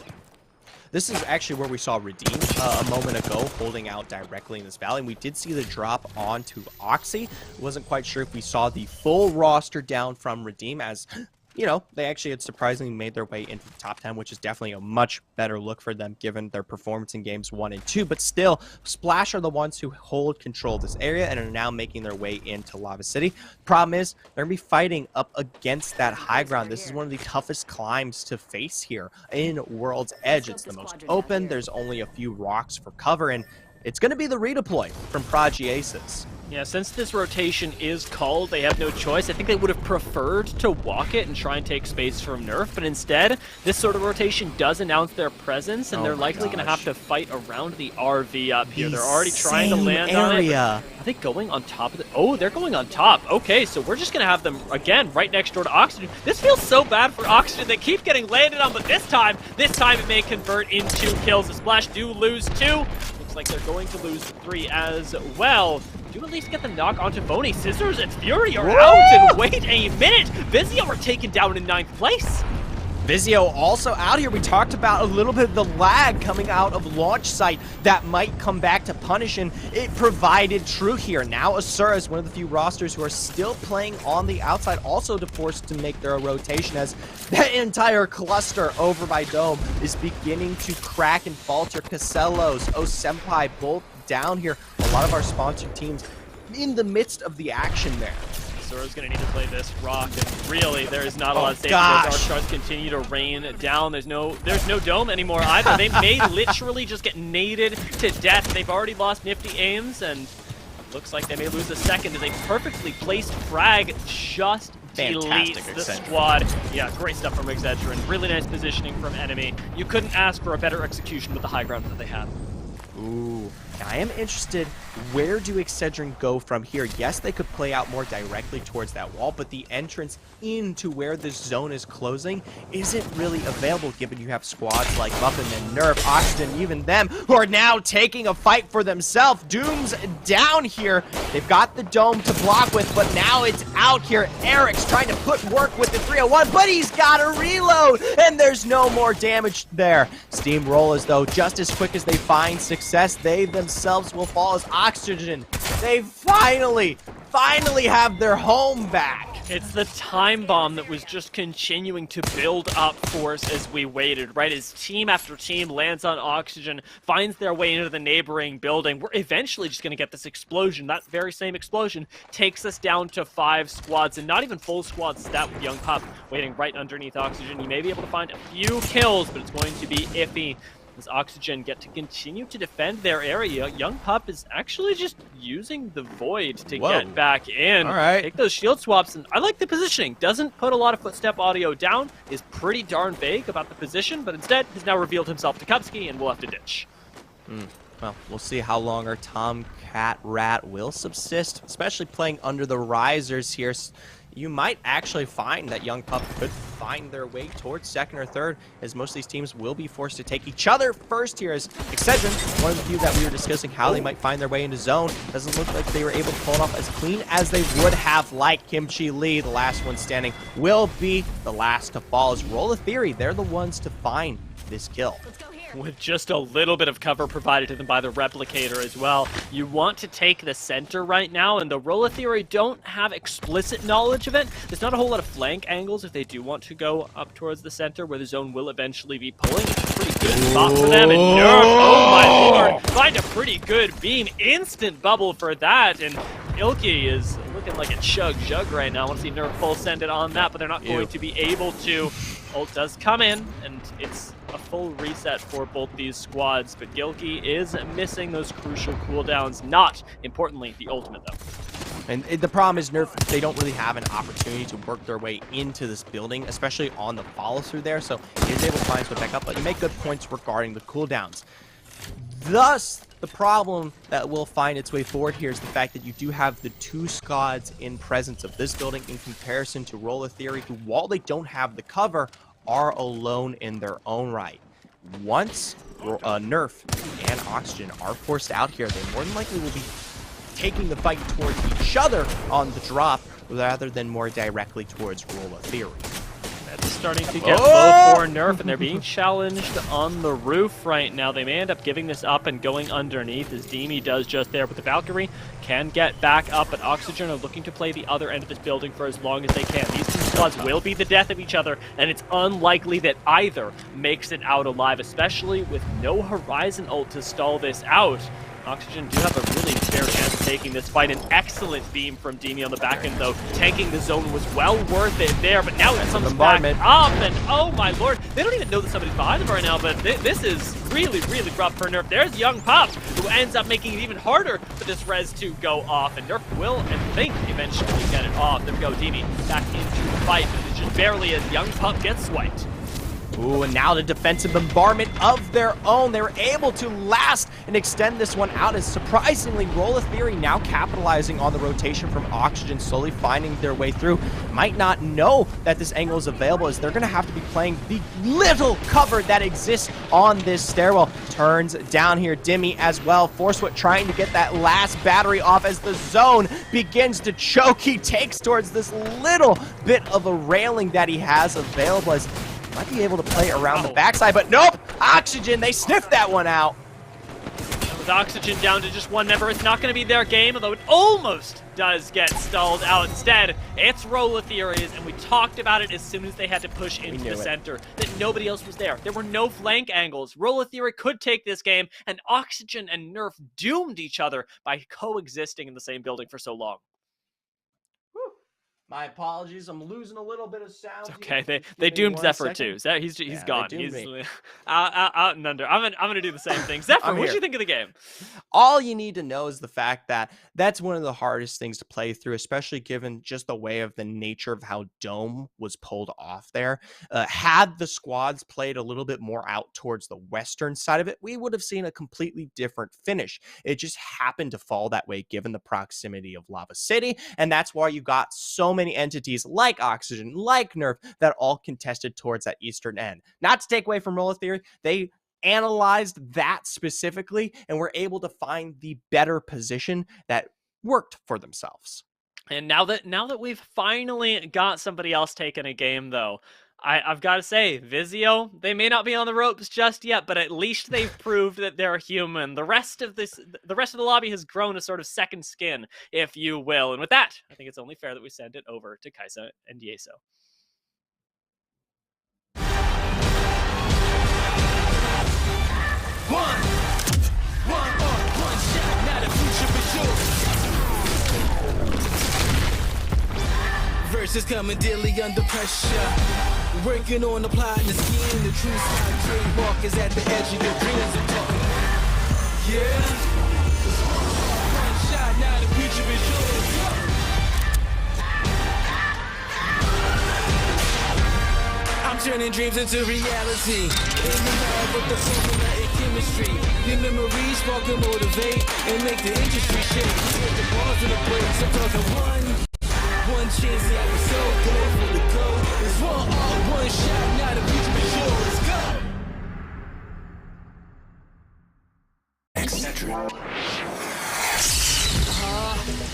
This is actually where we saw Redeem a moment ago, holding out directly in this valley. And we did see the drop onto Oxy. Wasn't quite sure if we saw the full roster down from Redeem, as you know, they actually had surprisingly made their way into the top 10, which is definitely a much better look for them given their performance in games 1 and 2. But still, Splash are the ones who hold control of this area and are now making their way into Lava City. Problem is, they're going to be fighting up against that high ground. This is one of the toughest climbs to face here in World's Edge. It's the most open. There's only a few rocks for cover, and it's going to be the redeploy from Prodigy Aces.
Yeah, since this rotation is called, they have no choice. I think they would have preferred to walk it and try and take space from Nerf, but instead, this sort of rotation does announce their presence, and they're likely going to have to fight around the RV up here. They're already trying to land on it. Are they going on top of it? Oh, they're going on top. Okay, so we're just going to have them, again, right next door to Oxygen. This feels so bad for Oxygen. They keep getting landed on, but this time it may convert into kills. The Splash do lose 2. Looks like they're going to lose 3 as well. Do at least get the knock onto Phony. Scissors and Fury are out, and wait a minute! Vizio are taken down in 9th place.
Vizio also out here. We talked about a little bit of the lag coming out of launch site that might come back to punish, and it provided true here. Now Asura is one of the few rosters who are still playing on the outside, also forced to make their rotation as that entire cluster over by Dome is beginning to crack and falter. Casellos, Senpai, both down here. A lot of our sponsored teams in the midst of the action there.
Sura's going to need to play this rock, and really, there is not a lot of safety as our charts continue to rain down. There's no dome anymore either. They may literally just get naded to death. They've already lost nifty aims, and looks like they may lose a second as a perfectly placed frag just deletes the squad. Yeah, great stuff from Excedrin. Really nice positioning from enemy. You couldn't ask for a better execution with the high ground that they had.
Ooh. I am interested, where do Excedrin go from here? Yes, they could play out more directly towards that wall, but the entrance into where this zone is closing isn't really available, given you have squads like Muffin and Nerf, Oxygen, even them, who are now taking a fight for themselves. Doom's down here. They've got the dome to block with, but now it's out here. Eric's trying to put work with the 301, but he's got to reload, and there's no more damage there. Steamrollers, though, just as quick as they find success, they themselves will fall as Oxygen. They finally have their home back.
It's the time bomb that was just continuing to build up force as we waited, right? As team after team lands on Oxygen, finds their way into the neighboring building. We're eventually just going to get this explosion. That very same explosion takes us down to 5 squads, and not even full squads stat with Young Pup waiting right underneath Oxygen. You may be able to find a few kills, but it's going to be iffy as Oxygen get to continue to defend their area. Young Pup is actually just using the Void to get back in.
All right.
Take those shield swaps, and I like the positioning. Doesn't put a lot of footstep audio down, is pretty darn vague about the position, but instead has now revealed himself to Kupski, and we'll have to ditch.
Well, we'll see how long our Tomcat Rat will subsist, especially playing under the risers here. You might actually find that Young Pup could find their way towards second or third, as most of these teams will be forced to take each other first here. As Excedrin, one of the few that we were discussing how they might find their way into zone, doesn't look like they were able to pull it off as clean as they would have liked. Kimchi Lee, the last one standing, will be the last to fall. As Roll of Theory, they're the ones to find this kill.
With just a little bit of cover provided to them by the Replicator as well. You want to take the center right now, and the Rolla Theory don't have explicit knowledge of it. There's not a whole lot of flank angles if they do want to go up towards the center, where the zone will eventually be pulling. It's a pretty good spot for them, and Nerf, oh my lord, find a pretty good beam. Instant bubble for that, and Ilky is looking like a jug right now. I want to see Nerf full send it on that, but they're not going to be able to. Ult does come in, and it's a full reset for both these squads, but Gilkey is missing those crucial cooldowns. Not, importantly, the ultimate, though.
And the problem is Nerf, they don't really have an opportunity to work their way into this building, especially on the follow-through there. So he is able to find his way back up, but you make good points regarding the cooldowns. Thus, the problem that will find its way forward here is the fact that you do have the two squads in presence of this building in comparison to Roller Theory, who, while they don't have the cover, are alone in their own right. Once Nerf and Oxygen are forced out here, they more than likely will be taking the fight towards each other on the drop rather than more directly towards Roller Theory.
That's starting to get low for Nerf, and they're being challenged on the roof right now. They may end up giving this up and going underneath, as Demi does just there, but the Valkyrie can get back up, but Oxygen are looking to play the other end of this building for as long as they can. These two squads will be the death of each other, and it's unlikely that either makes it out alive, especially with no Horizon ult to stall this out. Oxygen do have a really fair chance of taking this fight. An excellent beam from Demi on the back end, though. Tanking the zone was well worth it there, but now it comes back up, and oh my lord, they don't even know that somebody's behind them right now, but this is really, really rough for Nerf. There's Young Pup, who ends up making it even harder for this res to go off, and Nerf will, I think, eventually get it off. There we go, Demi back into the fight, but it's just barely as Young Pup gets swiped.
Ooh, and now the defensive bombardment of their own. They were able to last and extend this one out, as surprisingly, Roller Theory now capitalizing on the rotation from Oxygen, slowly finding their way through. Might not know that this angle is available, as they're going to have to be playing the little cover that exists on this stairwell. Turns down here, Demi as well. Forcefoot trying to get that last battery off as the zone begins to choke. He takes towards this little bit of a railing that he has available, as might be able to play around the backside, but nope! Oxygen, they sniffed that one out.
With Oxygen down to just one member, it's not going to be their game, although it almost does get stalled out. Instead, it's Roller Theories, and we talked about it as soon as they had to push into the center, that nobody else was there. There were no flank angles. Roller Theory could take this game, and Oxygen and Nerf doomed each other by coexisting in the same building for so long.
My apologies, I'm losing a little bit of sound.
It's okay, they doomed Zephyr too. He's gone. He's out and under. I'm gonna do the same thing. Zephyr, what did you think of the game?
All you need to know is the fact that that's one of the hardest things to play through, especially given just the way of the nature of how Dome was pulled off there. Had the squads played a little bit more out towards the western side of it, we would have seen a completely different finish. It just happened to fall that way given the proximity of Lava City, and that's why you got so many entities like Oxygen, like Nerf, that all contested towards that eastern end. Not to take away from Roller Theory, they analyzed that specifically and were able to find the better position that worked for themselves.
And now that we've finally got somebody else taking a game, though, I've got to say, Vizio, they may not be on the ropes just yet, but at least they've proved that they're human. The rest of the lobby has grown a sort of second skin, if you will. And with that, I think it's only fair that we send it over to Kaisa and Yeso.
One shot, not a future for sure. Verses coming daily under pressure. Working on the plot and the scheme, the true style trademark is at the edge of your dreams. I'm talking, yeah. One shot, now the future is yours. I'm turning dreams into reality. In the lab with the formula and chemistry. Your memories spark and motivate and make the industry shake. With the bars and the breaks, I'm talking one chance to have a soul, go for the goal. It's one shot, now the future is yours. Go!
Excedrin.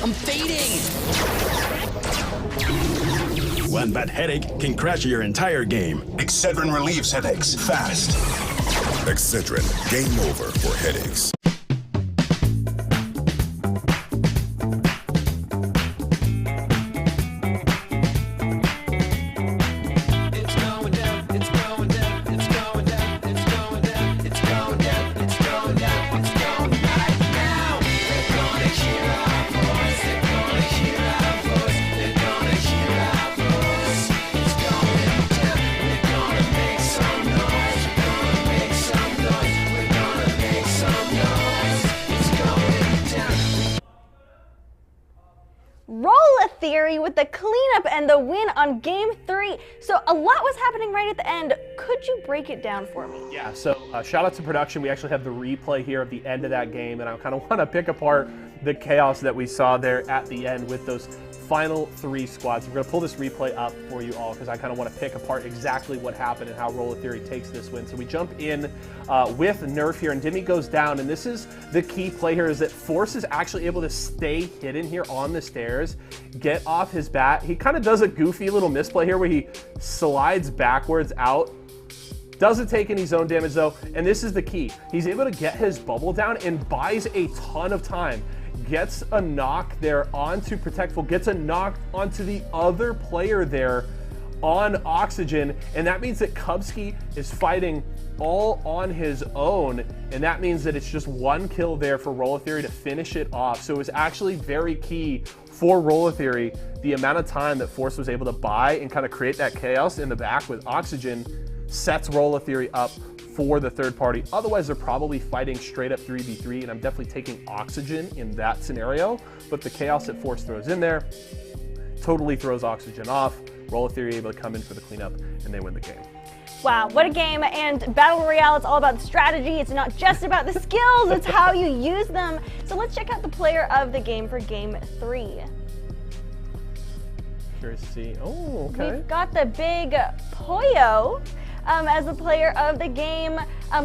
I'm fading.
One bad headache can crash your entire game.
Excedrin relieves headaches fast.
Excedrin, game over for headaches.
Some noise.
Theory with the cleanup and the win on Game 3. So a lot was happening right at the end. Could you break it down for me?
Yeah, so shout out to production. We actually have the replay here of the end of that game, and I kind of want to pick apart the chaos that we saw there at the end with those final 3 squads. We're going to pull this replay up for you all because I kind of want to pick apart exactly what happened and how Roller Theory takes this win. So we jump in with Nerf here, and Dimmy goes down, and this is the key play here, is that Force is actually able to stay hidden here on the stairs, get off his bat. He kind of does a goofy little misplay here where he slides backwards out. Doesn't take any zone damage though, and this is the key. He's able to get his bubble down and buys a ton of time. Gets a knock there onto Protectful, gets a knock onto the other player there on Oxygen, and that means that Kubsky is fighting all on his own, and that means that it's just 1 kill there for Roller Theory to finish it off. So it was actually very key for Roller Theory, the amount of time that Force was able to buy and kind of create that chaos in the back with Oxygen sets Roller Theory up for the third party. Otherwise, they're probably fighting straight up 3v3, and I'm definitely taking Oxygen in that scenario. But the chaos that Force throws in there totally throws Oxygen off. Roller Theory able to come in for the cleanup, and they win the game.
Wow, what a game. And Battle Royale, it's all about the strategy. It's not just about the skills, it's how you use them. So let's check out the player of the game for Game 3.
Curious to see. Oh, okay.
We've got the big Poyo as the player of the game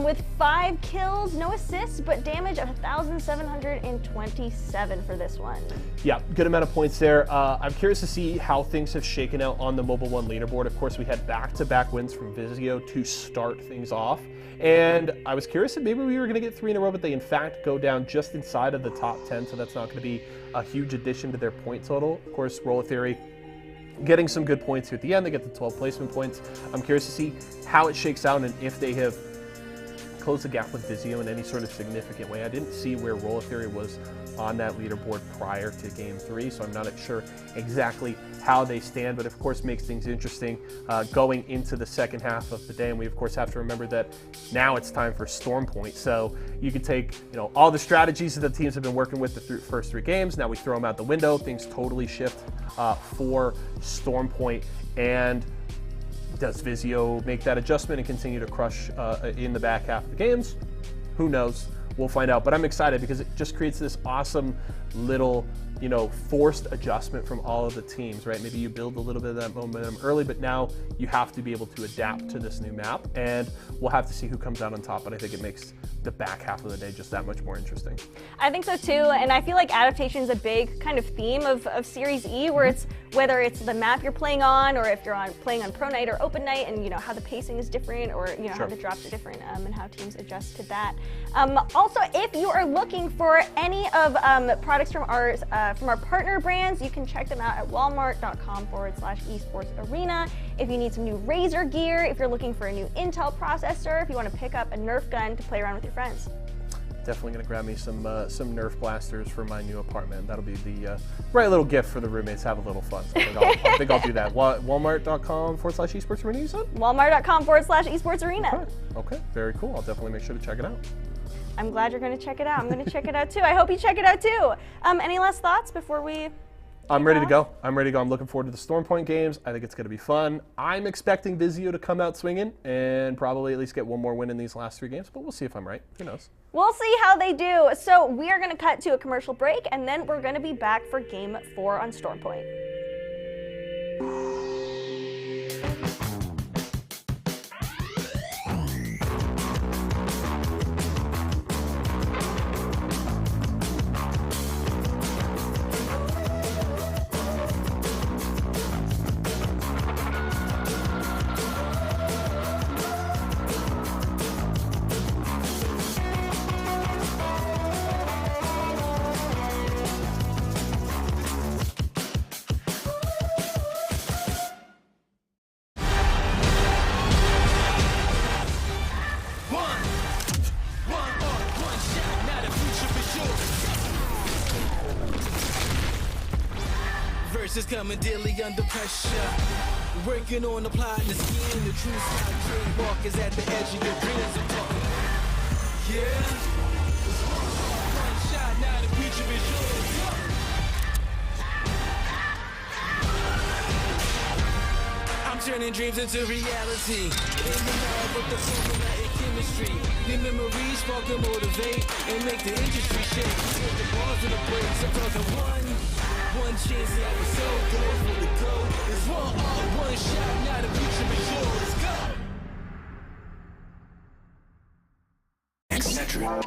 with 5 kills, no assists, but damage of 1,727 for this one.
Yeah, good amount of points there. I'm curious to see how things have shaken out on the Mobile 1 leaderboard. Of course, we had back-to-back wins from Vizio to start things off. And I was curious if maybe we were going to get 3 in a row, but they in fact go down just inside of the top 10, so that's not going to be a huge addition to their point total. Of course, Roller Theory getting some good points here at the end. They get the 12 placement points. I'm curious to see how it shakes out and if they have closed the gap with Vizio in any sort of significant way. I didn't see where Roller Theory was on that leaderboard prior to Game 3, so I'm not sure exactly how they stand, but of course makes things interesting going into the second half of the day. And we of course have to remember that now it's time for Storm Point. So you could take, all the strategies that the teams have been working with the first 3 games. Now we throw them out the window. Things totally shift for Storm Point. And does Vizio make that adjustment and continue to crush in the back half of the games? Who knows? We'll find out. But I'm excited because it just creates this awesome little, forced adjustment from all of the teams, right? Maybe you build a little bit of that momentum early, but now you have to be able to adapt to this new map, and we'll have to see who comes out on top. But I think it makes the back half of the day just that much more interesting.
I think so too, and I feel like adaptation is a big kind of theme of Series E, where it's whether it's the map you're playing on, or if you're playing on Pro Night or Open Night, and how the pacing is different, or
Sure.
how the drops are different, and how teams adjust to that. Also, if you are looking for any of products from our partner brands, you can check them out at walmart.com/esports arena. If you need some new Razer gear, if you're looking for a new Intel processor, if you want to pick up a Nerf gun to play around with your friends.
Definitely going to grab me some Nerf blasters for my new apartment. That'll be the right little gift for the roommates. Have a little fun. So I think I'll do that. Walmart.com/esports arena, you said?
Walmart.com/esports arena.
Okay, very cool. I'll definitely make sure to check it out.
I'm glad you're going to check it out. I'm going to check it out too. I hope you check it out too. Any last thoughts before we...
I'm ready to go. I'm looking forward to the Storm Point games. I think it's going to be fun. I'm expecting Vizio to come out swinging and probably at least get 1 more win in these last 3 games, but we'll see if I'm right. Who knows?
We'll see how they do. So we are going to cut to a commercial break, and then we're going to be back for Game 4 on Storm Point.
Versus coming daily under pressure. Working on applying the skin. The true side trademark is at the edge of your dreams. I'm talking. Yeah. One shot, now the future is yours. turning dreams into reality. In the lab with the formula and chemistry. The memories spark and motivate and make the industry shake. Put the balls in the brakes. I'm talking one chance to have a soul. Go for the goal. It's one shot, not a future but sure. Let's go.
Excedrin.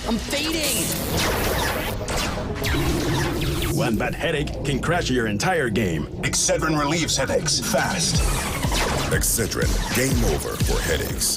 I'm fading.
One bad headache can crash your entire game.
Excedrin relieves headaches fast. Excedrin, game over for headaches.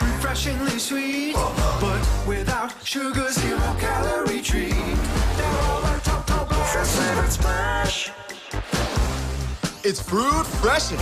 Refreshingly sweet, but without sugar, 0 calorie treat. They're all our top flavored smash.
It's fruit freshin'.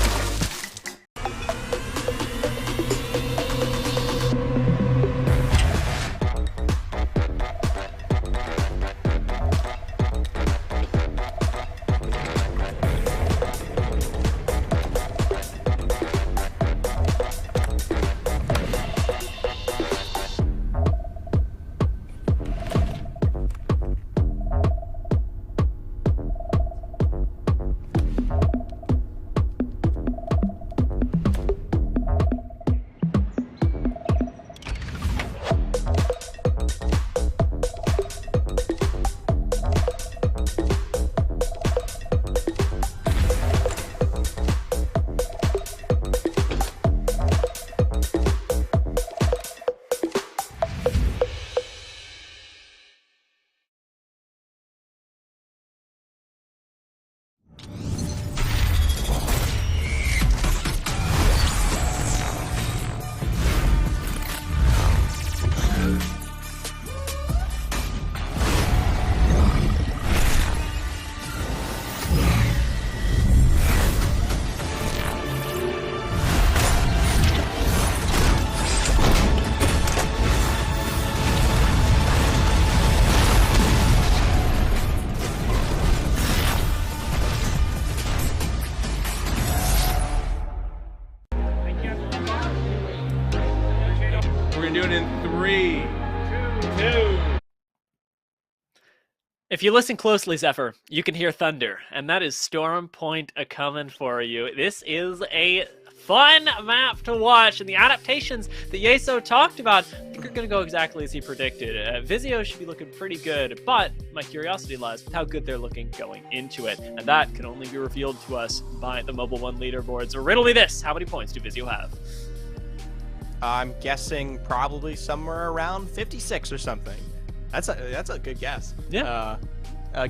We're gonna do it in 3, 2.
If you listen closely, Zephyr, you can hear thunder, and that is Storm Point a-coming for you. This is a fun map to watch, and the adaptations that Yeso talked about, I think are going to go exactly as he predicted. Vizio should be looking pretty good, but my curiosity lies with how good they're looking going into it, and that can only be revealed to us by the Mobile One leaderboards. So riddle me this, how many points do Vizio have?
I'm guessing probably somewhere around 56 or something. That's a good guess.
Yeah.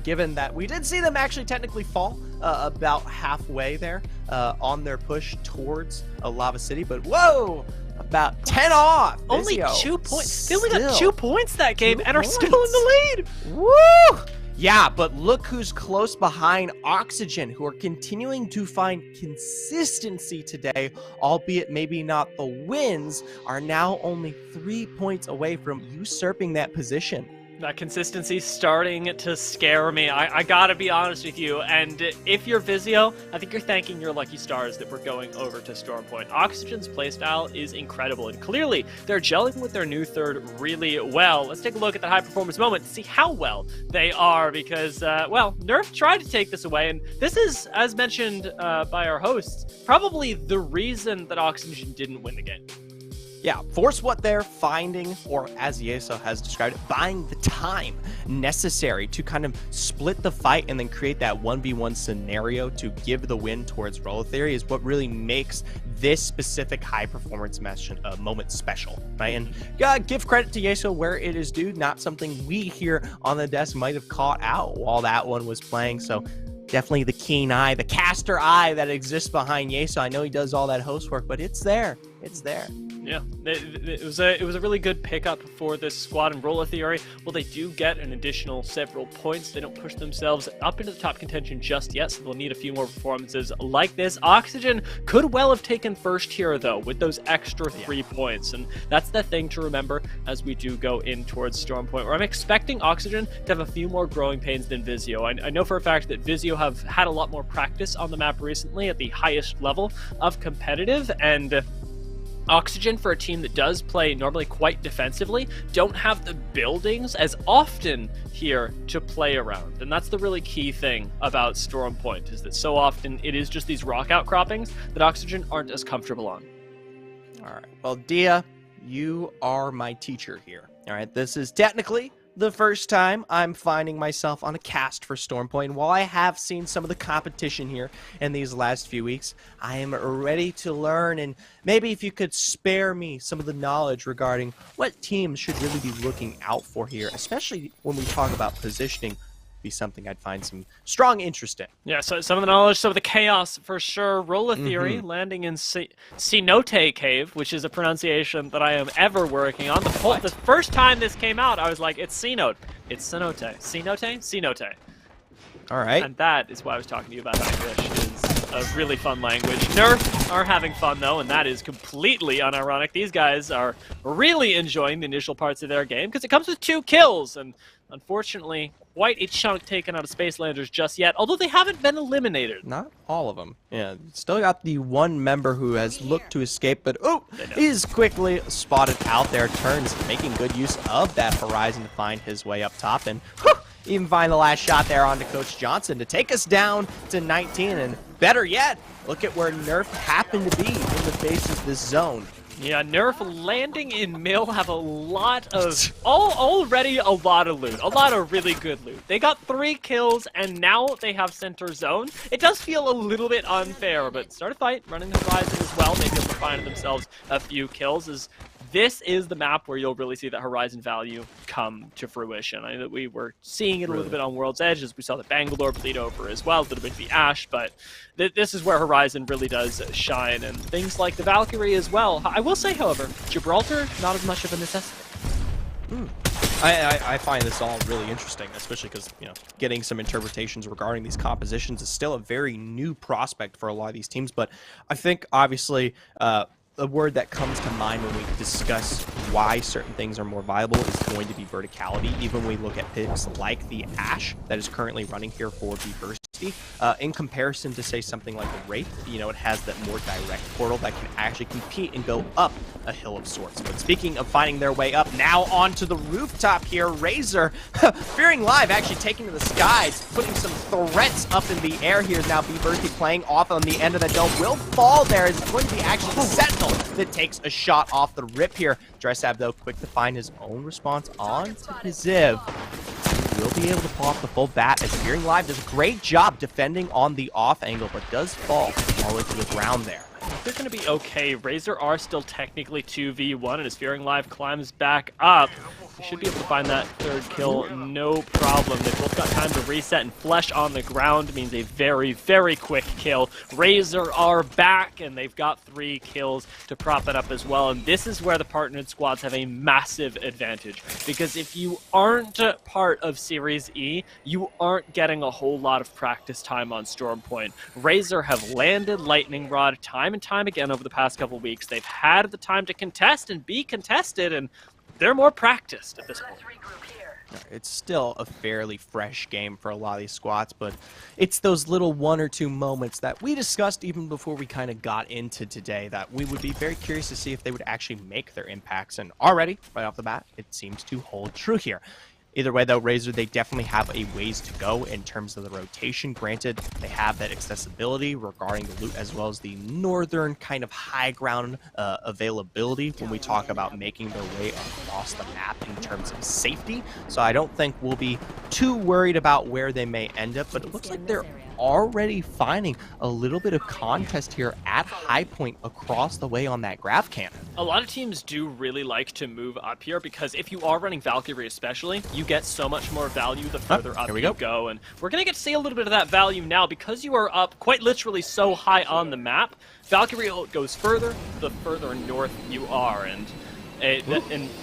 Given that we did see them actually technically fall about halfway there on their push towards Lava City, but whoa, about 10 off.
Only
Vizio
2 points. They only
still
got 2 points that game and are still in
points.
the lead.
Woo! Yeah, but look who's close behind Oxygen, who are continuing to find consistency today, albeit maybe not the wins, are now only 3 points away from usurping that position.
That consistency starting to scare me. I gotta be honest with you. And if you're Vizio, I think you're thanking your lucky stars that we're going over to Stormpoint. Oxygen's playstyle is incredible, and clearly they're gelling with their new third really well. Let's take a look at that high performance moment to see how well they are, because, well, Nerf tried to take this away, and this is, as mentioned by our hosts, probably the reason that Oxygen didn't win the game.
Yeah, force what they're finding, or as Yeso has described it, buying the time necessary to kind of split the fight and then create that 1v1 scenario to give the win towards Roller Theory is what really makes this specific high performance moment special, right? And give credit to Yeso where it is due, not something we here on the desk might have caught out while that one was playing. So definitely the keen eye, the caster eye that exists behind Yeso. I know he does all that host work, but it's there. It's there.
Yeah, it was a really good pickup for this squad. And Roller Theory, well, they do get an additional several points. They don't push themselves up into the top contention just yet, so they'll need a few more performances like this. Oxygen could well have taken first here, though, with those extra 3 points. And that's the thing to remember as we do go in towards Stormpoint, where I'm expecting Oxygen to have a few more growing pains than Vizio. I know for a fact that Vizio have had a lot more practice on the map recently at the highest level of competitive, and Oxygen, for a team that does play normally quite defensively, don't have the buildings as often here to play around. And that's the really key thing about Stormpoint, is that so often it is just these rock outcroppings that Oxygen aren't as comfortable on.
All right. Well, Dia, you are my teacher here. All right. This is technically the first time I'm finding myself on a cast for Stormpoint. And while I have seen some of the competition here in these last few weeks, I am ready to learn, and maybe if you could spare me some of the knowledge regarding what teams should really be looking out for here, especially when we talk about positioning, be something I'd find some strong interest in.
Yeah, so some of the knowledge, some of the chaos for sure. Roller Theory landing in Cenote Cave, which is a pronunciation that I am ever working on. The first time this came out, I was like, it's Cenote. It's Cenote. Cenote? Cenote.
All right.
And that is why I was talking to you about English. Is a really fun language. Nerf are having fun, though, and that is completely unironic. These guys are really enjoying the initial parts of their game because it comes with 2 kills, and unfortunately, quite a chunk taken out of Spacelanders just yet, although they haven't been eliminated.
Not all of them. Yeah, still got the one member who has looked to escape, but he's quickly spotted out there, turns, making good use of that Horizon to find his way up top, and even find the last shot there onto Coach Johnson to take us down to 19, and better yet, look at where Nerf happened to be in the face of this zone.
Yeah, Nerf landing in Mill have a lot of, already a lot of loot, a lot of really good loot. They got 3 kills, and now they have center zone. It does feel a little bit unfair, but start a fight, running the Horizon as well, maybe able to find themselves a few kills, as this is the map where you'll really see that Horizon value come to fruition. I know that we were seeing it a little bit on World's Edge, as we saw the Bangalore bleed over as well, a little bit of the Ash, but this is where Horizon really does shine, and things like the Valkyrie as well. I will say, however, Gibraltar, not as much of a necessity.
I find this all really interesting, especially because, you know, getting some interpretations regarding these compositions is still a very new prospect for a lot of these teams, but I think, obviously, a word that comes to mind when we discuss why certain things are more viable is going to be verticality. Even when we look at picks like the Ash that is currently running here for Diversity, in comparison to, say, something like the Wraith, you know, it has that more direct portal that can actually compete and go up a hill of sorts. But speaking of finding their way up, now onto the rooftop here, Razor, Fearing Live actually taking to the skies, putting some threats up in the air here. Now Diversity playing off on the end of the dome, will fall there, as it's going to be actually the Sentinel that takes a shot off the rip here. Dressab, though, quick to find his own response onto his Ziv. Will be able to pull off the full bat, as Fearing Live does a great job defending on the off angle, but does fall all the way to the ground there.
They're going to be okay. Razor are still technically 2v1, and as Fearing Live climbs back up, they should be able to find that 3rd kill, no problem. They've both got time to reset, and Flesh on the ground means a very, very quick kill. Razor are back, and they've got 3 kills to prop it up as well, and this is where the partnered squads have a massive advantage, because if you aren't part of Series E, you aren't getting a whole lot of practice time on Stormpoint. Razor have landed Lightning Rod time and time again over the past couple weeks. They've had the time to contest and be contested, and they're more practiced at this point.
It's still a fairly fresh game for a lot of these squads, but it's those little 1 or 2 moments that we discussed even before we kind of got into today that we would be very curious to see if they would actually make their impacts. And already, right off the bat, it seems to hold true here. Either way, though, Razor, they definitely have a ways to go in terms of the rotation. Granted, they have that accessibility regarding the loot as well as the northern kind of high ground availability when we talk about making their way across the map in terms of safety. So I don't think we'll be too worried about where they may end up, but it looks like they're already finding a little bit of contest here at high point across the way on that graph cannon.
A lot of teams do really like to move up here because if you are running Valkyrie especially, you get so much more value the further up you go. And we're going to get to see a little bit of that value now because you are up quite literally so high on the map. Valkyrie goes further, the further north you are. And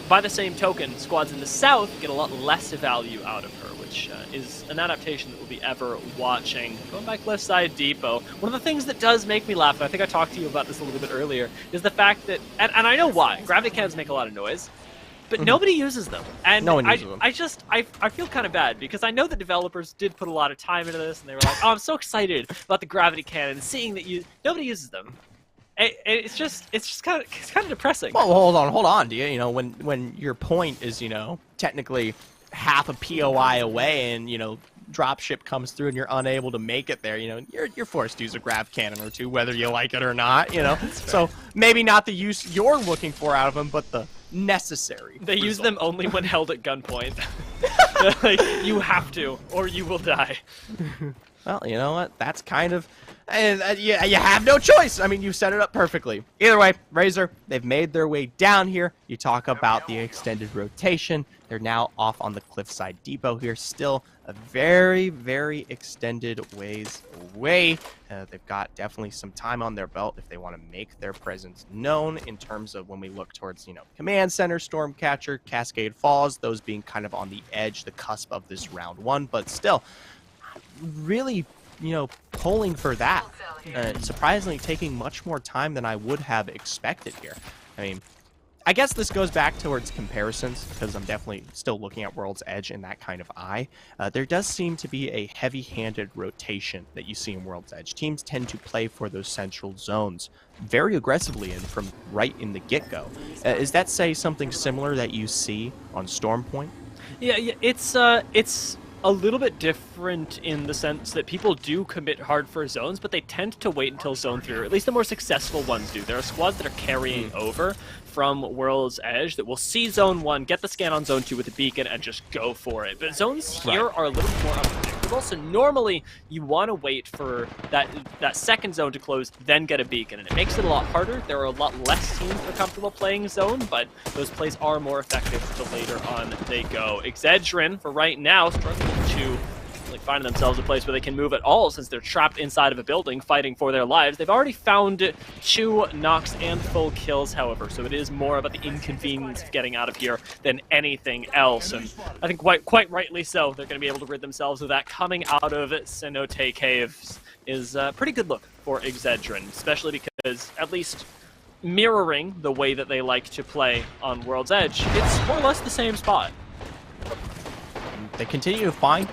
by the same token, squads in the south get a lot less value out of her, which is an adaptation that we'll be ever watching. Going back left side depot, one of the things that does make me laugh, and I think I talked to you about this a little bit earlier, is the fact that, and I know why, gravity cannons make a lot of noise, but nobody uses them. And
no one uses them.
I feel kind of bad because I know the developers did put a lot of time into this, and they were like, oh, I'm so excited about the gravity cannon, seeing that nobody uses them. It's just kind of depressing.
Well, hold on, Dia. You know, when your point is, you know, technically half a POI away, and you know, dropship comes through and you're unable to make it there, you know, you're forced to use a grav cannon or two, whether you like it or not. You know, so maybe not the use you're looking for out of them, but the necessary.
They use them only when held at gunpoint. Like, you have to, or you will die.
Well, you know what? That's kind of... you have no choice. I mean, you set it up perfectly. Either way, Razor, they've made their way down here. You talk about the extended rotation. They're now off on the cliffside depot here. Still a very, very extended ways away. They've got definitely some time on their belt if they want to make their presence known in terms of when we look towards, you know, Command Center, Stormcatcher, Cascade Falls, those being kind of on the edge, the cusp of this round one, but still really, you know, pulling for that. Surprisingly taking much more time than I would have expected here. I mean, I guess this goes back towards comparisons because I'm definitely still looking at World's Edge in that kind of eye. There does seem to be a heavy-handed rotation that you see in World's Edge. Teams tend to play for those central zones very aggressively and from right in the get-go. Is that, say, something similar that you see on Stormpoint?
Yeah, it's a little bit different in the sense that people do commit hard for zones, but they tend to wait until zone 3, or at least the more successful ones do. There are squads that are carrying over from World's Edge that will see zone 1, get the scan on zone 2 with a beacon, and just go for it. But zones here are a little bit more unpredictable, so normally you want to wait for that second zone to close, then get a beacon, and it makes it a lot harder. There are a lot less teams that are comfortable playing zone, but those plays are more effective the later on they go. Exedrin, for right now, struggling to finding themselves a place where they can move at all since they're trapped inside of a building fighting for their lives. They've already found 2 knocks and full kills, however, so it is more about the inconvenience of getting out of here than anything else, and I think quite rightly so. They're going to be able to rid themselves of that. Coming out of Cenote Caves is a pretty good look for Exedrin, especially because, at least mirroring the way that they like to play on World's Edge, it's more or less the same spot.
They continue to find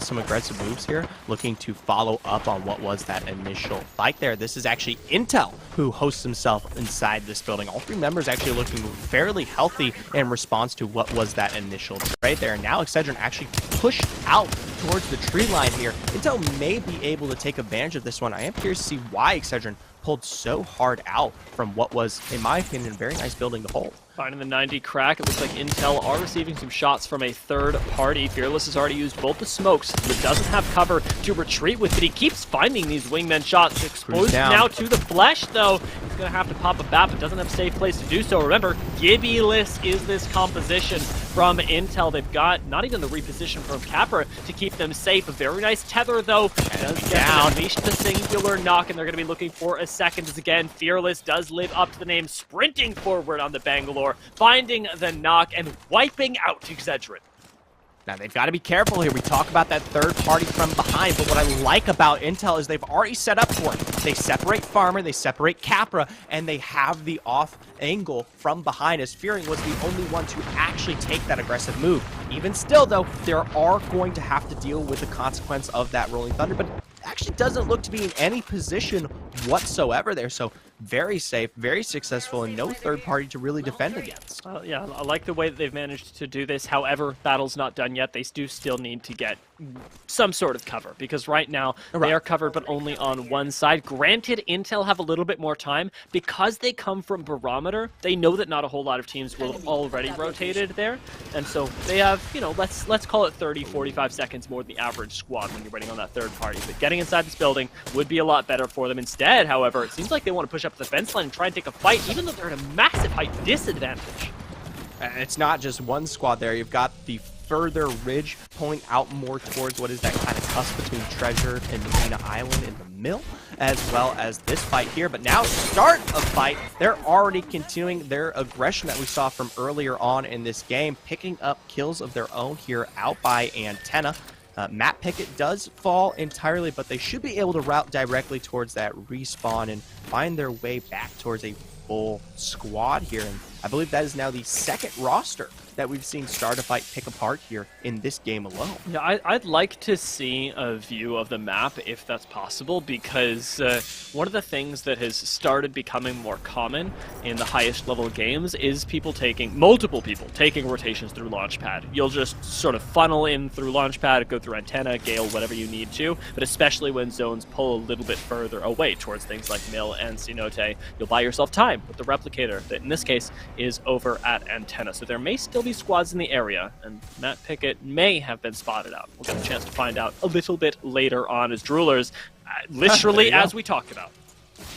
some aggressive moves here, looking to follow up on what was that initial fight there. This is actually Intel, who hosts himself inside this building. All 3 members actually looking fairly healthy in response to what was that initial trade there. And now Excedrin actually pushed out towards the tree line here. Intel may be able to take advantage of this one. I am curious to see why Excedrin pulled so hard out from what was, in my opinion, a very nice building to hold.
Finding the 90 crack, it looks like Intel are receiving some shots from a third party. Fearless has already used both the smokes, but doesn't have cover to retreat with, but he keeps finding these wingman shots. Exposed now to the flesh, though. He's going to have to pop a bat, but doesn't have a safe place to do so. Remember, Gibbyless is this composition from Intel. They've got not even the reposition from Capra to keep them safe. A very nice tether, though. Does get unleashed the singular knock, and they're going to be looking for a second. As again, Fearless does live up to the name, sprinting forward on the Bangalore, finding the knock and wiping out Excedrin.
Now, they've got to be careful here. We talk about that third party from behind, but what I like about Intel is they've already set up for it. They separate Farmer, they separate Capra, and they have the off angle from behind, as Fearing was the only one to actually take that aggressive move. Even still, though, they are going to have to deal with the consequence of that Rolling Thunder, but actually doesn't look to be in any position whatsoever there. So very safe, very successful, and no third party to really defend against.
Yeah, I like the way that they've managed to do this. However, battle's not done yet. They do still need to get some sort of cover, because right now they are covered but only on one side. Granted, Intel have a little bit more time because they come from Barometer. They know that not a whole lot of teams will have already rotated there, and so they have, you know, let's call it 30-45 seconds more than the average squad when you're waiting on that third party. But getting inside this building would be a lot better for them. Instead, however, it seems like they want to push up the fence line and try and take a fight, even though they're at a massive height disadvantage.
It's not just one squad there. You've got the further ridge pulling out more towards what is that kind of cusp between Treasure and Medina Island in the mill, as well as this fight here. But now, start a fight. They're already continuing their aggression that we saw from earlier on in this game, picking up kills of their own here out by Antenna. Matt Pickett does fall entirely, but they should be able to route directly towards that respawn and find their way back towards a full squad here. And I believe that is now the second roster that we've seen start a fight pick apart here in this game alone.
Yeah, I'd like to see a view of the map if that's possible, because one of the things that has started becoming more common in the highest level games is multiple people taking rotations through Launchpad. You'll just sort of funnel in through Launchpad, go through Antenna, Gale, whatever you need to, but especially when zones pull a little bit further away towards things like Mill and Cenote, you'll buy yourself time with the Replicator that in this case is over at Antenna. So there may still be squads in the area, and Matt Pickett may have been spotted out. We'll get a chance to find out a little bit later on as Droolers, literally as we talked about.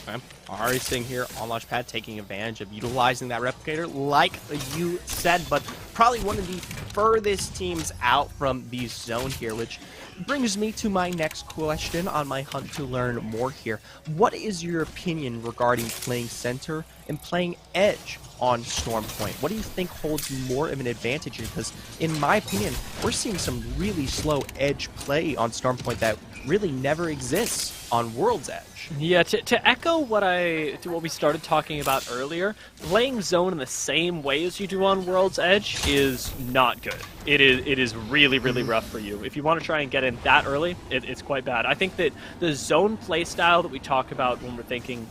Okay. Already sitting here on Launchpad, taking advantage of utilizing that Replicator, like you said, but probably one of the furthest teams out from the zone here, which brings me to my next question on my hunt to learn more here. What is your opinion regarding playing center and playing edge on Stormpoint? What do you think holds more of an advantage here? Because in my opinion, we're seeing some really slow edge play on Stormpoint that really never exists on World's Edge.
Yeah, to echo what we started talking about earlier, playing zone in the same way as you do on World's Edge is not good. It is really, really rough for you. If you want to try and get in that early, it's quite bad. I think that the zone play style that we talk about when we're thinking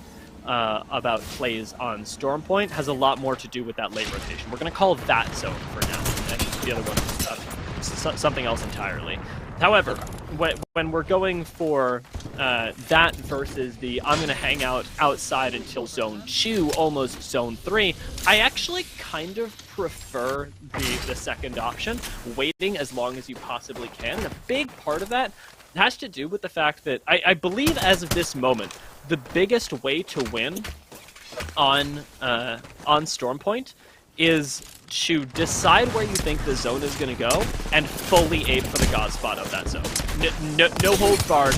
about plays on Stormpoint has a lot more to do with that late rotation. We're going to call that zone for now, and the other one is something else entirely. However, when we're going for that versus the I'm going to hang out outside until zone 2, almost zone 3, I actually kind of prefer the second option, waiting as long as you possibly can. And a big part of that has to do with the fact that I believe as of this moment, the biggest way to win on Stormpoint is to decide where you think the zone is going to go and fully ape for the god spot of that zone. No holds barred,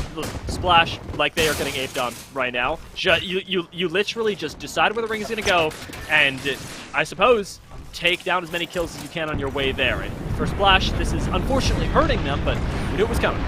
splash like they are getting aped on right now. You literally just decide where the ring is going to go, and I suppose take down as many kills as you can on your way there. And for splash, this is unfortunately hurting them, but we knew it was coming.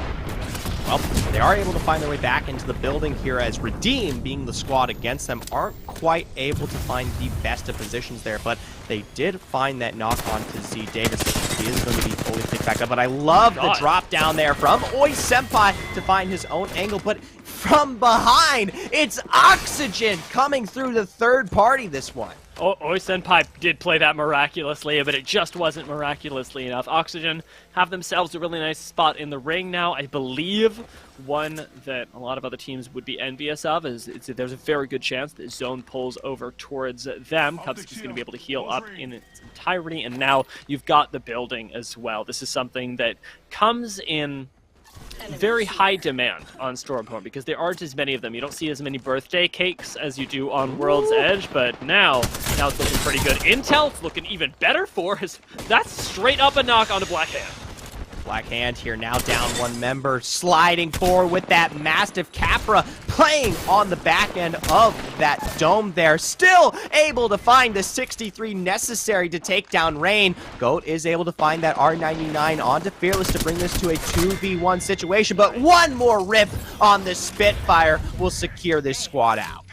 Well, they are able to find their way back into the building here, as Redeem, being the squad against them, aren't quite able to find the best of positions there, but they did find that knock on to Z Davis. He is going to be fully picked back up, but I love the drop down there from Oi Senpai to find his own angle, but from behind, it's Oxygen coming through the third party this one.
Oi Senpai did play that miraculously, but it just wasn't miraculously enough. Oxygen have themselves a really nice spot in the ring now. I believe one that a lot of other teams would be envious of is there's a very good chance that zone pulls over towards them. Cubs is going to be able to heal up in its entirety, and now you've got the building as well. This is something that comes in very high demand on Stormpoint because there aren't as many of them. You don't see as many birthday cakes as you do on World's Edge, but now it's looking pretty good. Intel's looking even better for us. That's straight up a knock onto Black Hand.
Black Hand here now down one member, sliding forward with that Mastiff Capra, playing on the back end of that dome there. Still able to find the 63 necessary to take down Rain. Goat is able to find that R99 onto Fearless to bring this to a 2v1 situation, but one more rip on the Spitfire will secure this squad out.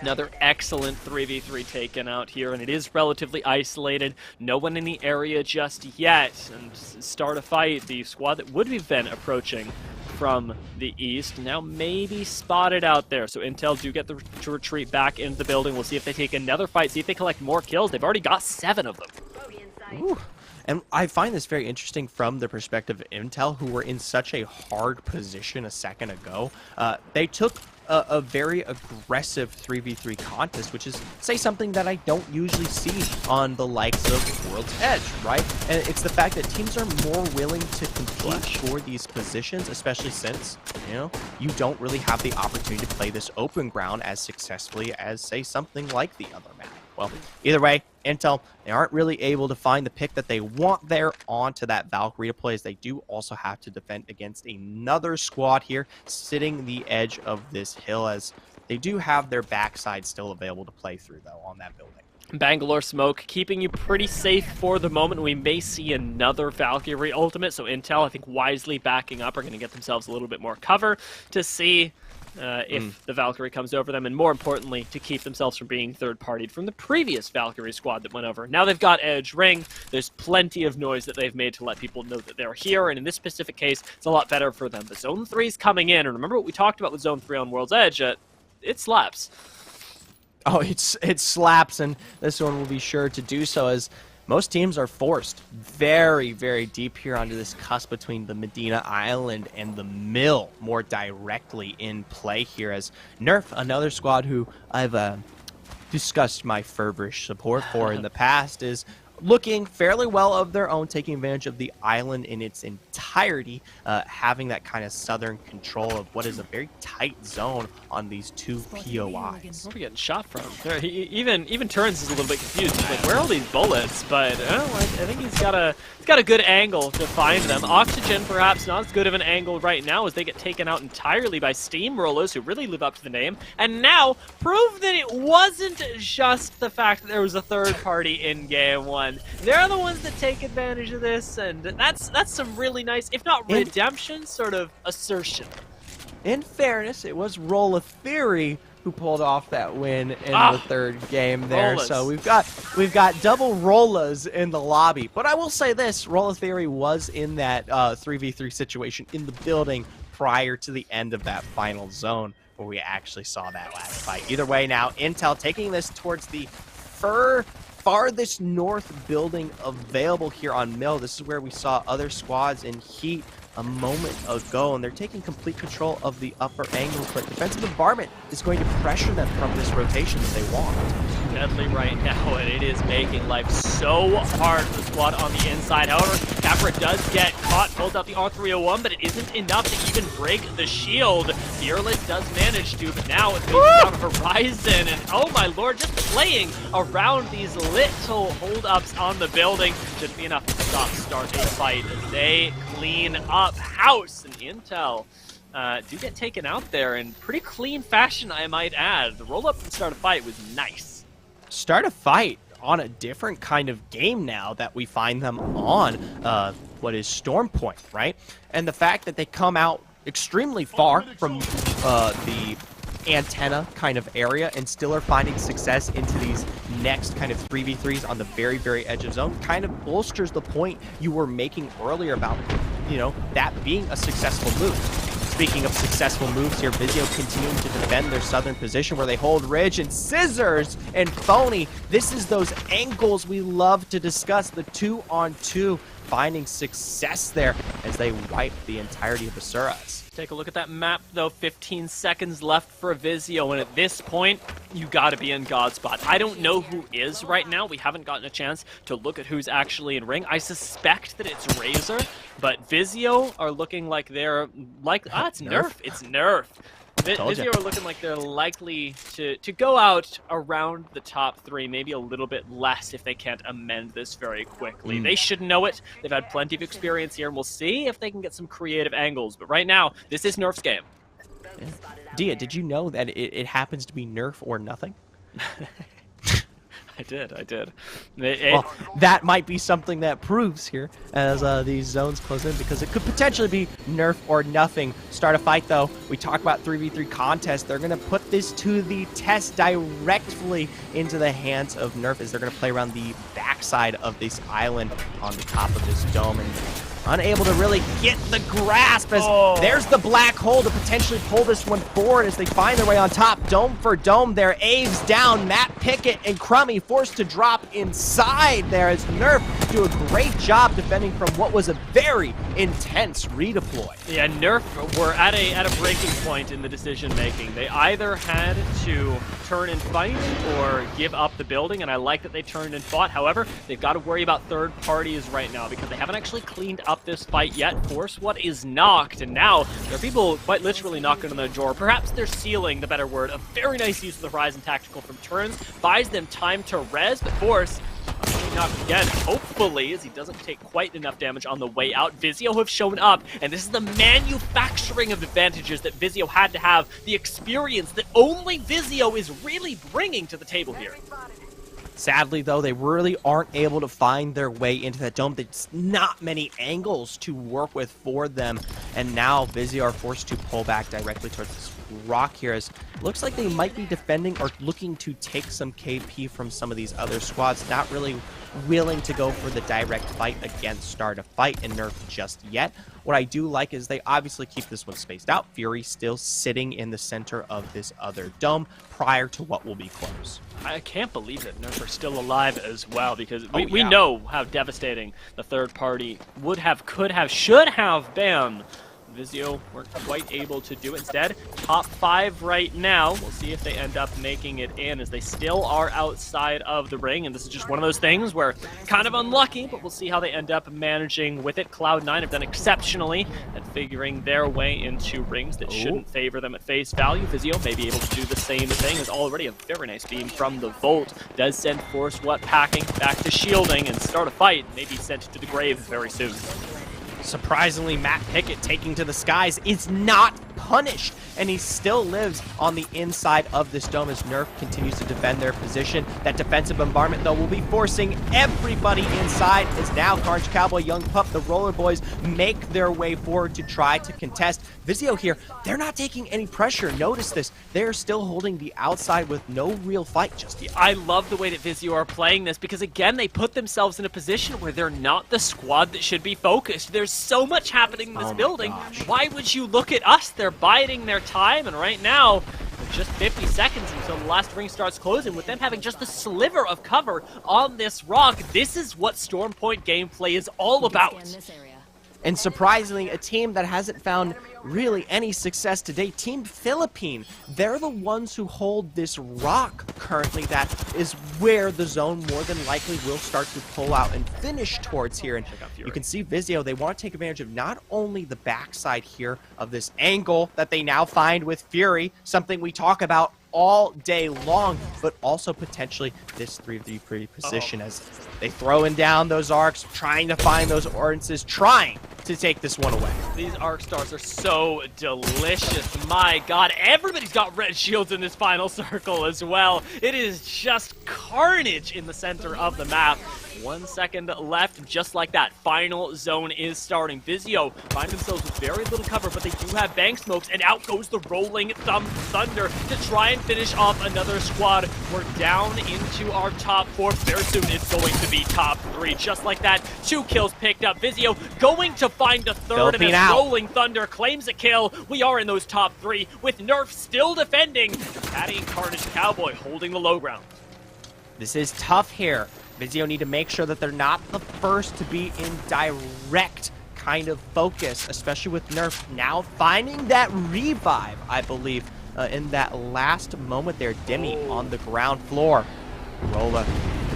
Another excellent 3v3 taken out here, and it is relatively isolated. No one in the area just yet. And start a fight, the squad that would have been approaching from the east now maybe spotted out there. So Intel do get to retreat back into the building. We'll see if they take another fight, see if they collect more kills. They've already got 7 of them.
Ooh. And I find this very interesting from the perspective of Intel, who were in such a hard position a second ago. They took a very aggressive 3v3 contest, which is, say, something that I don't usually see on the likes of World's Edge, right? And it's the fact that teams are more willing to compete for these positions, especially since, you know, you don't really have the opportunity to play this open ground as successfully as, say, something like the other map. Well, either way, Intel, they aren't really able to find the pick that they want there onto that Valkyrie to play, as they do also have to defend against another squad here sitting the edge of this hill, as they do have their backside still available to play through, though, on that building.
Bangalore smoke keeping you pretty safe for the moment. We may see another Valkyrie ultimate, so Intel, I think, wisely backing up, are going to get themselves a little bit more cover to see if the Valkyrie comes over them, and more importantly, to keep themselves from being third-partied from the previous Valkyrie squad that went over. Now they've got Edge Ring. There's plenty of noise that they've made to let people know that they're here, and in this specific case, it's a lot better for them. The Zone 3's coming in, and remember what we talked about with Zone 3 on World's Edge? It slaps.
Oh, it slaps, and this one will be sure to do so, as most teams are forced very, very deep here onto this cusp between the Medina Island and the Mill, more directly in play here, as Nerf, another squad who I've discussed my feverish support for in the past, is looking fairly well of their own, taking advantage of the island in its entirety, having that kind of southern control of what is a very tight zone on these two POIs.
Where are we getting shot from? Even Turns is a little bit confused. He's like, where are all these bullets? But I think he's got a good angle to find them. Oxygen, perhaps not as good of an angle right now, as they get taken out entirely by Steamrollers, who really live up to the name, and now prove that it wasn't just the fact that there was a third party in game 1. They're the ones that take advantage of this, and that's some really nice, if not redemption, sort of assertion.
In fairness, it was Roll of Theory who pulled off that win in the third game there.
Rollas.
So we've got double Rollas in the lobby. But I will say this, Roll of Theory was in that 3v3 situation in the building prior to the end of that final zone, where we actually saw that last fight. Either way, now Intel taking this towards the farthest north building available here on Mill. This is where we saw other squads in heat a moment ago, and they're taking complete control of the upper angles, but defensive bombardment is going to pressure them from this rotation that they want.
Deadly right now, and it is making life so hard for the squad on the inside. However, Capra does get caught, pulls out the R301, but it isn't enough to even break the shield. Fearless does manage to, but now it's moving down Horizon, and oh my lord, just playing around these little holdups on the building should be enough to start a fight as they clean up house. And Intel do get taken out there in pretty clean fashion, I might add. The roll-up and start a fight was nice.
Start a fight on a different kind of game now that we find them on what is Storm Point, right? And the fact that they come out extremely far from the antenna kind of area and still are finding success into these next kind of 3v3s on the very, very edge of zone kind of bolsters the point you were making earlier about, you know, that being a successful move. Speaking of successful moves here, Vizio continuing to defend their southern position where they hold Ridge, and Scissors and Phony. This is those angles we love to discuss, the 2-on-2, finding success there as they wipe the entirety of the Asuras.
Take a look at that map, though. 15 seconds left for Vizio, and at this point, you gotta be in God's spot. I don't know who is right now. We haven't gotten a chance to look at who's actually in ring. I suspect that it's Razor, but Vizio are looking like they're like, it's Nerf. It's Nerf. Vizio are looking like they're likely to go out around the top 3, maybe a little bit less if they can't amend this very quickly. They should know it. They've had plenty of experience here, and we'll see if they can get some creative angles. But right now, this is Nerf's game.
Yeah. Dia, did you know that it happens to be nerf or nothing?
I did.
Well, that might be something that proves here as these zones close in, because it could potentially be nerf or nothing. Start a fight, though. We talk about 3v3 contests. They're going to put this to the test directly into the hands of nerf, as they're going to play around the backside of this island on the top of this dome. And unable to really get the grasp, as there's the black hole to potentially pull this one forward as they find their way on top. Dome for dome there. Aves down. Matt Pickett and Crummy forced to drop inside there, as Nerf do a great job defending from what was a very intense redeploy.
Yeah, Nerf were at a breaking point in the decision making. They either had to turn and fight or give up the building, and I like that they turned and fought. However, they've got to worry about third parties right now, because they haven't actually cleaned up this fight yet. Force what is knocked, and now there are people quite literally knocking on the door. Perhaps they're sealing, the better word. A very nice use of the Horizon Tactical from turns, buys them time to res, but Force knocked again, hopefully, as he doesn't take quite enough damage on the way out. Vizio have shown up, and this is the manufacturing of advantages that Vizio had to have, the experience that only Vizio is really bringing to the table here.
Sadly, though, they really aren't able to find their way into that dome. There's not many angles to work with for them, and now Vizio are forced to pull back directly towards this rock here, as it looks like they might be defending or looking to take some KP from some of these other squads. Not really willing to go for the direct fight against Start a Fight and Nerf just yet. What I do like is they obviously keep this one spaced out. Fury still sitting in the center of this other dome prior to what will be close.
I can't believe that Nerf are still alive as well, because we know how devastating the third party would have, could have, should have been. Vizio weren't quite able to do it. Instead, top 5 right now. We'll see if they end up making it in, as they still are outside of the ring. And this is just one of those things where kind of unlucky, but we'll see how they end up managing with it. Cloud9 have done exceptionally at figuring their way into rings that shouldn't favor them at face value. Vizio may be able to do the same thing, as already a very nice beam from the Volt does send Force what packing back to shielding and start a fight, maybe sent to the grave very soon.
Surprisingly, Matt Pickett taking to the skies is not punished, and he still lives on the inside of this dome as Nerf continues to defend their position. That defensive bombardment, though, will be forcing everybody inside, as now Carnage Cowboy, Young Pup, the Roller Boys make their way forward to try to contest. Vizio here, they're not taking any pressure. Notice this. They're still holding the outside with no real fight just yet.
I love the way that Vizio are playing this, because again, they put themselves in a position where they're not the squad that should be focused. There's so much happening in this building. Why would you look at us? They're biding their time, and right now, just 50 seconds until the last ring starts closing, with them having just a sliver of cover on this rock. This is what Storm Point gameplay is all about.
And surprisingly, a team that hasn't found really any success today, Team Philippine, they're the ones who hold this rock currently. That is where the zone more than likely will start to pull out and finish towards here. And you can see Vizio, they want to take advantage of not only the backside here of this angle that they now find with Fury, something we talk about all day long, but also potentially this 3v3 position as they throwing down those arcs, trying to find those ordinances, trying to take this one away.
These arc stars are so delicious. My God, everybody's got red shields in this final circle as well. It is just carnage in the center of the map. 1 second left, just like that. Final zone is starting. Vizio find themselves with very little cover, but they do have bank smokes, and out goes the rolling thunder to try and finish off another squad. We're down into our top 4. Very soon it's going to be top 3. Just like that, 2 kills picked up. Vizio going to find a third, and as rolling thunder claims a kill, we are in those top 3 with Nerf still defending. Patty and Carnage Cowboy holding the low ground.
This is tough here. Vizio need to make sure that they're not the first to be in direct kind of focus, especially with Nerf now finding that revive, I believe, in that last moment there. Demi on the ground floor. Rolla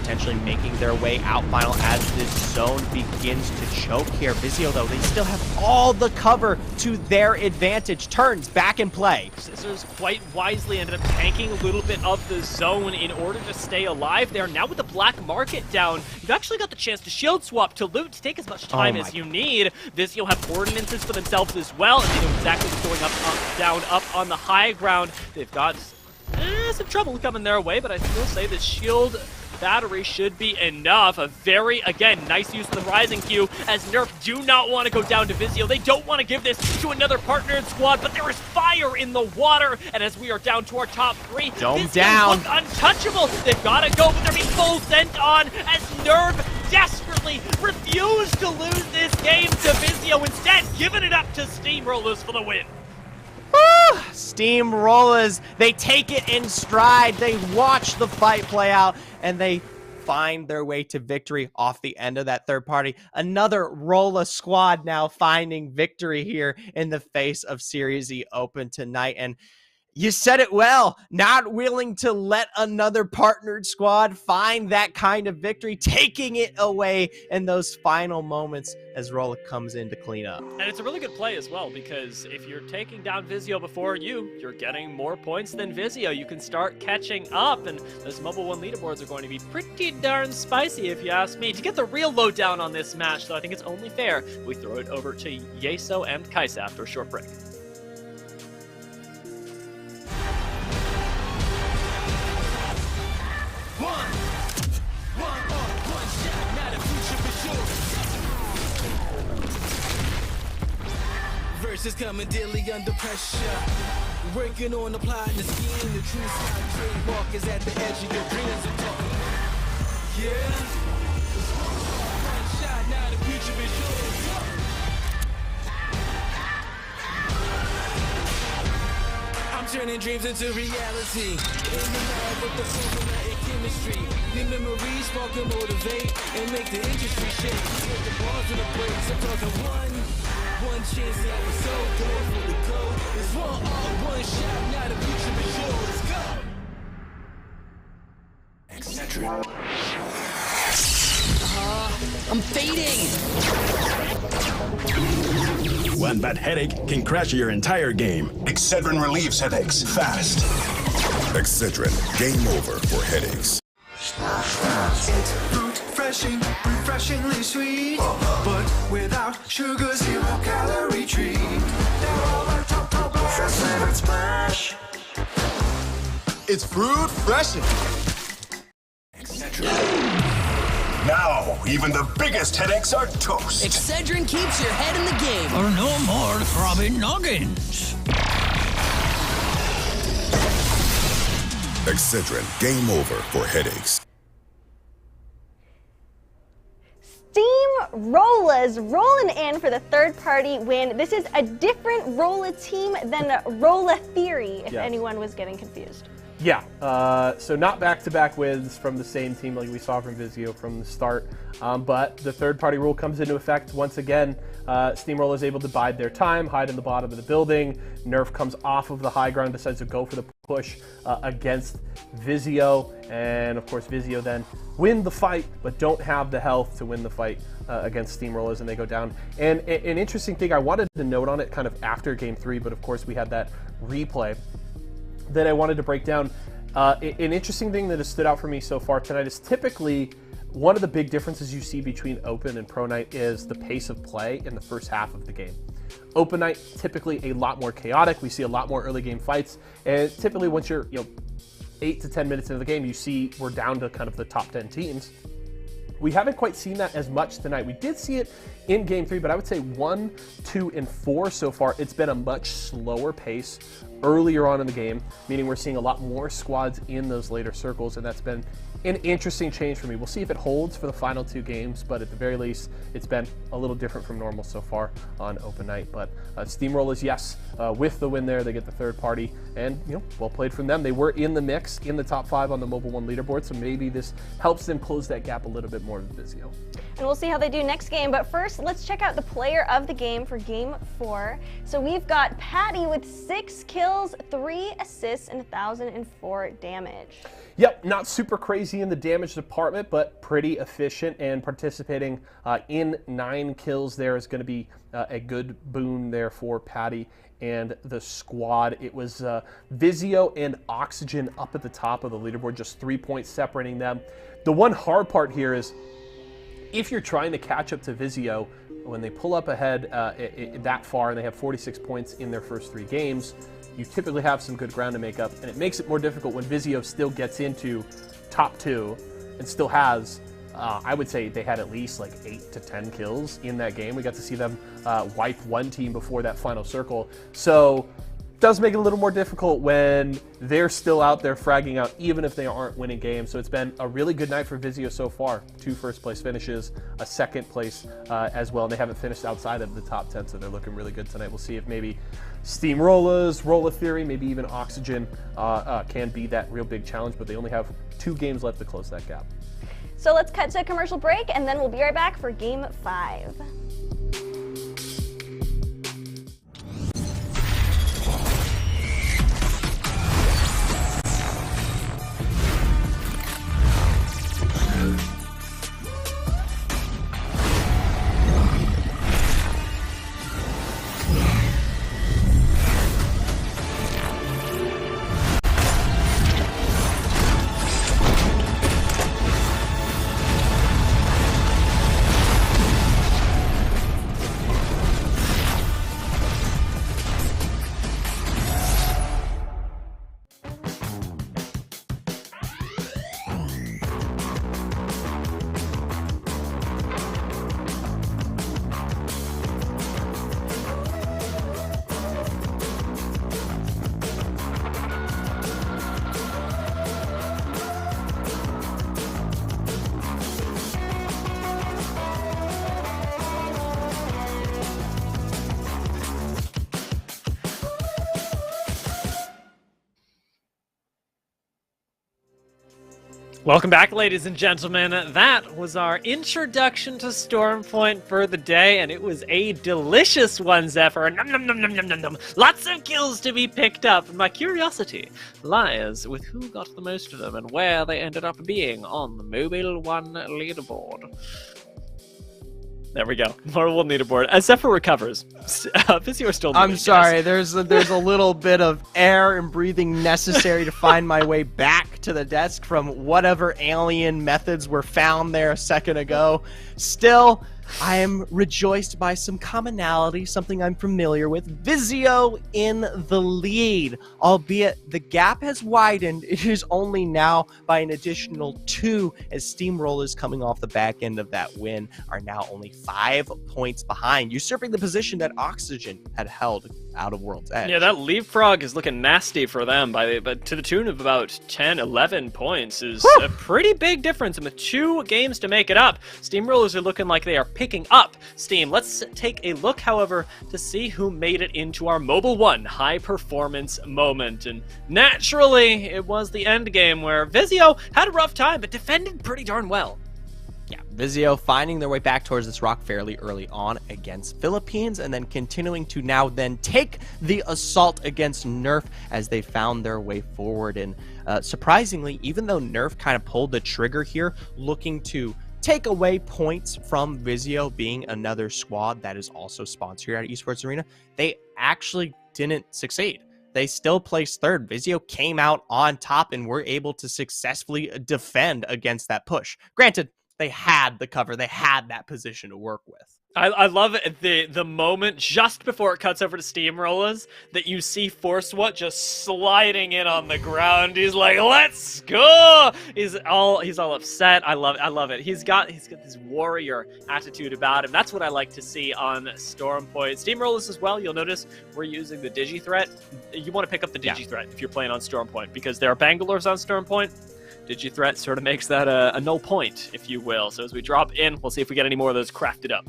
potentially making their way out final as this zone begins to choke here. Vizio, though, they still have all the cover to their advantage. Turns back in play.
Scissors quite wisely ended up tanking a little bit of the zone in order to stay alive there. Now with the black market down, you've actually got the chance to shield swap to loot, to take as much time as you need. Vizio have ordinances for themselves as well, and they know exactly what's going up, down, up on the high ground. They've got some trouble coming their way, but I still say the shield battery should be enough. A very, again, nice use of the rising Q, as Nerf do not want to go down to Vizio. They don't want to give this to another partnered squad, but there is fire in the water, and as we are down to our top 3,
Dome down.
Look untouchable. They've got to go, but they're being full sent on as Nerf desperately refuse to lose this game to Vizio, instead giving it up to Steamrollers for the win.
Steamrollers, they take it in stride. They watch the fight play out, and they find their way to victory off the end of that third party. Another Rolla squad now finding victory here in the face of Series E Open tonight. And you said it well, not willing to let another partnered squad find that kind of victory, taking it away in those final moments as Rolla comes in to clean up.
And it's a really good play as well, because if you're taking down Vizio before you're getting more points than Vizio. You can start catching up, and those Mobile 1 leaderboards are going to be pretty darn spicy if you ask me. To get the real lowdown on this match, though, I think it's only fair we throw it over to Yeso and Kaisa after a short break.
Verses coming daily under pressure. Working on applying the scheme. The true side trademark is at the edge of your dreams. I'm talking. Yeah. One shot, now the future is yours. I'm turning dreams into reality. In the lab with the formula and chemistry. New memories spark and motivate and make the industry shake. Put the bars in the breaks. I'm talking one chance that was so good for the code. It's one shot, now the future is yours. Go!
Etc. I'm fading!
One bad headache can crash your entire game.
Excedrin relieves headaches fast. Excedrin, game over for headaches.
It's fruit refreshing, refreshingly sweet, but without sugar, 0 calorie treat. They're all our top fresh flavored splash.
It's fruit freshen.
Etc.
Now, even the biggest headaches are toast.
Excedrin keeps your head in the game.
Or no more throbbing noggins.
Excedrin, game over for headaches.
Steamrollers rolling in for the third-party win. This is a different Rolla team than Rolla Theory, if anyone was getting confused.
Yeah, so not back-to-back wins from the same team like we saw from Vizio from the start, but the third-party rule comes into effect once again. Steamroller is able to bide their time, hide in the bottom of the building. Nerf comes off of the high ground, decides to go for the push against Vizio, and of course Vizio then win the fight, but don't have the health to win the fight against Steamrollers, and they go down. And an interesting thing I wanted to note on it kind of after Game 3, but of course we had that replay that I wanted to break down. An interesting thing that has stood out for me so far tonight is typically one of the big differences you see between Open and Pro Night is the pace of play in the first half of the game. Open Night, typically a lot more chaotic. We see a lot more early game fights, and typically once you're 8 to 10 minutes into the game, you see we're down to kind of the top 10 teams. We haven't quite seen that as much tonight. We did see it in Game 3, but I would say 1, 2, and 4 so far, it's been a much slower pace earlier on in the game, meaning we're seeing a lot more squads in those later circles, and that's been an interesting change for me. We'll see if it holds for the final 2 games, but at the very least, it's been a little different from normal so far on Open Night. But Steamrollers, yes, with the win there, they get the third party, and well played from them. They were in the mix, in the top 5 on the Mobile 1 leaderboard, so maybe this helps them close that gap a little bit more with Vizio.
And we'll see how they do next game, but first, let's check out the player of the game for Game 4. So we've got Patty with 6 kills, 3 assists, and 1,004 damage.
Yep, not super crazy easy in the damage department, but pretty efficient, and participating in 9 kills there is going to be a good boon there for Patty and the squad. It was Vizio and Oxygen up at the top of the leaderboard, just 3 points separating them. The one hard part here is if you're trying to catch up to Vizio, when they pull up ahead that far and they have 46 points in their first 3 games, you typically have some good ground to make up, and it makes it more difficult when Vizio still gets into top 2 and still has, I would say they had at least like 8 to 10 kills in that game. We got to see them wipe one team before that final circle. So it does make it a little more difficult when they're still out there fragging out, even if they aren't winning games. So it's been a really good night for Vizio so far. 2 first-place finishes, a second place as well, and they haven't finished outside of the top 10, so they're looking really good tonight. We'll see if maybe Steamrollers, Roller Theory, maybe even Oxygen can be that real big challenge, but they only have 2 games left to close that gap.
So let's cut to a commercial break, and then we'll be right back for Game 5.
Welcome back, ladies and gentlemen. That was our introduction to Stormpoint for the day, and it was a delicious one, Zephyr. Nom, nom, nom, nom, nom, nom, nom. Lots of kills to be picked up. My curiosity lies with who got the most of them and where they ended up being on the Mobile 1 leaderboard. There we go. Mobile leaderboard. As Zephyr recovers, Vizio is still.
I'm sorry. There's a little bit of air and breathing necessary to find my way back to the desk from whatever alien methods were found there a second ago. Still, I am rejoiced by some commonality, something I'm familiar with. Vizio in the lead, albeit the gap has widened. It is only now by an additional 2, as Steamrollers, coming off the back end of that win, are now only 5 points behind, usurping the position that Oxygen had held out of World's Edge.
Yeah, that leapfrog is looking nasty for them, but to the tune of about 10, 11 points is a pretty big difference, and with 2 games to make it up, Steamrollers are looking like they are picking up steam. Let's take a look, however, to see who made it into our Mobile 1 high-performance moment, and naturally, it was the end game where Vizio had a rough time, but defended pretty darn well.
Yeah, Vizio finding their way back towards this rock fairly early on against Philippines, and then continuing to now then take the assault against Nerf as they found their way forward. And surprisingly, even though Nerf kind of pulled the trigger here, looking to take away points from Vizio, being another squad that is also sponsored here at Esports Arena, they actually didn't succeed. They still placed third. Vizio came out on top and were able to successfully defend against that push. Granted, they had the cover. They had that position to work with.
I love it, the moment just before it cuts over to Steamrollers that you see ForceWhat just sliding in on the ground. He's like, "Let's go!" He's all upset. I love it. He's got this warrior attitude about him. That's what I like to see on Stormpoint. Steamrollers as well. You'll notice we're using the Digi Threat. You want to pick up the Digi Threat if you're playing on Stormpoint, because there are Bangalores on Stormpoint. Digi-Threat sort of makes that a null point, if you will. So as we drop in, we'll see if we get any more of those crafted up.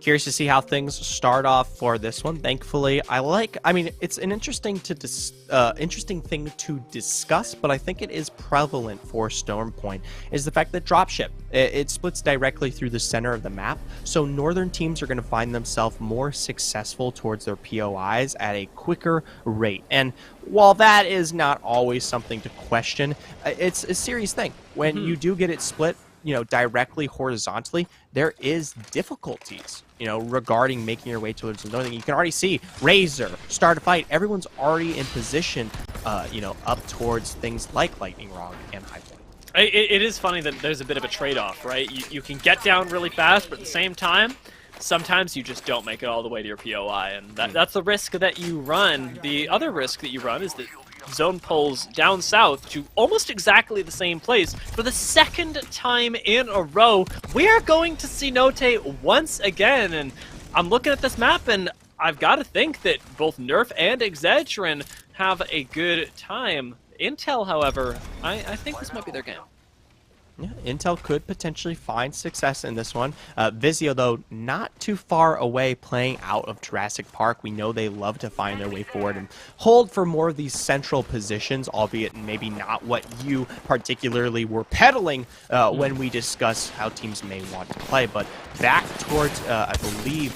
Curious to see how things start off for this one. Thankfully, I mean, it's an interesting thing to discuss, but I think it is prevalent for Stormpoint, is the fact that dropship, it splits directly through the center of the map, so northern teams are going to find themselves more successful towards their POIs at a quicker rate. And while that is not always something to question, it's a serious thing. When you do get it split, you know, directly horizontally, there is difficulties, you know, regarding making your way towards the northern. You can already see Razor start a fight. Everyone's already in position, you know, up towards things like Lightning Rod and High Point.
It is funny that there's a bit of a trade-off, right? You can get down really fast, but at the same time, sometimes you just don't make it all the way to your POI, and that's the risk that you run. The other risk that you run is that zone pulls down south to almost exactly the same place for the second time in a row. We're going to see Note once again, and I'm looking at this map, and I've got to think that both Nerf and Exedrin have a good time. Intel, however, I think this might be their game.
Yeah, Intel could potentially find success in this one. Vizio, though, not too far away, playing out of Jurassic Park. We know they love to find their way forward and hold for more of these central positions, albeit maybe not what you particularly were peddling when we discuss how teams may want to play. But back towards, I believe,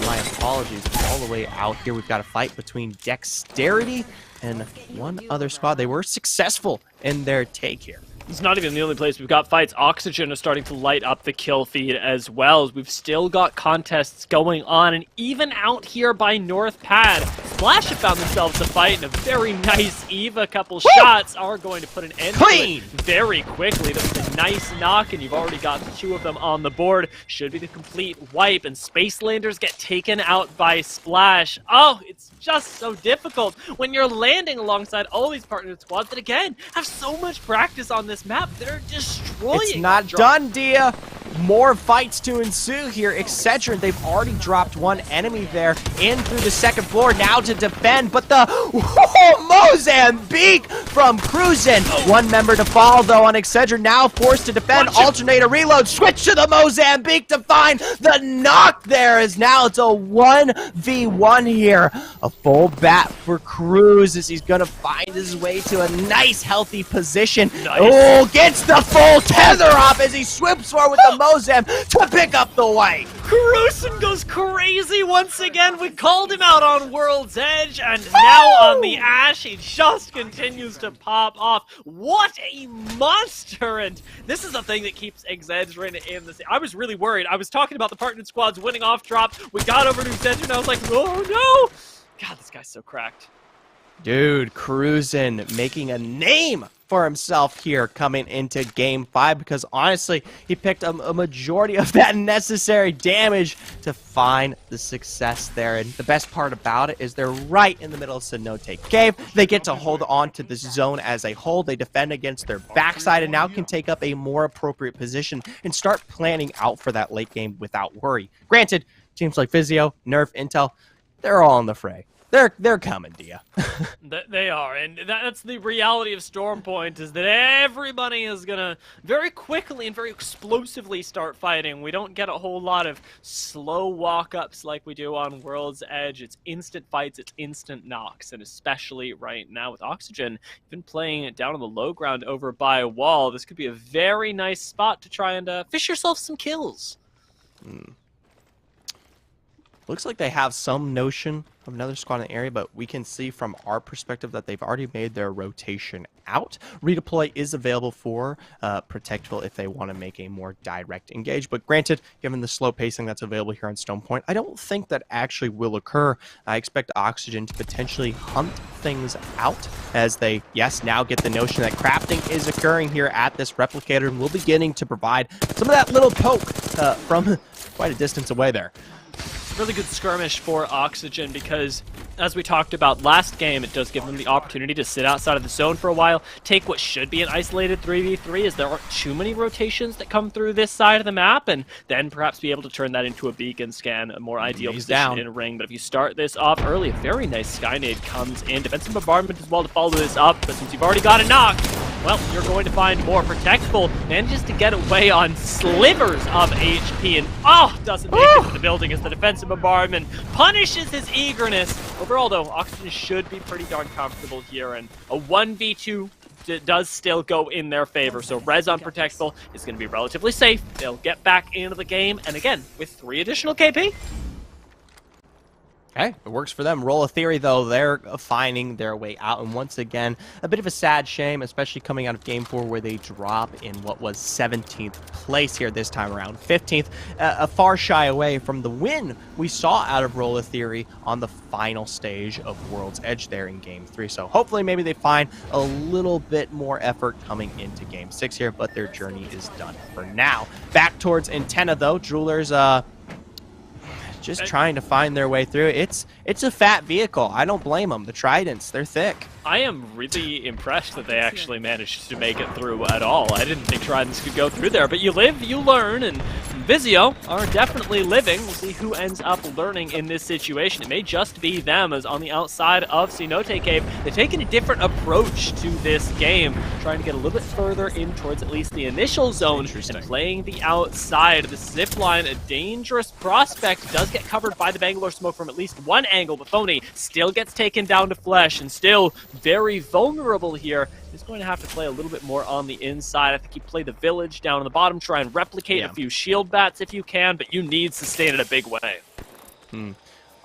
my apologies, all the way out here, we've got a fight between Dexterity and one other squad. They were successful in their take here.
It's not even the only place we've got fights. Oxygen is starting to light up the kill feed as well, as we've still got contests going on, and even out here by North Pad, Splash have found themselves a fight, and a very nice Eva couple shots are going to put an end to it very quickly. That was a nice knock, and you've already got 2 of them on the board. Should be the complete wipe, and Spacelanders get taken out by Splash. Oh, it's just so difficult when you're landing alongside all these partnered squads that, again, have so much practice on this map. They're destroying.
It's not done, Dia. More fights to ensue here. Excedrin, they've already dropped one enemy there in through the second floor now to defend, but the Mozambique from Cruisin'. One member to fall, though, on Excedrin, now forced to defend. Alternate a reload, switch to the Mozambique to find the knock there, as now it's a 1v1 here. A full bat for Cruz as he's going to find his way to a nice, healthy position. Oh, gets the full tether off as he swims forward with the Mozam to pick up the white.
Cruisin' goes crazy once again. We called him out on World's Edge, and now on the Ash, he just continues to pop off. What a monster! And this is the thing that keeps Exedrin in the... I was really worried. I was talking about the partnered squads winning off drop. We got over to Exedrin, and I was like, oh no! God, this guy's so cracked.
Dude, Cruisin' making a name for himself here coming into Game 5, because honestly, he picked a majority of that necessary damage to find the success there. And the best part about it is they're right in the middle of Cenote Cave. They get to hold on to this zone as a whole. They defend against their backside and now can take up a more appropriate position and start planning out for that late game without worry. Granted, teams like Vizio, Nerf, Intel, they're all in the fray. They're coming, Dia.
They are, and that's the reality of Stormpoint, is that everybody is gonna very quickly and very explosively start fighting. We don't get a whole lot of slow walk-ups like we do on World's Edge. It's instant fights, it's instant knocks, and especially right now with Oxygen, you've been playing it down on the low ground over by a wall. This could be a very nice spot to try and fish yourself some kills.
Looks like they have some notion of another squad in the area, but we can see from our perspective that they've already made their rotation out. Redeploy is available for Protectful if they want to make a more direct engage, but granted, given the slow pacing that's available here on Stonepoint, I don't think that actually will occur. I expect Oxygen to potentially hunt things out as they, yes, now get the notion that crafting is occurring here at this replicator, and we're beginning to provide some of that little poke from quite a distance away there.
Really good skirmish for Oxygen because, as we talked about last game, it does give them the opportunity to sit outside of the zone for a while, take what should be an isolated 3v3 as there aren't too many rotations that come through this side of the map, and then perhaps be able to turn that into a beacon scan, a more ideal position in a ring. But if you start this off early, a very nice Skynade comes in. Defensive bombardment as well to follow this up, but since you've already got a knock, well, you're going to find more. Protectable manages to get away on slivers of HP and, doesn't make it to the building as the defensive bombardment punishes his eagerness. Overall, though, Oxygen should be pretty darn comfortable here, and a 1v2 does still go in their favor. So Rez on Protectable is going to be relatively safe. They'll get back into the game, and again, with 3 additional KP.
Hey, it works for them. Roll of Theory, though, they're finding their way out. And once again, a bit of a sad shame, especially coming out of Game 4 where they drop in what was 17th place here this time around. 15th, a far shy away from the win we saw out of Roll of Theory on the final stage of World's Edge there in Game 3. So hopefully maybe they find a little bit more effort coming into Game 6 here, but their journey is done for now. Back towards Antenna, though. Jewelers, just trying to find their way through. It's a fat vehicle. I don't blame them. The Tridents, they're thick.
I am really impressed that they actually managed to make it through at all. I didn't think Tridents could go through there, but you live, you learn, and Vizio are definitely living. We'll see who ends up learning in this situation. It may just be them, as on the outside of Cenote Cave, they've taken a different approach to this game, trying to get a little bit further in towards at least the initial zone and playing the outside. The zipline, a dangerous prospect, does get covered by the Bangalore smoke from at least one angle, but Phony still gets taken down to flesh and still very vulnerable here. He's going to have to play a little bit more on the inside. I think you play the village down on the bottom, try and replicate a few shield bats if you can, but you need sustain in a big way.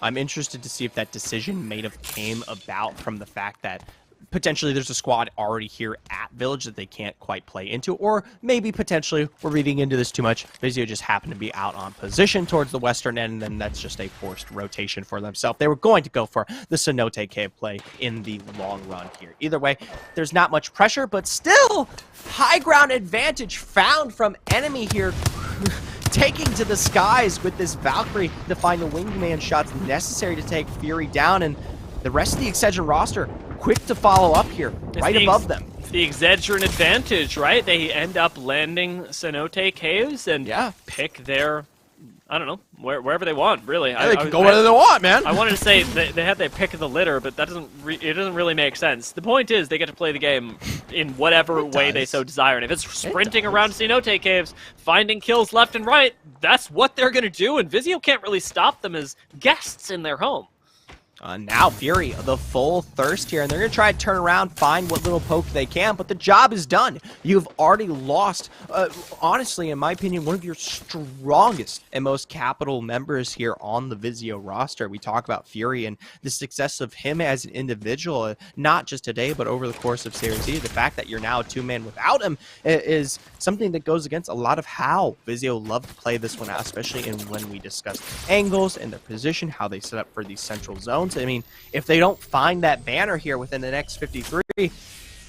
I'm interested to see if that decision may have came about from the fact that potentially there's a squad already here at Village that they can't quite play into, or maybe potentially we're reading into this too much. Vizio just happened to be out on position towards the western end, and then that's just a forced rotation for themselves. They were going to go for the Cenote Cave play in the long run here. Either way, there's not much pressure, but still high ground advantage found from enemy here. Taking to the skies with this Valkyrie to find the wingman shots necessary to take Fury down, and the rest of the Excedrin roster quick to follow up here, right above them.
The Excedrin advantage, right? They end up landing Cenote Caves and pick their, I don't know, wherever they want, really.
Yeah, they can go wherever they want, man.
I wanted to say they had their pick of the litter, but that doesn't really make sense. The point is they get to play the game in whatever way they so desire. And if it's sprinting around Cenote Caves, finding kills left and right, that's what they're going to do, and Vizio can't really stop them as guests in their home.
Now Fury, the full thirst here, and they're going to try to turn around, find what little poke they can, but the job is done. You've already lost, honestly, in my opinion, one of your strongest and most capital members here on the Vizio roster. We talk about Fury and the success of him as an individual, not just today, but over the course of Series E. The fact that you're now a two-man without him is something that goes against a lot of how Vizio love to play this one out, especially when we discuss angles and their position, how they set up for these central zones. I mean, if they don't find that banner here within the next 53,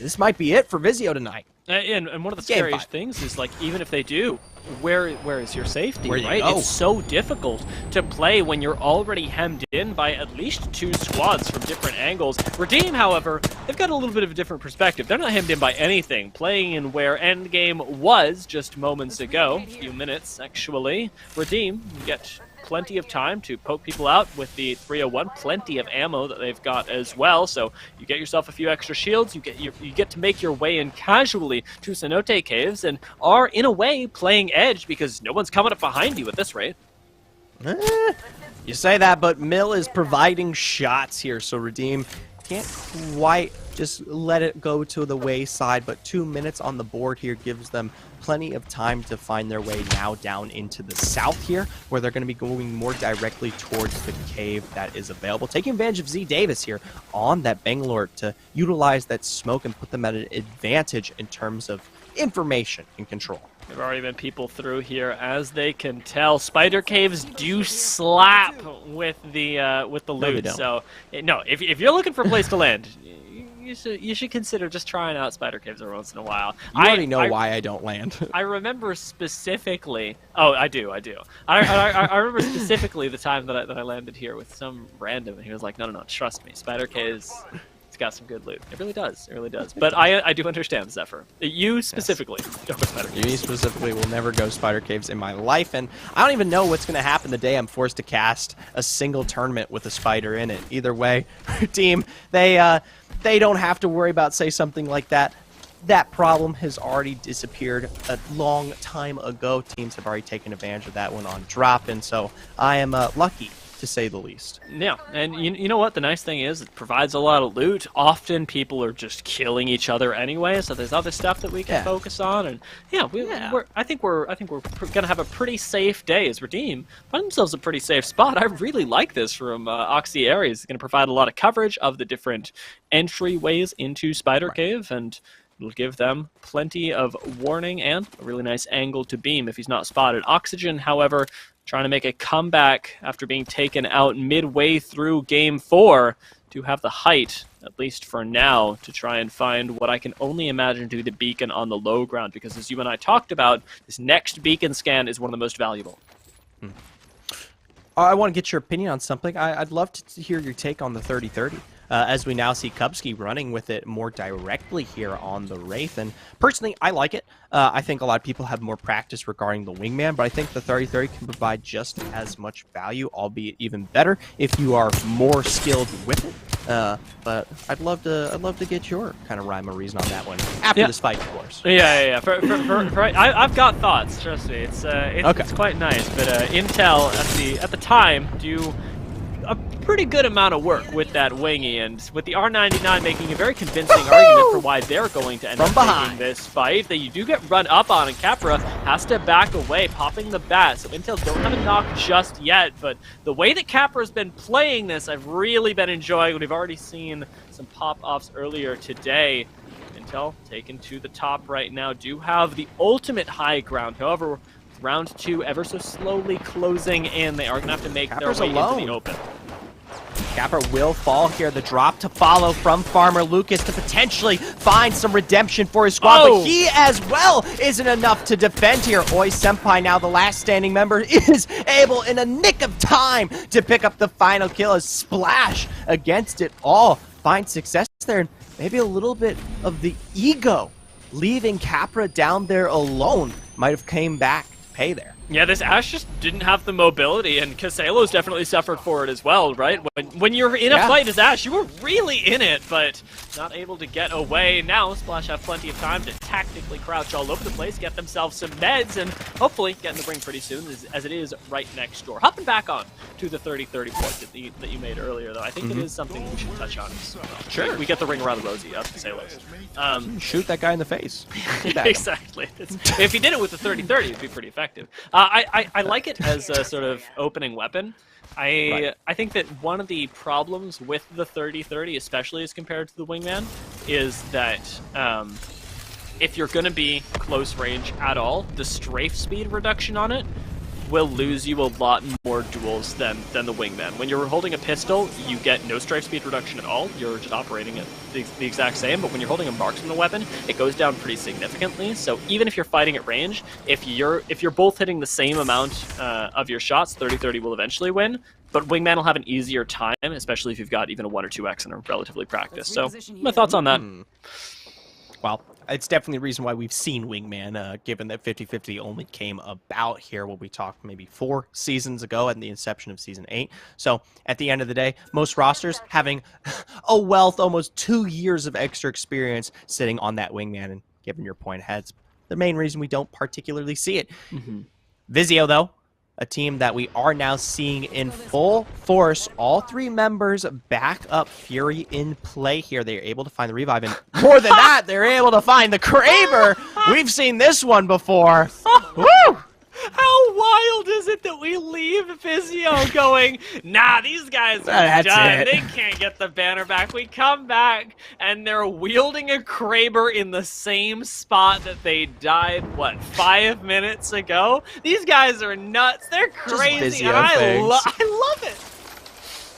this might be it for Vizio tonight.
And one of the scariest things is, like, even if they do, where is your safety, right? It's so difficult to play when you're already hemmed in by at least 2 squads from different angles. Redeem, however, they've got a little bit of a different perspective. They're not hemmed in by anything, playing in where Endgame was just moments ago, a few minutes, actually. Redeem, you get plenty of time to poke people out with the 301, plenty of ammo that they've got as well, so you get yourself a few extra shields, you get to make your way in casually to Cenote Caves, and are in a way playing edge because no one's coming up behind you at this rate.
You say that, but Mill is providing shots here, so Redeem can't quite just let it go to the wayside, but 2 minutes on the board here gives them plenty of time to find their way now down into the south here, where they're going to be going more directly towards the cave that is available, taking advantage of Z Davis here on that Bangalore to utilize that smoke and put them at an advantage in terms of information and control.
There have already been people through here, as they can tell. Spider caves do slap with the loot. No, if you're looking for a place to land, you should consider just trying out spider caves every once in a while.
You already know why I don't land.
I remember specifically. Oh, I do. I remember specifically the time that I landed here with some random, and he was like, "No, trust me, spider caves." It's got some good loot. It really does. It really does. But I do understand, Zephyr. You specifically don't go Spider Caves.
You specifically will never go Spider Caves in my life, and I don't even know what's going to happen the day I'm forced to cast a single tournament with a spider in it. Either way, team, they don't have to worry about, say, something like that. that problem has already disappeared a long time ago. Teams have already taken advantage of that one on drop, and so I am lucky, to say the least.
Yeah, and you know what? The nice thing is it provides a lot of loot. Often people are just killing each other anyway, so there's other stuff that we can focus on. And I think we're gonna have a pretty safe day as Redeem. Find themselves a pretty safe spot. I really like this from Oxy Aries. It's gonna provide a lot of coverage of the different entryways into Spider Cave, and it'll give them plenty of warning and a really nice angle to beam if he's not spotted. Oxygen, however, trying to make a comeback after being taken out midway through Game 4 to have the height, at least for now, to try and find what I can only imagine to be the beacon on the low ground, because as you and I talked about, this next beacon scan is one of the most valuable.
I want to get your opinion on something. I'd love to hear your take on the 30-30. As we now see Kubsky running with it more directly here on the Wraith. And personally, I like it. I think a lot of people have more practice regarding the Wingman, but I think the 30-30 can provide just as much value, albeit even better, if you are more skilled with it. But I'd love to get your kind of rhyme or reason on that one after this fight, of course.
Yeah. I've got thoughts. Trust me, it's quite nice. But Intel at the time do a pretty good amount of work with that wingy, and with the R99 making a very convincing argument for why they're going to end up taking this fight. That you do get run up on, and Capra has to back away, popping the bat. So Intel don't have a knock just yet, but the way that Capra's been playing this, I've really been enjoying. We've already seen some pop-offs earlier today. Intel taken to the top right now, do have the ultimate high ground. However, round 2 ever so slowly closing in. They are going to have to make their way into the open.
Capra will fall here. The drop to follow from Farmer Lucas to potentially find some redemption for his squad, but he as well isn't enough to defend here. Oi Senpai, now the last standing member, is able in a nick of time to pick up the final kill as Splash against it all finds success there, and maybe a little bit of the ego leaving Capra down there alone might have came back to pay there.
Yeah, this Ashe just didn't have the mobility, and Caselo's definitely suffered for it as well, right? When you're in a fight as Ashe, you were really in it, but not able to get away. Now, Splash have plenty of time to tactically crouch all over the place, get themselves some meds, and hopefully get in the ring pretty soon, as it is right next door. Hopping back on to the 30-30 point that you made earlier, though, I think it is something we should touch on. Sure. We get the ring around the rosy of Caselo's.
Shoot that guy in the face.
Exactly. If he did it with the 30-30, it'd be pretty effective. I like it as a sort of opening weapon. I think that one of the problems with the 30-30, especially as compared to the Wingman, is that if you're going to be close range at all, the strafe speed reduction on it will lose you a lot more duels than the Wingman. When you're holding a pistol, you get no strafe speed reduction at all. You're just operating it the exact same, but when you're holding a marksman weapon, it goes down pretty significantly. So even if you're fighting at range, if you're both hitting the same amount of your shots, 30-30 will eventually win. But Wingman will have an easier time, especially if you've got even a 1 or 2x and are relatively practiced. So my thoughts on that.
Well, it's definitely a reason why we've seen Wingman, given that 50-50 only came about here when we talked maybe 4 seasons ago at the inception of Season 8. So at the end of the day, most rosters having a wealth, almost 2 years of extra experience sitting on that Wingman, and given your point ahead, the main reason we don't particularly see it. Vizio, though, a team that we are now seeing in full force. All 3 members back up Fury in play here. They are able to find the revive, and more than that, they're able to find the Kraber. We've seen this one before. Woo!
How wild is it that we leave Vizio going, nah, these guys are done. They can't get the banner back. We come back, and they're wielding a Kraber in the same spot that they died, 5 minutes ago? These guys are nuts. They're crazy, and I love it.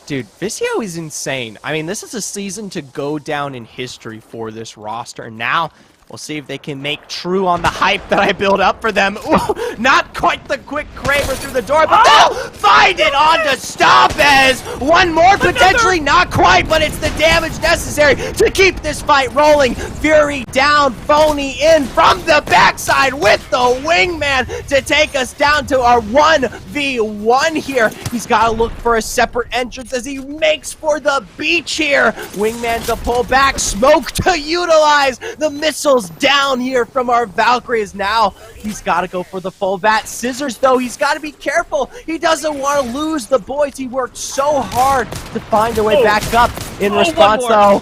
Dude, Vizio is insane. I mean, this is a season to go down in history for this roster, and now we'll see if they can make true on the hype that I built up for them. Ooh, not quite the quick Kraber through the door, but they'll find it on to Stompez. One more, potentially not quite, but it's the damage necessary to keep this fight rolling. Fury down, Phony in from the backside with the Wingman to take us down to our 1v1 here. He's got to look for a separate entrance as he makes for the beach here. Wingman to pull back, Smoke to utilize the missile rails down here from our Valkyries. Now he's got to go for the full vat. Scissors, though, he's got to be careful. He doesn't want to lose the boys. He worked so hard to find a way back up. In response, though,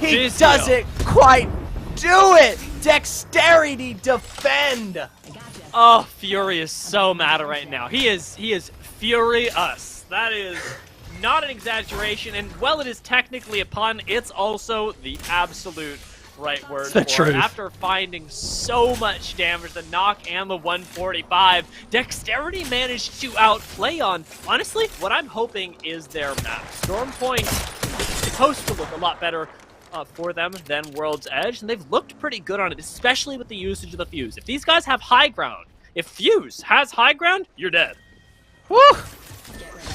he doesn't quite do it. Dexterity defend.
Oh, Fury is so mad right now. He is furious. That is not an exaggeration, and while it is technically a pun, it's also the absolute right word for it. After finding so much damage, the knock and the 145, Dexterity managed to outplay on, honestly, what I'm hoping is their map. Storm Point is supposed to look a lot better for them than World's Edge, and they've looked pretty good on it, especially with the usage of the Fuse. If these guys have high ground, if Fuse has high ground, you're dead.
Woo!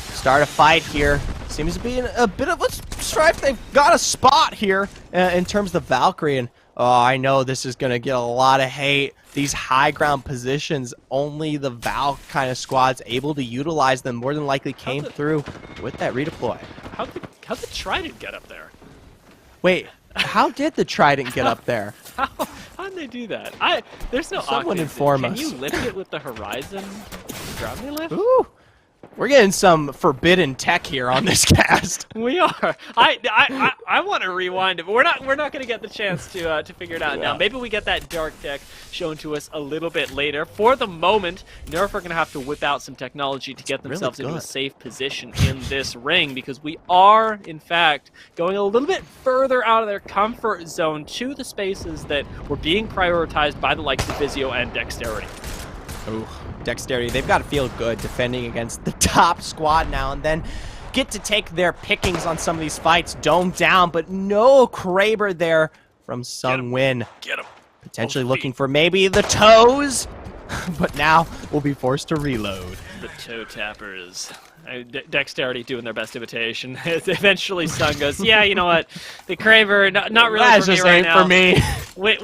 Start a fight here. Seems to be a bit of a strife. They've got a spot here in terms of Valkyrie, and oh, I know this is going to get a lot of hate. These high ground positions, only the Val kind of squads able to utilize them more than likely came through with that redeploy.
How'd the Trident get up there?
Wait, how did the Trident get up there?
How did they do that? There's no
Someone
octaves.
inform us.
Can you lift it with the Horizon gravity lift?
Ooh. We're getting some forbidden tech here on this cast.
We are. I want to rewind it, but we're not going to get the chance to figure it out now. Maybe we get that dark tech shown to us a little bit later. For the moment, Nerf are going to have to whip out some technology to get themselves into a safe position in this ring, because we are, in fact, going a little bit further out of their comfort zone to the spaces that were being prioritized by the likes of Vizio and Dexterity.
Ooh, Dexterity, they've got to feel good defending against the top squad now and then. Get to take their pickings on some of these fights. Dome down, but no Kraber there from Sung Win.
Get him.
Potentially looking for maybe the toes, but now we'll be forced to reload.
The toe tappers. Dexterity doing their best imitation. Eventually Sun goes, yeah, you know what? The Kraber, not really
That's
for me
just
right
ain't
now.
for me.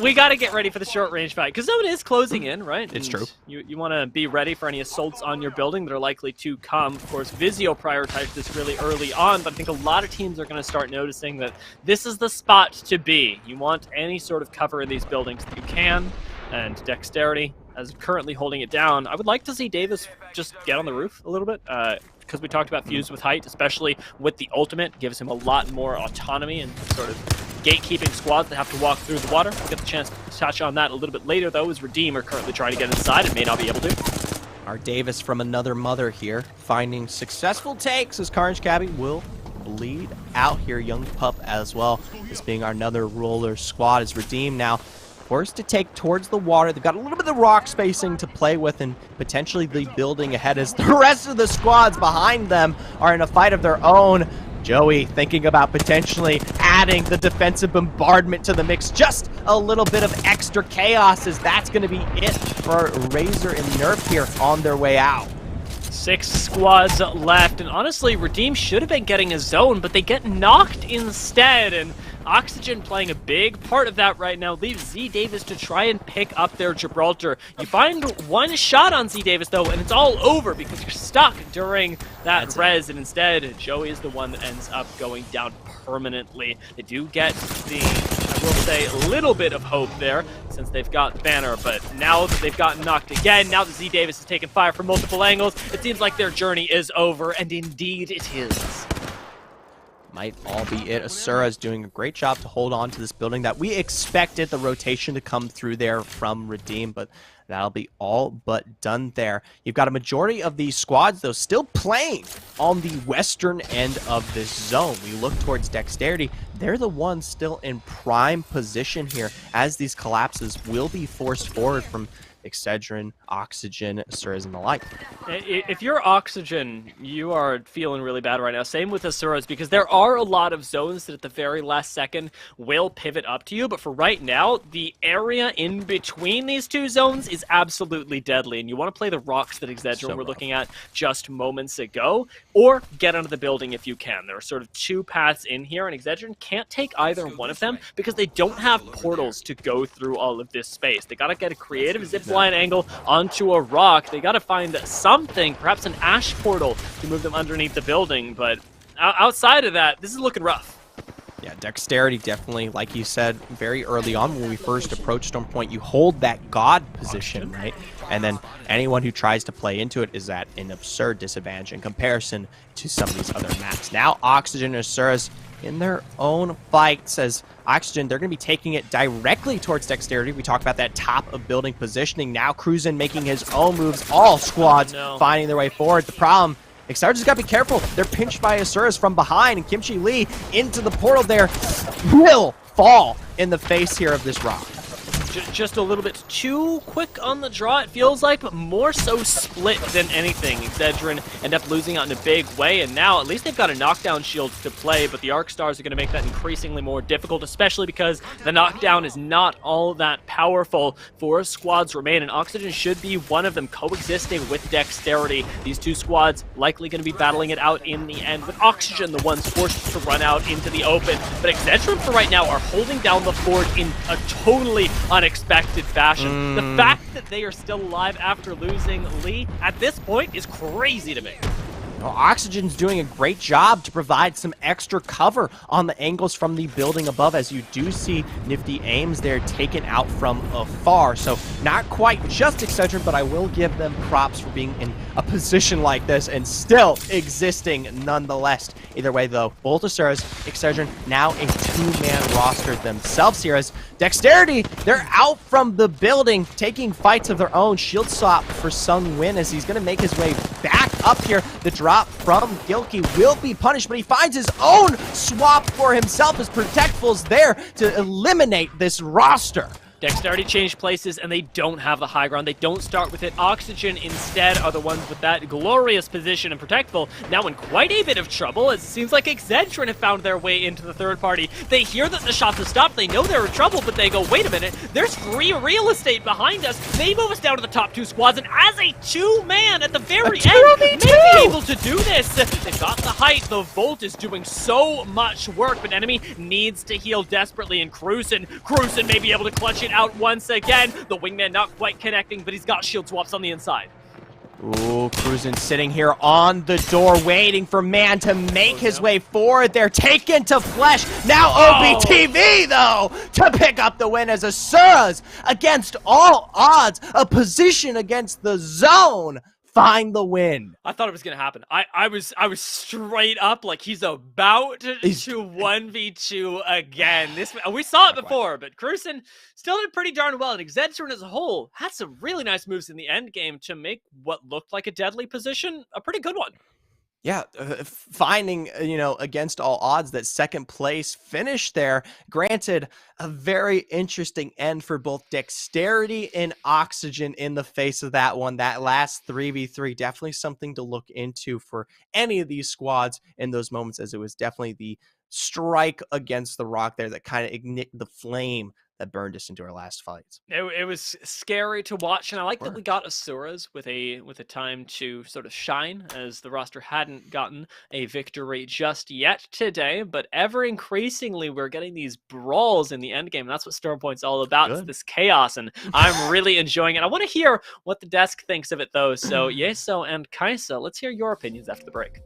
We got to get ready for the short range fight, because zone is closing in, right?
It's true.
You want to be ready for any assaults on your building that are likely to come. Of course, Vizio prioritized this really early on, but I think a lot of teams are going to start noticing that this is the spot to be. You want any sort of cover in these buildings that you can, and Dexterity, as currently holding it down. I would like to see Davis just get on the roof a little bit, because we talked about Fuse with height, especially with the ultimate, gives him a lot more autonomy and sort of gatekeeping squads that have to walk through the water. We'll get the chance to touch on that a little bit later, though, as Redeem are currently trying to get inside and may not be able to.
Our Davis from another mother here, finding successful takes as Carnage Cabby will bleed out here. Young Pup as well, this being our another roller squad, is Redeem now forced to take towards the water. They've got a little bit of rock spacing to play with and potentially the building ahead as the rest of the squads behind them are in a fight of their own. Joey thinking about potentially adding the defensive bombardment to the mix. Just a little bit of extra chaos, as that's going to be it for Razor and Nerf here on their way out.
6 squads left, and honestly, Redeem should have been getting a zone, but they get knocked instead, and Oxygen playing a big part of that right now leaves Z Davis to try and pick up their Gibraltar. You find one shot on Z Davis, though, and it's all over because you're stuck during that res, and instead, Joey is the one that ends up going down permanently. They do get the, I will say, a little bit of hope there since they've got the banner, but now that they've gotten knocked again, now that Z Davis has taken fire from multiple angles, it seems like their journey is over, and indeed it is.
Might all be it. Asura is doing a great job to hold on to this building that we expected the rotation to come through there from Redeem, but that'll be all but done there. You've got a majority of these squads, though, still playing on the western end of this zone. We look towards Dexterity. They're the ones still in prime position here, as these collapses will be forced forward from Excedrin, Oxygen, Asuras, and the like.
If you're Oxygen, you are feeling really bad right now. Same with Asuras, because there are a lot of zones that at the very last second will pivot up to you, but for right now, the area in between these two zones is absolutely deadly, and you want to play the rocks that Excedrin were looking at just moments ago, or get under the building if you can. There are sort of two paths in here, and Excedrin can't take either one of them because they don't have portals to go through all of this space. They gotta get a creative zip line angle onto a rock. They got to find something, perhaps an ash portal, to move them underneath the building. But outside of that, this is looking rough.
Yeah, dexterity definitely, like you said, very early on when we first approached Storm Point, you hold that God position, right? And then anyone who tries to play into it is at an absurd disadvantage in comparison to some of these other maps. Now Oxygen and Asuras in their own fights as Oxygen, they're going to be taking it directly towards dexterity. We talked about that top of building positioning. Now Cruisin making his own moves, all squads finding their way forward. The problem, Exarge just got to be careful. They're pinched by Asuras from behind, and Kimchi Lee into the portal there will fall in the face here of this rock.
Just a little bit too quick on the draw, it feels like, but more so split than anything. Excedrin end up losing out in a big way, and now at least they've got a knockdown shield to play, but the Arc Stars are going to make that increasingly more difficult, especially because the knockdown is not all that powerful. 4 squads remain, and Oxygen should be one of them, coexisting with Dexterity. These 2 squads likely going to be battling it out in the end, with Oxygen the ones forced to run out into the open. But Excedrin for right now are holding down the fort in a totally unexpected fashion. The fact that they are still alive after losing Lee at this point is crazy to me.
Well, Oxygen's doing a great job to provide some extra cover on the angles from the building above, as you do see nifty aims there taken out from afar. So not quite just Excedrin, but I will give them props for being in a position like this and still existing nonetheless. Either way, though, both Asuras, Excedrin, now a 2-man roster themselves here as Dexterity, they're out from the building, taking fights of their own. Shield swap for Sung Win as he's going to make his way back up here. The drop from Gilkey will be punished, but he finds his own swap for himself as Protectful's there to eliminate this roster.
Dexterity changed places, and they don't have the high ground. They don't start with it. Oxygen instead are the ones with that glorious position, and Protectful now in quite a bit of trouble. It seems like Excedrin have found their way into the third party. They hear that the shots have stopped. They know they're in trouble, but they go, wait a minute, there's free real estate behind us. They move us down to the top 2 squads, and as a 2-man at the very end, may be able to do this. They've got the height. The Volt is doing so much work, but enemy needs to heal desperately, and Cruisin may be able to clutch it out once again. The wingman not quite connecting, but he's got shield swaps on the inside.
Ooh, Cruisin sitting here on the door waiting for Man to make his way forward. They're taken to flesh. Now OBTV, though, to pick up the win as Asuras, against all odds, a position against the zone, find the win.
I thought it was gonna happen. I was straight up like he's about to 1v2 again. We saw it before, but Cruisin still did pretty darn well. And Excedrin as a whole had some really nice moves in the end game to make what looked like a deadly position a pretty good one.
Yeah, finding, against all odds, that second place finish there. Granted, a very interesting end for both Dexterity and Oxygen in the face of that one. That last 3v3, definitely something to look into for any of these squads in those moments, as it was definitely the strike against the rock there that kind of ignited the flame that burned us into our last fights.
It was scary to watch, and I like that we got Asuras with a time to sort of shine, as the roster hadn't gotten a victory just yet today. But ever increasingly, we're getting these brawls in the end game, and that's what Storm Point's all about. It's this chaos, and I'm really enjoying it. I want to hear what the desk thinks of it, though. So Yeso and Kaisa, let's hear your opinions after the break.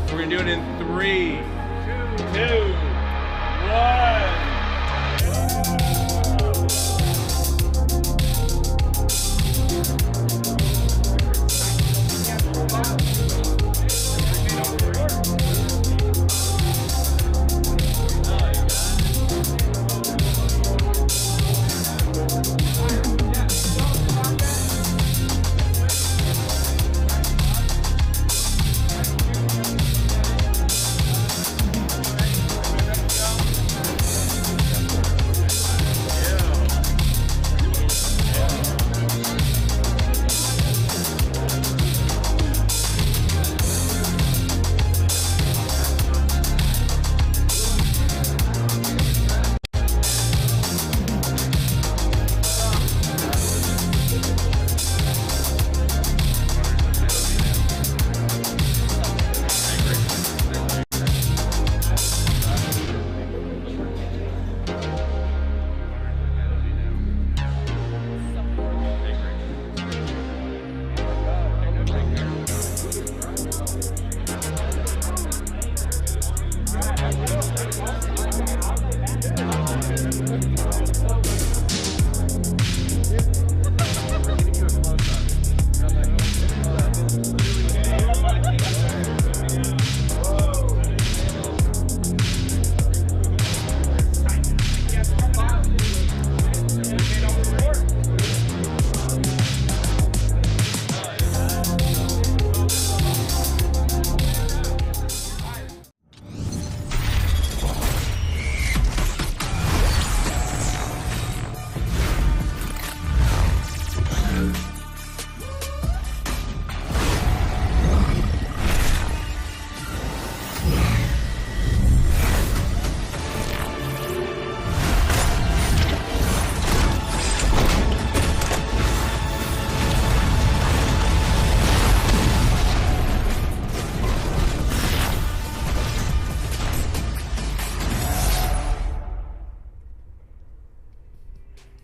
We're gonna do it in 3, 2, 1.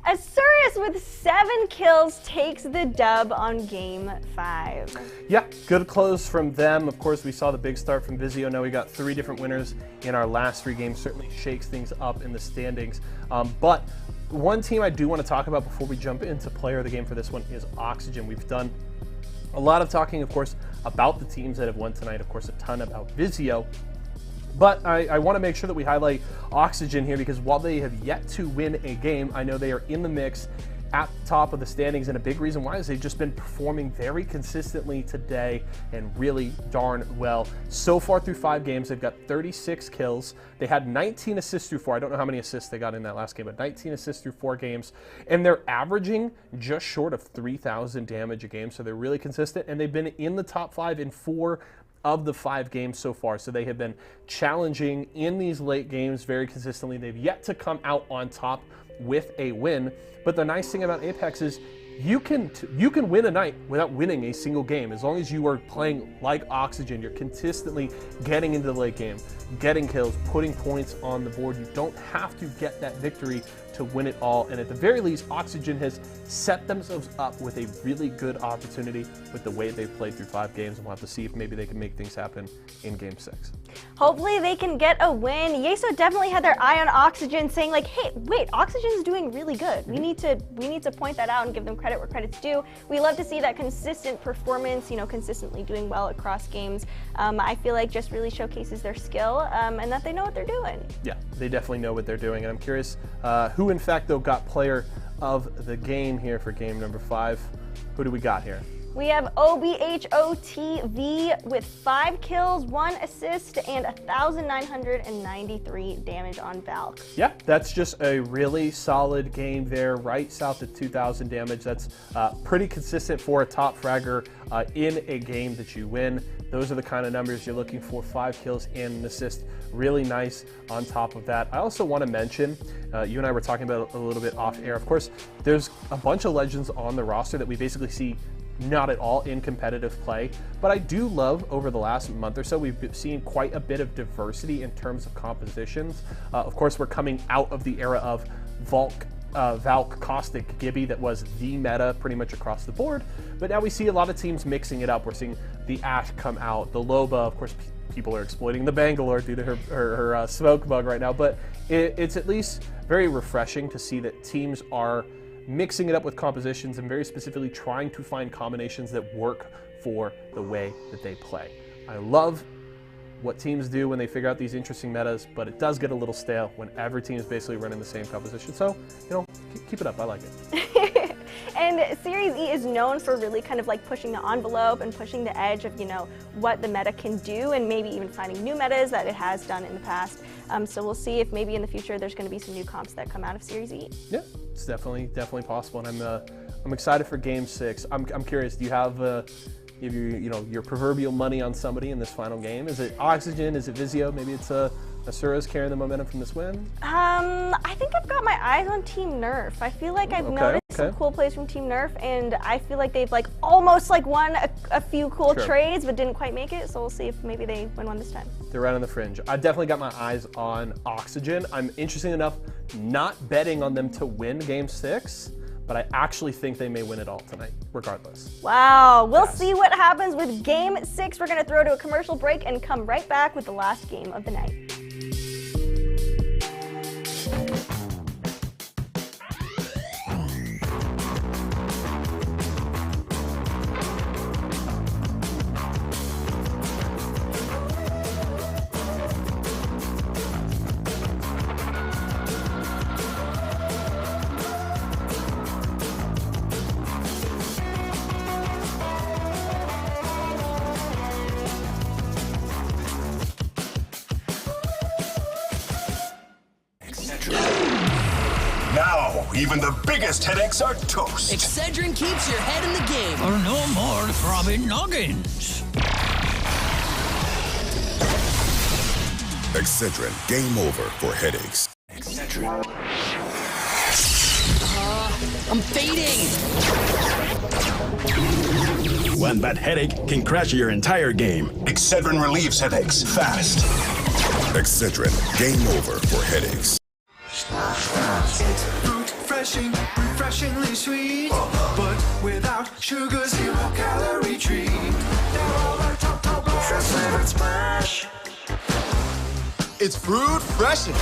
Asurus with 7 kills takes the dub on Game 5.
Yeah, good close from them. Of course, we saw the big start from Vizio. Now we got 3 different winners in our last 3 games. Certainly shakes things up in the standings. But one team I do want to talk about before we jump into player of the game for this one is Oxygen. We've done a lot of talking, of course, about the teams that have won tonight. Of course, a ton about Vizio. But I want to make sure that we highlight Oxygen here because while they have yet to win a game, I know they are in the mix at the top of the standings, and a big reason why is they've just been performing very consistently today and really darn well. So far through 5 games, they've got 36 kills. They had 19 assists through 4. I don't know how many assists they got in that last game, but 19 assists through 4 games. And they're averaging just short of 3,000 damage a game, so they're really consistent. And they've been in the top 5 in 4 of the 5 games so far. So they have been challenging in these late games very consistently. They've yet to come out on top with a win. But the nice thing about Apex is you can win a night without winning a single game. As long as you are playing like Oxygen, you're consistently getting into the late game, getting kills, putting points on the board. You don't have to get that victory to win it all. And at the very least, Oxygen has set themselves up with a really good opportunity with the way they've played through 5 games. And we'll have to see if maybe they can make things happen in Game 6.
Hopefully they can get a win. Yeso definitely had their eye on Oxygen, saying like, hey, wait, Oxygen's doing really good. We need to point that out and give them credit where credit's due. We love to see that consistent performance, consistently doing well across games. I feel like just really showcases their skill and that they know what they're doing. Yeah,
they definitely know what they're doing. And I'm curious who, in fact, though, got player of the game here for game number 5. Who do we got here?
We have OBHOTV with 5 kills, 1 assist, and 1,993 damage on Valk.
Yeah, that's just a really solid game there, right south of 2,000 damage. That's pretty consistent for a top fragger in a game that you win. Those are the kind of numbers you're looking for, 5 kills and an assist. Really nice on top of that. I also want to mention, you and I were talking about it a little bit off air. Of course, there's a bunch of legends on the roster that we basically see not at all in competitive play, but I do love over the last month or so we've seen quite a bit of diversity in terms of compositions. Of course, we're coming out of the era of Valk Caustic Gibby that was the meta pretty much across the board, but now we see a lot of teams mixing it up. We're seeing the Ashe come out, the Loba, of course people are exploiting the Bangalore due to her smoke bug right now, but it's at least very refreshing to see that teams are mixing it up with compositions and very specifically trying to find combinations that work for the way that they play. I love what teams do when they figure out these interesting metas, but it does get a little stale when every team is basically running the same composition. So, keep it up. I like it.
And Series E is known for really kind of like pushing the envelope and pushing the edge of, what the meta can do and maybe even finding new metas that it has done in the past. So we'll see if maybe in the future there's going to be some new comps that come out of Series E.
Yeah, it's definitely possible, and I'm excited for Game 6. I'm curious. Do you have your proverbial money on somebody in this final game? Is it Oxygen? Is it Vizio? Maybe it's Asura's carrying the momentum from this win?
I think I've got my eyes on Team Nerf. I feel like I've noticed some cool plays from Team Nerf, and I feel like they've almost won a few cool trades, but didn't quite make it. So we'll see if maybe they win one this time.
They're right on the fringe. I definitely got my eyes on Oxygen. I'm interesting enough not betting on them to win Game 6, but I actually think they may win it all tonight, regardless.
Wow, we'll see what happens with Game 6. We're gonna throw to a commercial break and come right back with the last game of the night.
Now, even the biggest headaches are toast.
Excedrin keeps your head in the game.
For no more throbbing noggins.
Excedrin, game over for headaches.
Excedrin. I'm fading.
One bad headache can crash your entire game.
Excedrin relieves headaches fast. Excedrin, game over for headaches.
It's fruit fresh
refreshing, refreshingly sweet. But without sugar, 0 calorie treat. Now all our top fresh flavored splash.
It's fruit freshin'.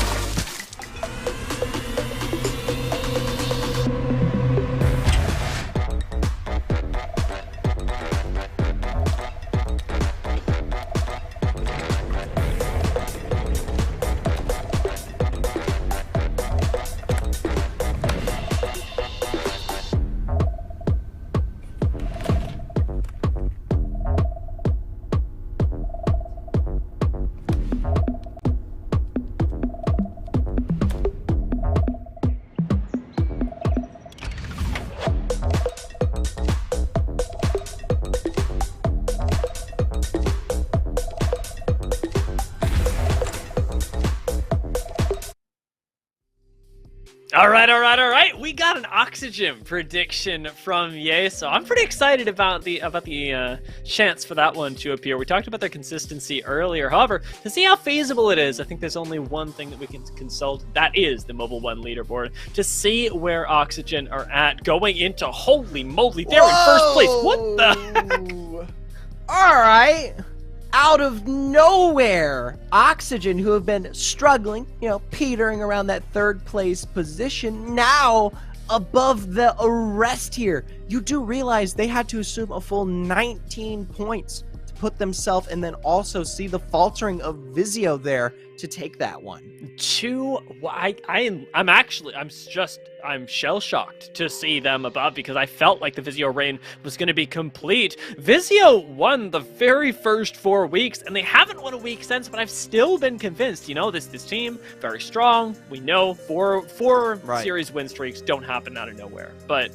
All right. We got an Oxygen prediction from Ye, so I'm pretty excited about the chance for that one to appear. We talked about their consistency earlier. However, to see how feasible it is, I think there's only one thing that we can consult. That is the Mobile One leaderboard to see where Oxygen are at going into. Holy moly, they're in first place. What the?
All right. Out of nowhere, Oxygen, who have been struggling, petering around that third place position, now above the rest here. You do realize they had to assume a full 19 points to put themselves, and then also see the faltering of Vizio there to take that one.
I'm shell-shocked to see them above, because I felt like the Vizio reign was going to be complete. Vizio won the very first 4 weeks, and they haven't won a week since, but I've still been convinced, this team, very strong. We know four series win streaks don't happen out of nowhere, but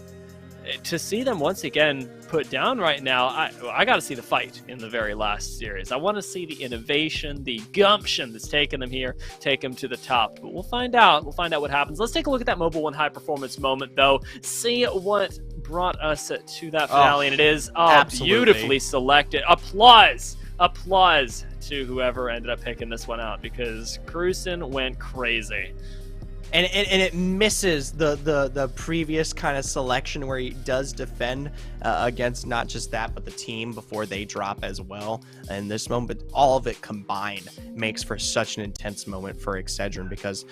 to see them once again put down right now, I got to see the fight in the very last series. I want to see the innovation, the gumption that's taken them here, take them to the top. But we'll find out. We'll find out what happens. Let's take a look at that Mobile One high performance moment, though. See what brought us to that finale, and it is beautifully selected. Applause to whoever ended up picking this one out, because Cruisen went crazy.
And it misses the previous kind of selection where he does defend against not just that, but the team before they drop as well. And this moment, all of it combined makes for such an intense moment for Excedrin, because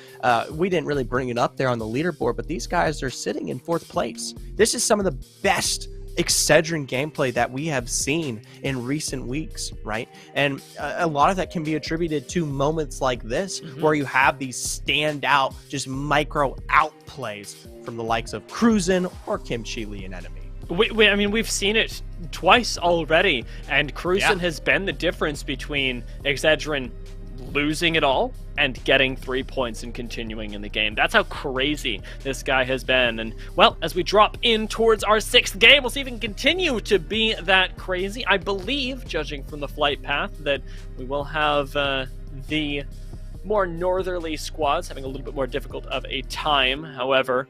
we didn't really bring it up there on the leaderboard, but these guys are sitting in 4th place. This is some of the best Excedrin gameplay that we have seen in recent weeks, right? And a lot of that can be attributed to moments like this, where you have these standout, just micro outplays from the likes of Cruisen or Kimchi Lee and Enemy.
We've seen it twice already, and Cruisen has been the difference between Excedrin losing it all and getting 3 points and continuing in the game. That's how crazy this guy has been. And, well, as we drop in towards our 6th game, we'll see if we can continue to be that crazy. I believe, judging from the flight path, that we will have the more northerly squads having a little bit more difficult of a time. However,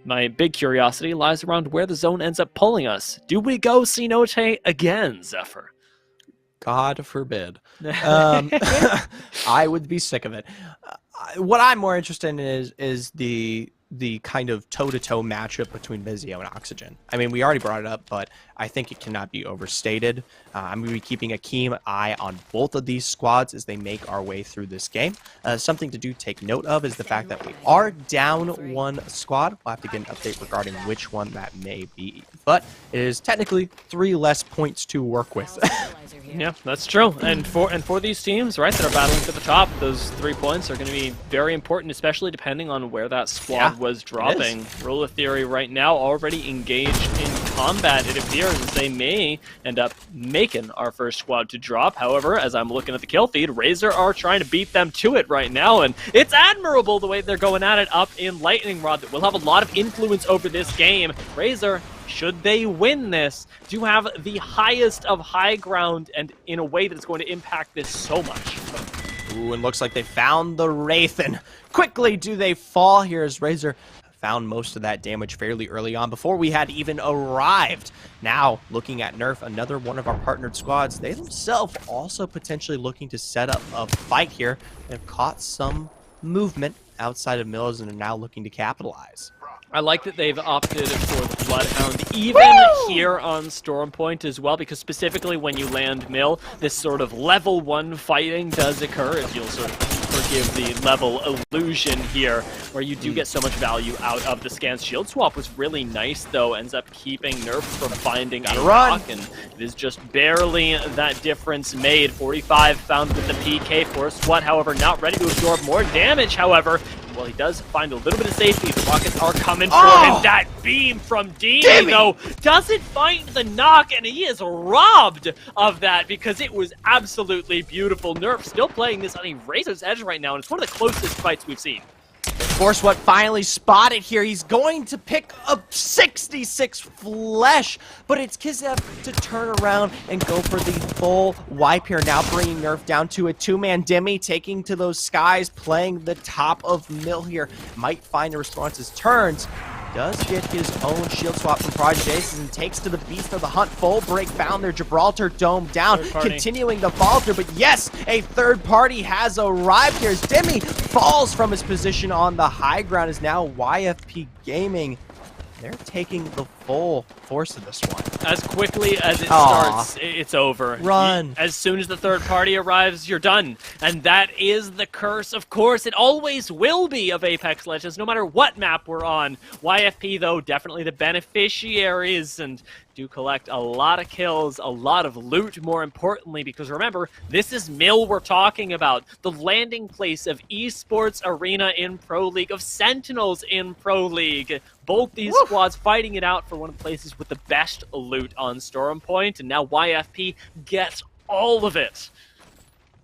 my big curiosity lies around where the zone ends up pulling us. Do we go Cenote again, Zephyr?
God forbid. I would be sick of it. What I'm more interested in is the kind of toe-to-toe matchup between Vizio and Oxygen. I mean, we already brought it up, but I think it cannot be overstated. I'm going to be keeping a keen eye on both of these squads as they make our way through this game. Something to take note of is the fact that we are down 1 squad. We'll have to get an update regarding which one that may be. But it is technically 3 less points to work with.
Yeah, that's true. And for these teams, right, that are battling for the top, those 3 points are going to be very important, especially depending on where that squad was dropping. Rule of Theory right now already engaged in combat. It appears as they may end up making our first squad to drop. However, as I'm looking at the kill feed, Razor are trying to beat them to it right now, and it's admirable the way they're going at it up in Lightning Rod. That will have a lot of influence over this game. Razor, should they win this, do have the highest of high ground, and in a way that is going to impact this so much.
Ooh, and looks like they found the Wraith, and quickly do they fall here as Razor found most of that damage fairly early on before we had even arrived. Now, looking at Nerf, another one of our partnered squads, they themselves also potentially looking to set up a fight here. They've caught some movement outside of Mills and are now looking to capitalize.
I like that they've opted for the Bloodhound even here on Stormpoint as well, because specifically when you land Mill, this sort of level 1 fighting does occur, if you'll sort of forgive the level illusion here, where you do get so much value out of the Scans. Shield swap was really nice, though, ends up keeping Nerf from finding a rock, and it is just barely that difference made. 45 found with the PK. Force What, however, not ready to absorb more damage, however. Well, he does find a little bit of safety. The rockets are coming for him. That beam from Dini, though, doesn't find the knock, and he is robbed of that because it was absolutely beautiful. Nerf still playing this on a razor's edge right now, and it's one of the closest fights we've seen.
Force What finally spotted here. He's going to pick up 66 flesh, but it's Kizev to turn around and go for the full wipe here. Now bringing Nerf down to a 2-man Demi, taking to those skies, playing the top of Mill here. Might find a response as turns. Does get his own shield swap from Project Aces and takes to the beast of the hunt. Full break found their Gibraltar Dome down, continuing the fall through. But yes, a third party has arrived here as Demi falls from his position on the high ground. Is now YFP Gaming. They're taking the full force of this one.
As quickly as it starts, it's over.
Run.
As soon as the third party arrives, you're done. And that is the curse, of course. It always will be of Apex Legends, no matter what map we're on. YFP, though, definitely the beneficiaries and do collect a lot of kills, a lot of loot, more importantly, because remember, this is Mill we're talking about. The landing place of Esports Arena in Pro League, of Sentinels in Pro League. Both these squads fighting it out for one of the places with the best loot on Stormpoint, and now YFP gets all of it.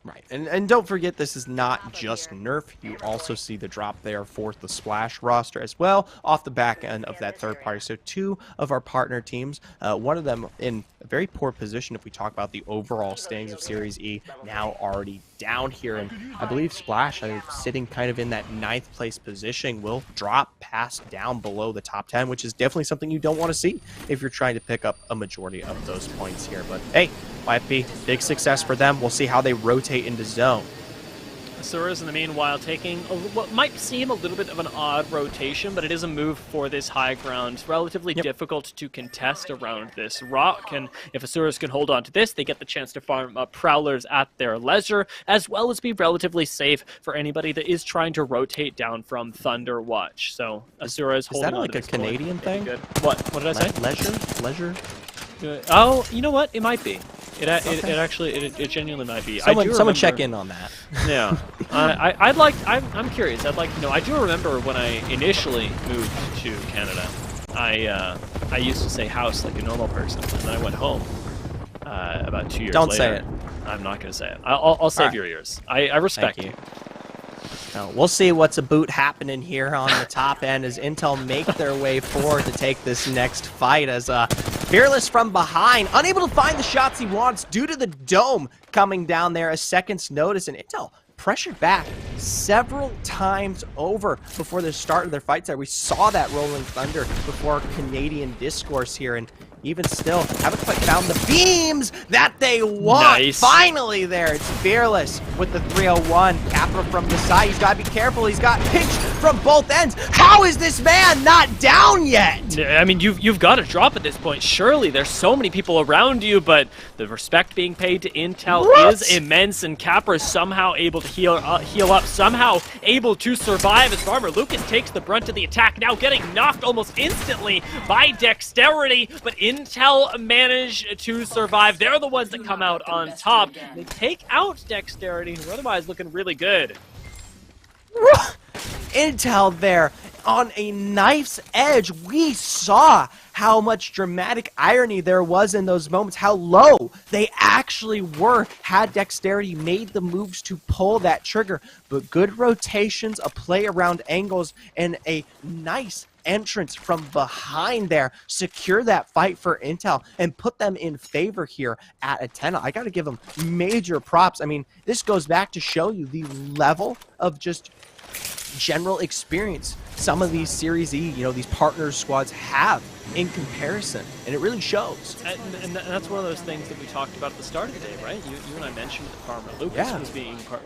Right, and don't forget, this is not just Nerf. You also see the drop there for the Splash roster as well, off the back end of that third party. So 2 of our partner teams, one of them in a very poor position if we talk about the overall standings of Series E, now already down here. And I believe Splash, sitting kind of in that 9th place position, will drop past down below the top 10, which is definitely something you don't want to see if you're trying to pick up a majority of those points here. But hey, YFP, big success for them. We'll see how they rotate into zone.
Asuras, in the meanwhile, taking what might seem a little bit of an odd rotation, but it is a move for this high ground. It's relatively difficult to contest around this rock, and if Asuras can hold on to this, they get the chance to farm up Prowlers at their leisure, as well as be relatively safe for anybody that is trying to rotate down from Thunder Watch. So Asuras holding on to this.
Is that like a Canadian thing?
Good. What did I say?
Leisure?
Oh, you know what? It might be. It actually genuinely might be.
Someone check in on that.
Yeah, I'm curious. I'd like to know. I do remember when I initially moved to Canada, I used to say house like a normal person, and then I went home about 2 years later.
Don't say it.
I'm not going to say it. I'll save your ears. I respect you.
We'll see what's about happening here on the top end as Intel make their way forward to take this next fight, as Fearless from behind, unable to find the shots he wants due to the dome coming down there a second's notice, and Intel pressured back several times over before the start of their fights there. We saw that Rolling Thunder before Canadian Discourse here, and even still, haven't quite found the beams that they want.
Nice.
Finally there, it's Fearless with the 301. Capital from the side, he's got to be careful. He's got pinched from both ends. How is this man not down yet?
I mean, you've got to drop at this point. Surely, there's so many people around you, but the respect being paid to Intel is immense, and Capra is somehow able to heal up, somehow able to survive as Farmer Lucas takes the brunt of the attack, now getting knocked almost instantly by Dexterity, but Intel managed to survive. They're the ones that come out on top. They take out Dexterity, who are otherwise looking really good.
Intel there on a knife's edge. We saw how much dramatic irony there was in those moments, how low they actually were had Dexterity made the moves to pull that trigger. But good rotations, a play around angles, and a nice entrance from behind there secure that fight for Intel and put them in favor here at a 10. I got to give them major props. I mean, this goes back to show you the level of just general experience some of these Series E, these partner squads have in comparison, and it really shows.
And that's one of those things that we talked about at the start of the day, right? You and I mentioned that Farmer Lucas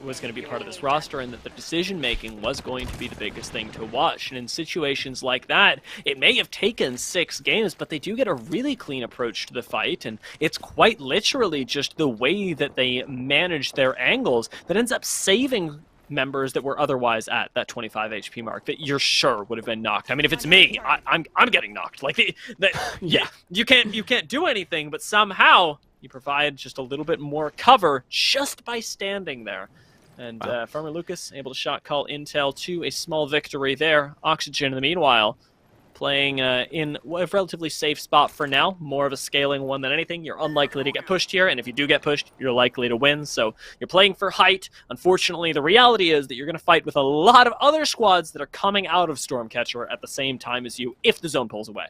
was going to be part of this roster, and that the decision making was going to be the biggest thing to watch. And in situations like that, it may have taken 6 games, but they do get a really clean approach to the fight, and it's quite literally just the way that they manage their angles that ends up saving members that were otherwise at that 25 HP mark that you're sure would have been knocked. I mean, if it's me, I'm getting knocked. Like, yeah, you can't do anything, but somehow you provide just a little bit more cover just by standing there. And Farmer Lucas able to shot call Intel to a small victory there. Oxygen, in the meanwhile, playing in a relatively safe spot for now. More of a scaling one than anything. You're unlikely to get pushed here, and if you do get pushed, you're likely to win. So you're playing for height. Unfortunately, the reality is that you're going to fight with a lot of other squads that are coming out of Stormcatcher at the same time as you if the zone pulls away.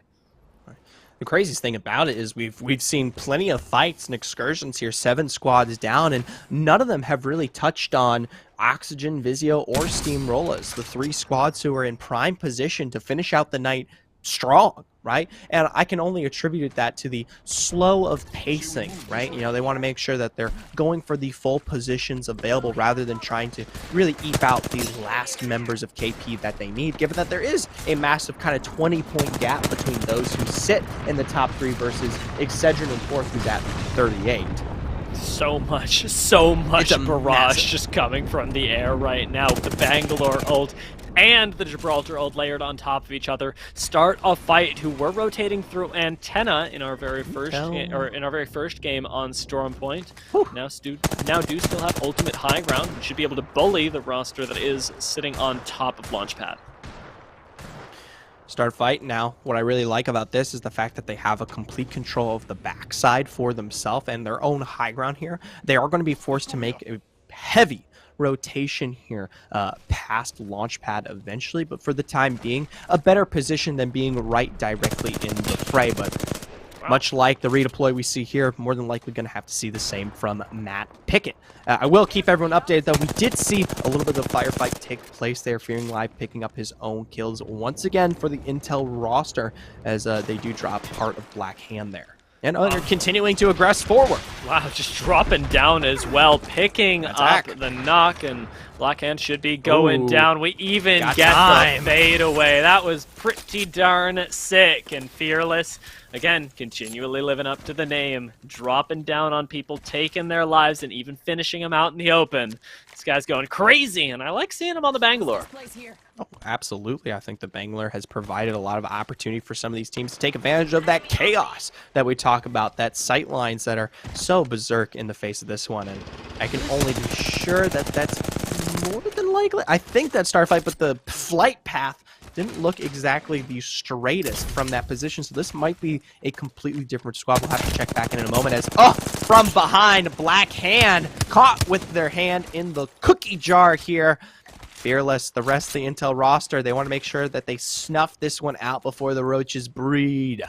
The craziest thing about it is we've seen plenty of fights and excursions here, 7 squads down, and none of them have really touched on Oxygen, Vizio, or Steamrollers, the 3 squads who are in prime position to finish out the night strong, right? And I can only attribute that to the slow of pacing, right? They want to make sure that they're going for the full positions available rather than trying to really eke out these last members of KP that they need, given that there is a massive kind of 20-point gap between those who sit in the top 3 versus Excedrin and 4th, who's at 38.
So much barrage just coming from the air right now. The Bangalore ult and the Gibraltar ult layered on top of each other start a fight who were rotating through Antenna in our very first game on Storm Point. Now do still have ultimate high ground. Should be able to bully the roster that is sitting on top of Launchpad.
Start fight now. What I really like about this is the fact that they have a complete control of the backside for themselves and their own high ground here. They are going to be forced to make a heavy rotation here past Launchpad eventually, but for the time being, a better position than being right directly in the fray. But much like the redeploy we see here, more than likely going to have to see the same from Matt Pickett. I will keep everyone updated, though. We did see a little bit of a firefight take place there. Fearing Live picking up his own kills once again for the Intel roster as they do drop part of Black Hand there. And they're continuing to aggress forward.
Wow, just dropping down as well, picking up the knock, and Black Hand should be going down. We even get the fade away. That was pretty darn sick. And Fearless, again, continually living up to the name, dropping down on people, taking their lives, and even finishing them out in the open. This guy's going crazy, and I like seeing him on the Bangalore.
Oh, absolutely. I think the Bangalore has provided a lot of opportunity for some of these teams to take advantage of that chaos that we talk about, that sight lines that are so berserk in the face of this one. And I can only be sure that that's more than likely. I think that's Starfight, but the flight path didn't look exactly the straightest from that position, so this might be a completely different squad. We'll have to check back in a moment as, from behind, Black Hand caught with their hand in the cookie jar here. Fearless, the rest of the Intel roster, they want to make sure that they snuff this one out before the roaches breed.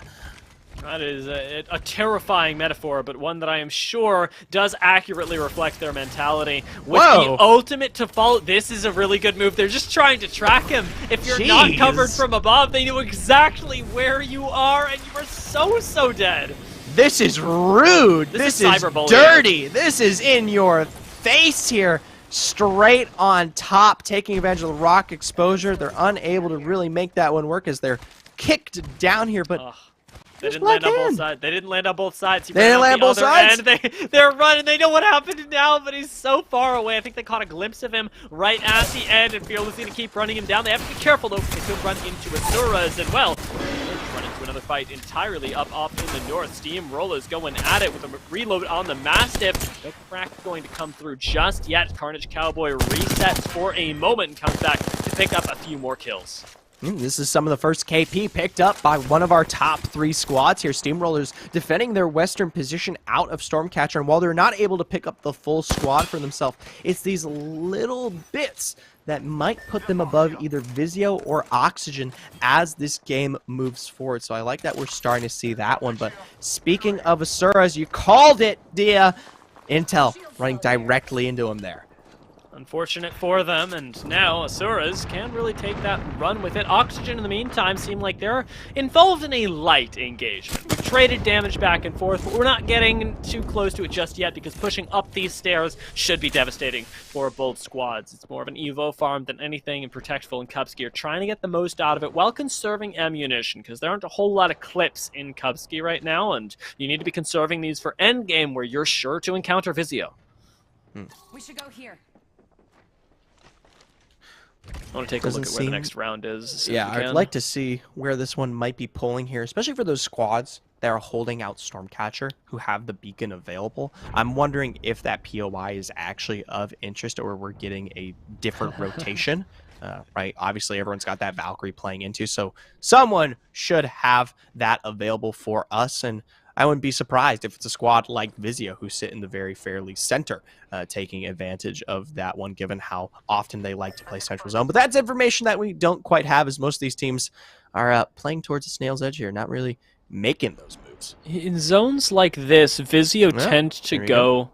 That is a terrifying metaphor, but one that I am sure does accurately reflect their mentality. With the ultimate to follow, this is a really good move. They're just trying to track him. If you're not covered from above, they know exactly where you are, and you are so dead.
This is rude. This is dirty. This is in your face here. Straight on top, taking advantage of the rock exposure. They're unable to really make that one work as they're kicked down here, but
they didn't land on both sides. They didn't land on both sides.
They didn't land both sides?
They're running. They know what happened now, but he's so far away. I think they caught a glimpse of him right at the end, and Fearless need to keep running him down. They have to be careful, though, because they could run into Asuras as well. Run into another fight entirely up off in the north. Steamrollers going at it with a reload on the Mastiff. No crack going to come through just yet. Carnage Cowboy resets for a moment and comes back to pick up a few more kills.
This is some of the first KP picked up by one of our top 3 squads here. Steamrollers defending their western position out of Stormcatcher, and while they're not able to pick up the full squad for themselves, it's these little bits that might put them above either Vizio or Oxygen as this game moves forward. So I like that we're starting to see that one. But speaking of Asuras, you called it, Dia. Intel running directly into him there.
Unfortunate for them, and now Asuras can really take that run with it. Oxygen, in the meantime, seem like they're involved in a light engagement. We've traded damage back and forth, but we're not getting too close to it just yet because pushing up these stairs should be devastating for both squads. It's more of an Evo farm than anything, and Protectful and Cubsky are trying to get the most out of it while conserving ammunition, because there aren't a whole lot of clips in Cubsky right now, and you need to be conserving these for endgame where you're sure to encounter Vizio.
We should go here.
I want to take a look at where the next round is.
Yeah, I'd like to see where this one might be pulling here, especially for those squads that are holding out Stormcatcher, who have the beacon available. I'm wondering if that POI is actually of interest, or we're getting a different rotation. Right? Obviously, everyone's got that Valkyrie playing into, so someone should have that available for us, and I wouldn't be surprised if it's a squad like Vizio, who sit in the very fairly center, taking advantage of that one, given how often they like to play Central Zone. But that's information that we don't quite have, as most of these teams are playing towards a snail's edge here, not really making those moves.
In zones like this, Vizio tend to go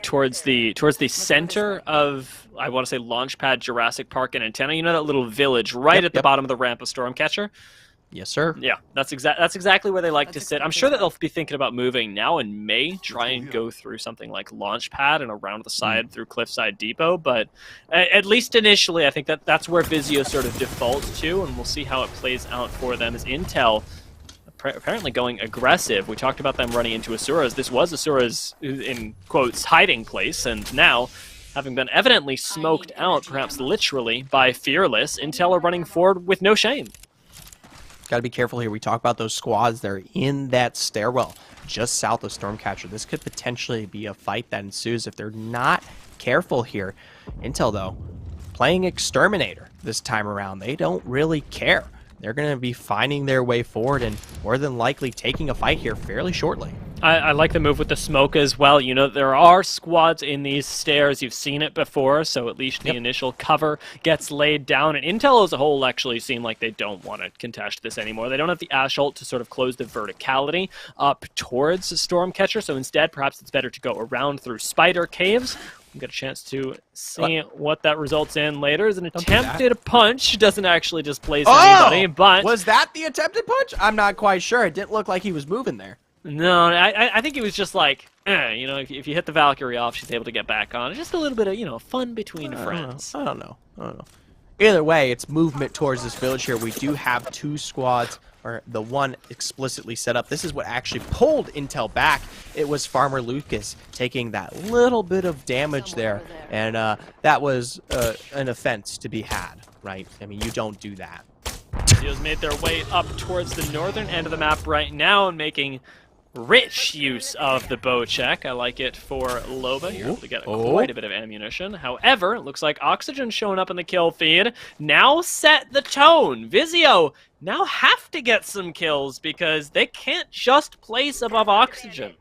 towards the center of, I want to say, Launchpad, Jurassic Park, and Antenna. You know that little village right at the bottom of the ramp of Stormcatcher?
Yes, sir.
Yeah, that's exactly where they like to sit. I'm sure that they'll be thinking about moving now in May, try and go through something like Launchpad and around the side through Cliffside Depot. But at least initially, I think that's where Vizio sort of defaults to, and we'll see how it plays out for them as Intel apparently going aggressive. We talked about them running into Asuras. This was Asuras, in quotes, hiding place, and now, having been evidently smoked out, perhaps literally, by Fearless, Intel are running forward with no shame.
Got to be careful here. We talk about those squads that are in that stairwell just south of Stormcatcher. This could potentially be a fight that ensues if they're not careful here. Intel, though, playing Exterminator this time around. They don't really care. They're going to be finding their way forward and more than likely taking a fight here fairly shortly.
I like the move with the smoke as well. You know, there are squads in these stairs. You've seen it before, so at least the initial cover gets laid down. And Intel as a whole actually seem like they don't want to contest this anymore. They don't have the Ash ult to sort of close the verticality up towards Stormcatcher, so instead perhaps it's better to go around through Spider Caves. We get a chance to see what that results in later. As an attempted punch doesn't actually displace anybody, but...
Was that the attempted punch? I'm not quite sure. It didn't look like he was moving there.
No, I think it was just like, you know, if you hit the Valkyrie off, she's able to get back on. Just a little bit of, you know, fun between friends.
I don't know. Either way, it's movement towards this village here. We do have two squads, or the one explicitly set up. This is what actually pulled Intel back. It was Farmer Lucas taking that little bit of damage there, and that was an offense to be had, right? I mean, you don't do that.
Vizio's made their way up towards the northern end of the map right now and making rich use of the bow check. I like it for Loba. You're able to get quite a bit of ammunition. However, it looks like Oxygen showing up in the kill feed now set the tone. Vizio now have to get some kills because they can't just place above Oxygen.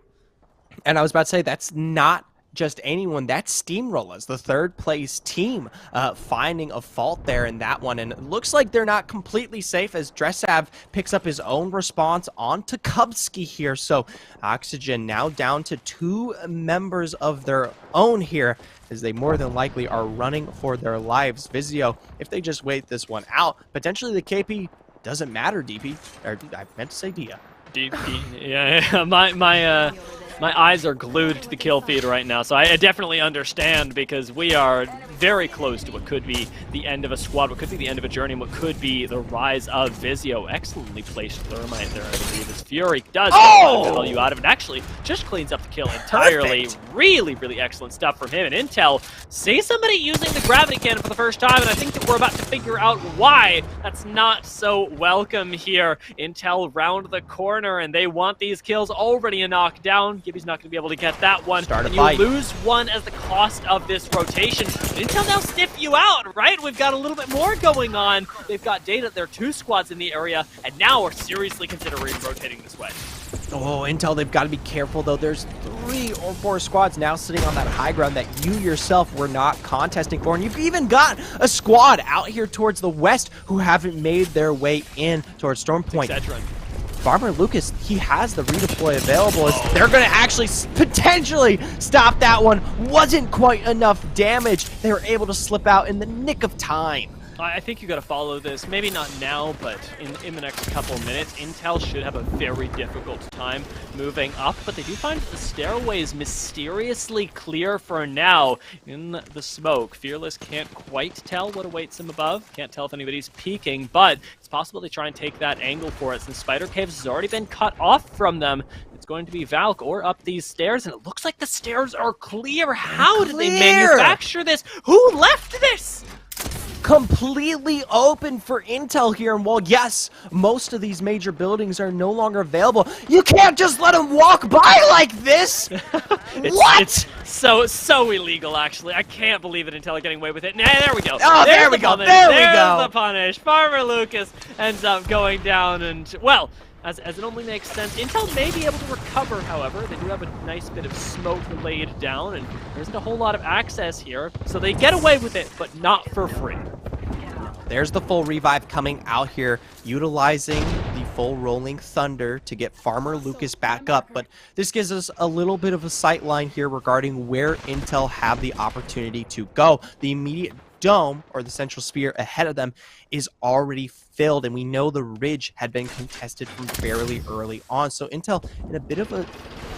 And I was about to say, that's not just anyone. That's Steamrollers, the third place team, finding a fault there in that one. And it looks like they're not completely safe as Dressav picks up his own response onto Kubsky here. So Oxygen now down to two members of their own here, as they more than likely are running for their lives. Vizio, if they just wait this one out, potentially the KP doesn't matter, DP. Or I meant to say Dia.
DP, yeah. My eyes are glued to the kill feed right now, so I definitely understand, because we are very close to what could be the end of a squad, what could be the end of a journey, and what could be the rise of Vizio. Excellently placed Thermite there, I believe, as Fury does get a lot of value out of it, and actually just cleans up the kill entirely. Really, really excellent stuff from him. And Intel see somebody using the gravity cannon for the first time, and I think that we're about to figure out why that's not so welcome here. Intel round the corner, and they want these kills. Already a knockdown. Gibby's not going to be able to get that one. And you lose one as the cost of this rotation. But Intel now sniff you out, right? We've got a little bit more going on. They've got data. There are two squads in the area, and now we're seriously considering rotating this way.
Oh, Intel, they've got to be careful, though. There's 3 or 4 squads now sitting on that high ground that you yourself were not contesting for. And you've even got a squad out here towards the west who haven't made their way in towards Storm Point. Farmer Lucas, he has the redeploy available. They're going to actually potentially stop that one. Wasn't quite enough damage. They were able to slip out in the nick of time.
I think you got to follow this. Maybe not now, but in the next couple of minutes. Intel should have a very difficult time moving up, but they do find the stairway is mysteriously clear for now in the smoke. Fearless can't quite tell what awaits him above. Can't tell if anybody's peeking, but it's possible they try and take that angle for it since Spider Caves has already been cut off from them. It's going to be Valk or up these stairs, and it looks like the stairs are clear. How did they manufacture this? Who left this?
Completely open for Intel here, and while yes, most of these major buildings are no longer available, you can't just let them walk by like this. What?
It's so illegal, actually. I can't believe it until getting away with it. Nah, there we go.
Oh, there we go. There we go.
There's the punish. Farmer Lucas ends up going down, and well, as it only makes sense, Intel may be able to recover, however. They do have a nice bit of smoke laid down, and there isn't a whole lot of access here, so they get away with it, but not for free.
There's the full revive coming out here, utilizing the full Rolling Thunder to get Farmer Lucas back up, but this gives us a little bit of a sight line here regarding where Intel have the opportunity to go. The immediate dome, or the central sphere ahead of them, is already filled, and we know the ridge had been contested from fairly early on. So Intel in a bit of a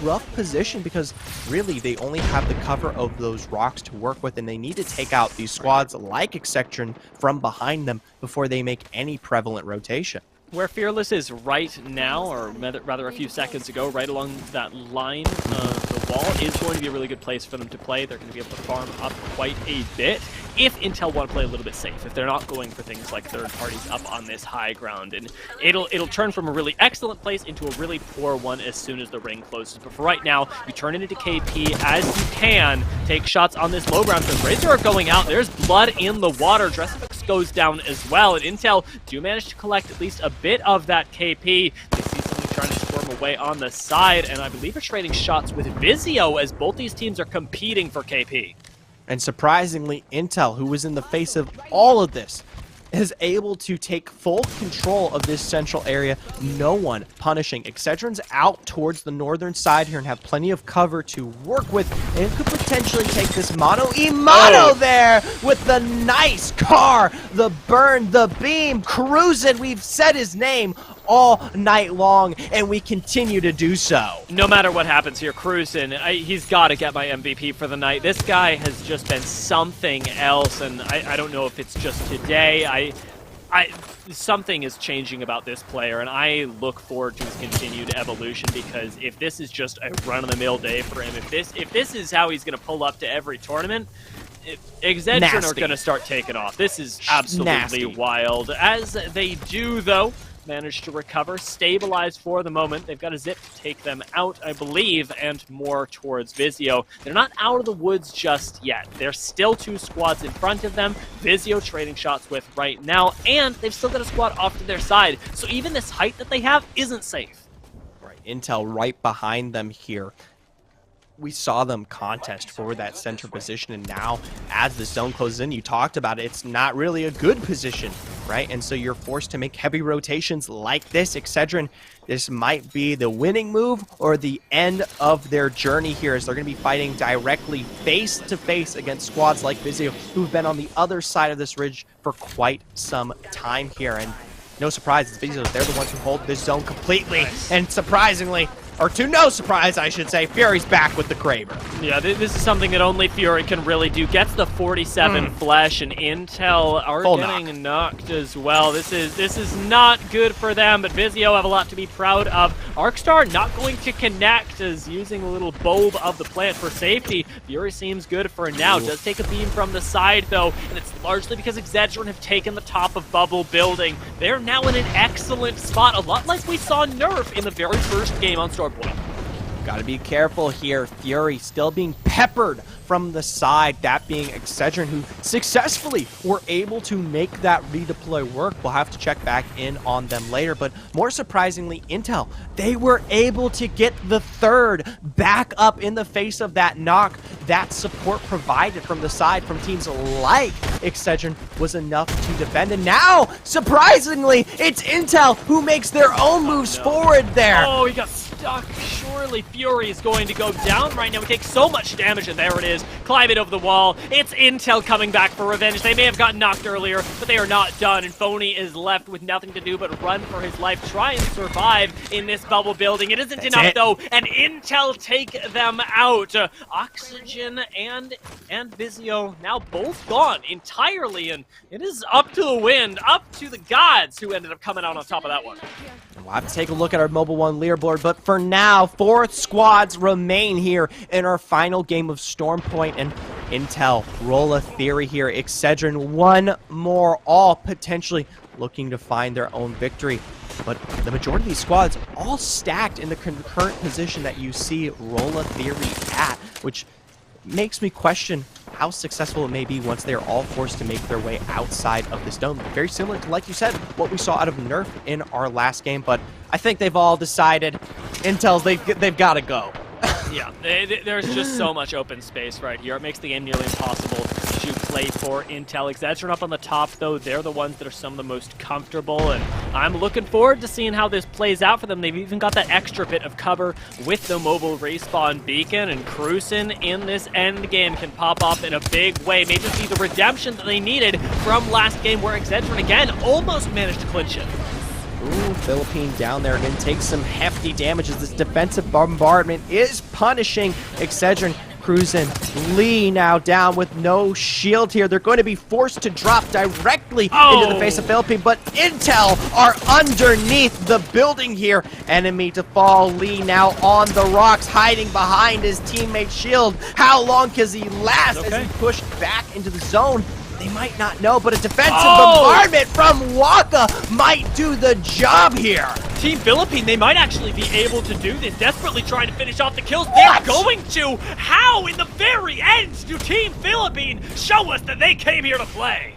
rough position because really they only have the cover of those rocks to work with, and they need to take out these squads like Excedrin from behind them before they make any prevalent rotation.
Where Fearless is right now, or rather a few seconds ago, right along that line, the wall is going to be a really good place for them to play. They're going to be able to farm up quite a bit if Intel want to play a little bit safe, if they're not going for things like third parties up on this high ground. And it'll turn from a really excellent place into a really poor one as soon as the ring closes. But for right now, you turn it into KP as you can. Take shots on this low ground because Razor are going out. There's blood in the water. Dressifix goes down as well. And Intel do manage to collect at least a bit of that KP. They see somebody trying to squirm away on the side, and I believe are trading shots with Vizio as both these teams are competing for KP.
And surprisingly, Intel, who was in the face of all of this, is able to take full control of this central area. No one punishing. Excedrin's out towards the northern side here and have plenty of cover to work with, and could potentially take this mono there with the nice car, the burn, the beam, cruising. We've said his name all night long, and we continue to do so.
No matter what happens here, Cruisin', he's got to get my MVP for the night. This guy has just been something else, and I don't know if it's just today. Something is changing about this player, and I look forward to his continued evolution, because if this is just a run-of-the-mill day for him, if this is how he's going to pull up to every tournament, Excedrin are going to start taking off. This is absolutely wild. As they do, though, managed to recover, stabilize for the moment. They've got a zip to take them out, I believe, and more towards Vizio. They're not out of the woods just yet. There's still two squads in front of them. Vizio trading shots with right now, and they've still got a squad off to their side. So even this height that they have isn't safe.
Right, Intel right behind them here. We saw them contest for that center position, and now as the zone closes in, you talked about it, it's not really a good position, right? And so you're forced to make heavy rotations like this. Excedrin, this might be the winning move or the end of their journey here, as they're going to be fighting directly face-to-face against squads like Vizio, who've been on the other side of this ridge for quite some time here. And no surprise, it's Vizio, they're the ones who hold this zone completely, and surprisingly, or to no surprise, I should say, Fury's back with the Kraber.
Yeah, this is something that only Fury can really do. Gets the 47 flesh, and Intel are getting knocked as well. This is not good for them, but Vizio have a lot to be proud of. Arcstar not going to connect, as using a little bulb of the plant for safety. Fury seems good for now. Does take a beam from the side, though, and it's largely because Excedrin have taken the top of Bubble Building. They're now in an excellent spot, a lot like we saw Nerf in the very first game on Starboy.
Got to be careful here. Fury still being peppered from the side, that being Excedrin, who successfully were able to make that redeploy work. We'll have to check back in on them later, but more surprisingly, Intel, they were able to get the third back up in the face of that knock. That support provided from the side from teams like Excedrin was enough to defend, and now, surprisingly, it's Intel who makes their own moves forward there.
Oh, he got stuck. Surely Fury is going to go down right now. We take so much damage, and there it is. Climb it over the wall. It's Intel coming back for revenge. They may have gotten knocked earlier, but they are not done, and Phony is left with nothing to do but run for his life, try and survive in this bubble building. It isn't enough, though, and Intel take them out. Oxygen and Vizio now both gone entirely, and it is up to the wind, up to the gods who ended up coming out on top of that one.
We'll have to take a look at our Mobile One leaderboard, but for now, 4 squads remain here in our final game of Stormpoint, and Intel roll a theory here. Excedrin, one more, all potentially looking to find their own victory. But the majority of these squads all stacked in the concurrent position that you see roll a theory at, which makes me question how successful it may be once they're all forced to make their way outside of this dome. Very similar to, like you said, what we saw out of Nerf in our last game, but I think they've all decided Intel's they've got to go.
Yeah, there's just so much open space right here. It makes the game nearly impossible to play for Intel. Excedrin up on the top, though. They're the ones that are some of the most comfortable, and I'm looking forward to seeing how this plays out for them. They've even got that extra bit of cover with the mobile respawn beacon, and Cruisen in this end game can pop off in a big way. May just be the redemption that they needed from last game, where Excedrin, again, almost managed to clinch it.
Ooh, Philippine down there again takes some hefty damages. This defensive bombardment is punishing Excedrin. Cruisen, Lee now down with no shield here. They're going to be forced to drop directly into the face of Philippine, but Intel are underneath the building here. Enemy to fall. Lee now on the rocks, hiding behind his teammate's shield. How long can he last as he pushed back into the zone? They might not know, but a defensive bombardment from Waka might do the job here.
Team Philippine, they might actually be able to do this, desperately trying to finish off the kills. They're going to. How in the very end do Team Philippine show us that they came here to play?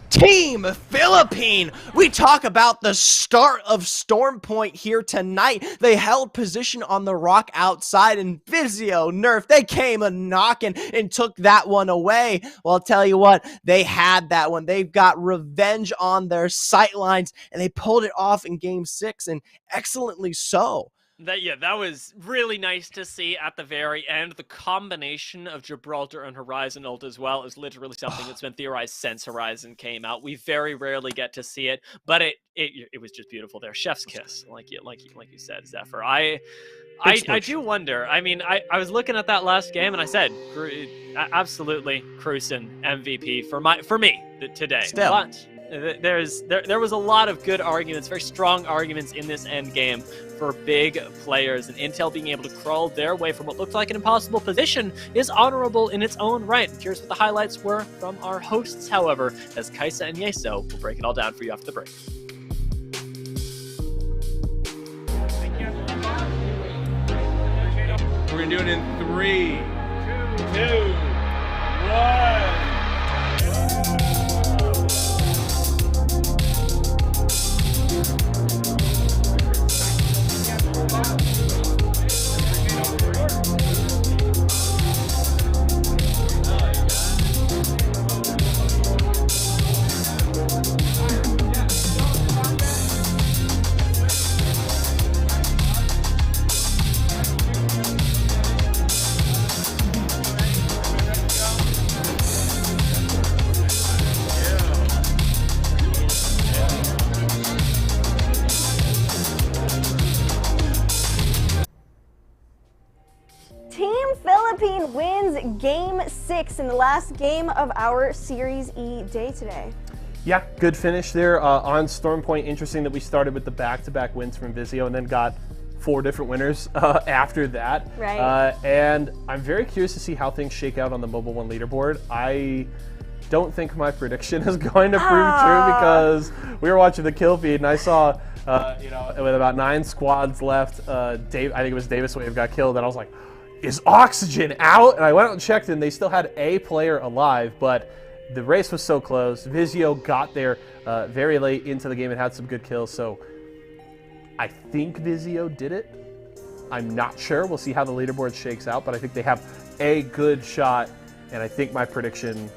Team Philippine! We talk about the start of Stormpoint here tonight. They held position on the rock outside, and Vizio, Nerf, they came a-knocking and took that one away. Well, I'll tell you what, they had that one. They've got revenge on their sightlines, and they pulled it off in Game 6, and excellently so.
That was really nice to see at the very end. The combination of Gibraltar and Horizon ult as well is literally something that's been theorized since Horizon came out. We very rarely get to see it, but it was just beautiful there. Chef's kiss, like you said, Zephyr. I do wonder. I mean, I was looking at that last game and I said, absolutely, Cruisen MVP for me today.
Still.
But there was a lot of good arguments, very strong arguments in this end game for big players, and Intel being able to crawl their way from what looked like an impossible position is honorable in its own right. And here's what the highlights were from our hosts, however, as Kaisa and Yeso will break it all down for you after the break.
We're gonna do it in 3, 2, 1.
Philippine wins Game 6 in the last game of our Series E day today.
Yeah, good finish there on Stormpoint. Interesting that we started with the back-to-back wins from Vizio and then got 4 different winners after that.
Right.
And I'm very curious to see how things shake out on the Mobile One leaderboard. I don't think my prediction is going to prove true because we were watching the kill feed and I saw With about 9 squads left, Dave, I think it was Davis Wave got killed, and I was like, is Oxygen out? And I went out and checked, and they still had a player alive, but the race was so close. Vizio got there very late into the game and had some good kills, so I think Vizio did it. I'm not sure. We'll see how the leaderboard shakes out, but I think they have a good shot, and I think my prediction is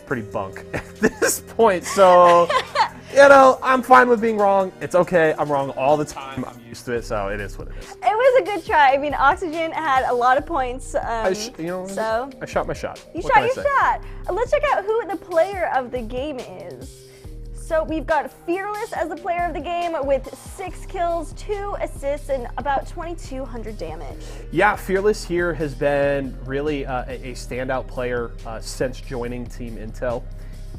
pretty bunk at this point. So, I'm fine with being wrong. It's okay. I'm wrong all the time. I'm used to it, so it is what it is.
It was a good try. I mean, Oxygen had a lot of points.
I shot my shot.
You shot your shot. Let's check out who the player of the game is. So we've got Fearless as the player of the game with 6 kills, 2 assists, and about 2,200 damage. Yeah, Fearless here has been really a standout player since joining Team Intel.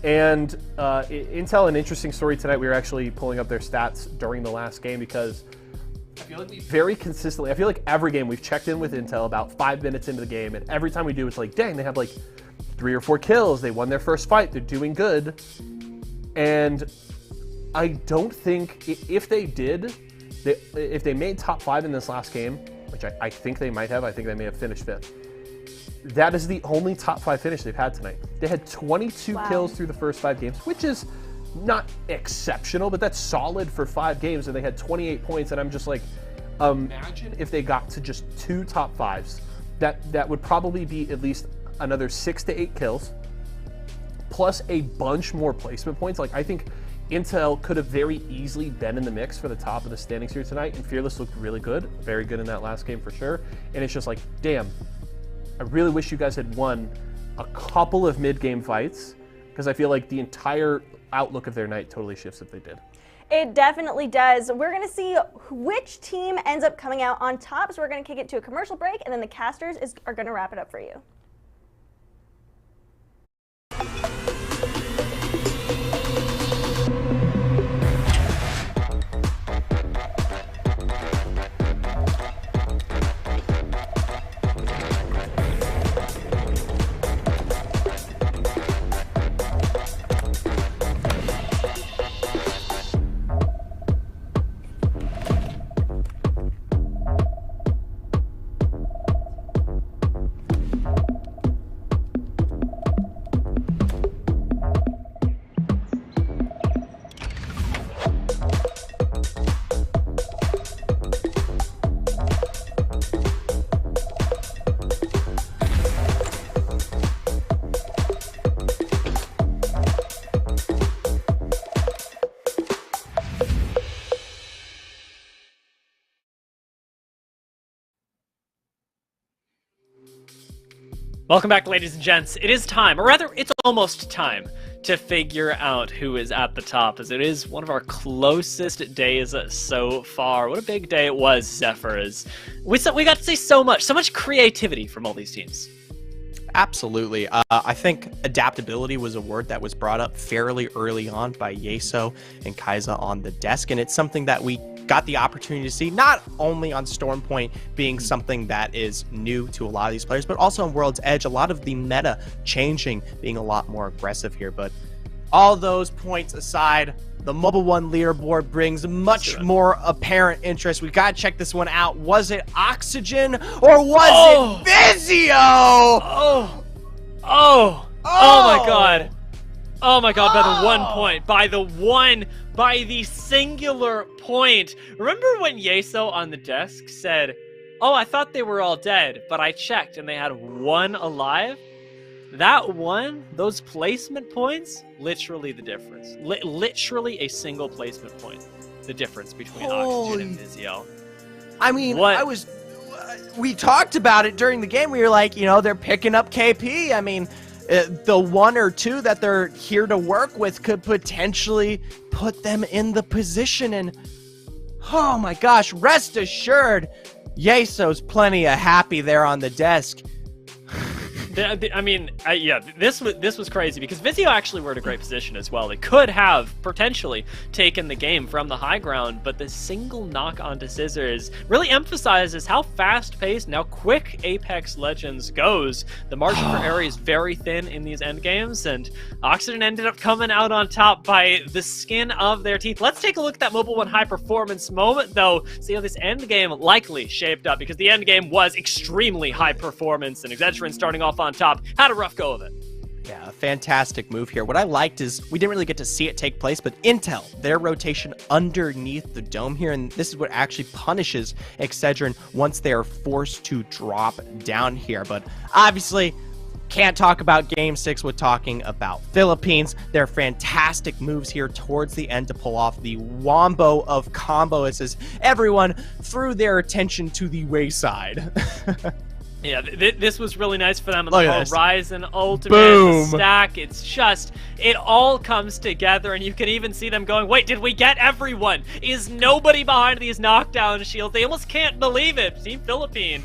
And Intel, an interesting story tonight. We were actually pulling up their stats during the last game because I feel like very consistently, I feel like every game we've checked in with Intel about 5 minutes into the game, and every time we do, it's like, dang, they have like 3 or 4 kills. They won their first fight. They're doing good. And I don't think, if they did, if they made top 5 in this last game, which I think they might have, I think they may have finished 5th. That is the only top 5 finish they've had tonight. They had 22 kills through the first 5 games, which is not exceptional, but that's solid for 5 games, and they had 28 points, and I'm just like, imagine if they got to just 2 top 5s. That would probably be at least another 6 to 8 kills, plus a bunch more placement points. Like, I think Intel could have very easily been in the mix for the top of the standings here tonight, and Fearless looked really good, very good in that last game for sure. And it's just like, damn, I really wish you guys had won a couple of mid-game fights, because I feel like the entire outlook of their night totally shifts if they did. It definitely does. We're going to see which team ends up coming out on top, so we're going to kick it to a commercial break, and then the casters are going to wrap it up for you.
Welcome back, ladies and gents. It is time, or rather, it's almost time to figure out who is at the top, as it is one of our closest days so far. What a big day it was, Zephyr. We got to see so much creativity from all these teams.
Absolutely. I think adaptability was a word that was brought up fairly early on by Yeso and Kaiza on the desk, and it's something that we got the opportunity to see not only on Stormpoint being something that is new to a lot of these players, but also on World's Edge, a lot of the meta changing, being a lot more aggressive here. But all those points aside, the Mobile One leaderboard brings much more apparent interest. We gotta check this one out. Was it Oxygen or was it Vizio?
Oh my god. Oh my god, by the 1 point. By the singular point. Remember when Yeso on the desk said, oh, I thought they were all dead, but I checked and they had 1 alive? That one, those placement points, literally the difference. Literally a single placement point. The difference between Oxygen and Vizio.
I mean, we talked about it during the game. We were like, they're picking up KP. I mean, the 1 or 2 that they're here to work with could potentially put them in the position. And oh my gosh, rest assured, Yeso's plenty of happy there on the desk.
I mean, yeah, this was crazy because Vizio actually were in a great position as well. They could have potentially taken the game from the high ground, but the single knock onto Scissors really emphasizes how fast-paced and how quick Apex Legends goes. The margin for error is very thin in these end games, and Oxygen ended up coming out on top by the skin of their teeth. Let's take a look at that Mobile One high-performance moment, though, see how this end game likely shaped up, because the end game was extremely high performance, and Excedrin starting off on top had a rough go of it.
Yeah, a fantastic move here. What I liked is we didn't really get to see it take place, but Intel, their rotation underneath the dome here, and this is what actually punishes Excedrin once they are forced to drop down here. But obviously, can't talk about Game 6 with talking about Philippines. Their fantastic moves here towards the end to pull off the wombo of combos as everyone threw their attention to the wayside.
Yeah, this was really nice for them. And
Look
the
at
whole
this.
Ryzen ultimate,
Boom.
the stack, it's just, it all comes together, and you can even see them going, wait, did we get everyone? Is nobody behind these knockdown shields? They almost can't believe it. Team Philippine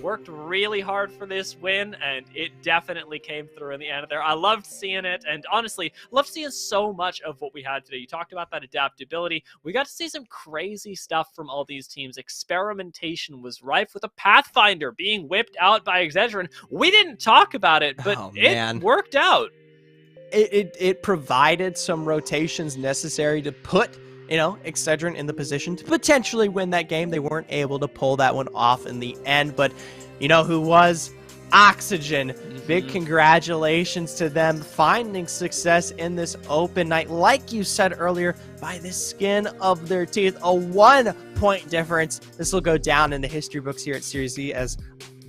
worked really hard for this win, and it definitely came through in the end there. I loved seeing it, and honestly, loved seeing so much of what we had today. You talked about that adaptability. We got to see some crazy stuff from all these teams. Experimentation was rife with a Pathfinder being whipped out by Excedrin. We didn't talk about it, but it worked out.
It provided some rotations necessary to put Excedrin in the position to potentially win that game. They weren't able to pull that one off in the end, but you know who was? Oxygen. Big congratulations to them finding success in this open night. Like you said earlier, by the skin of their teeth, a 1-point difference. This will go down in the history books here at Series Z as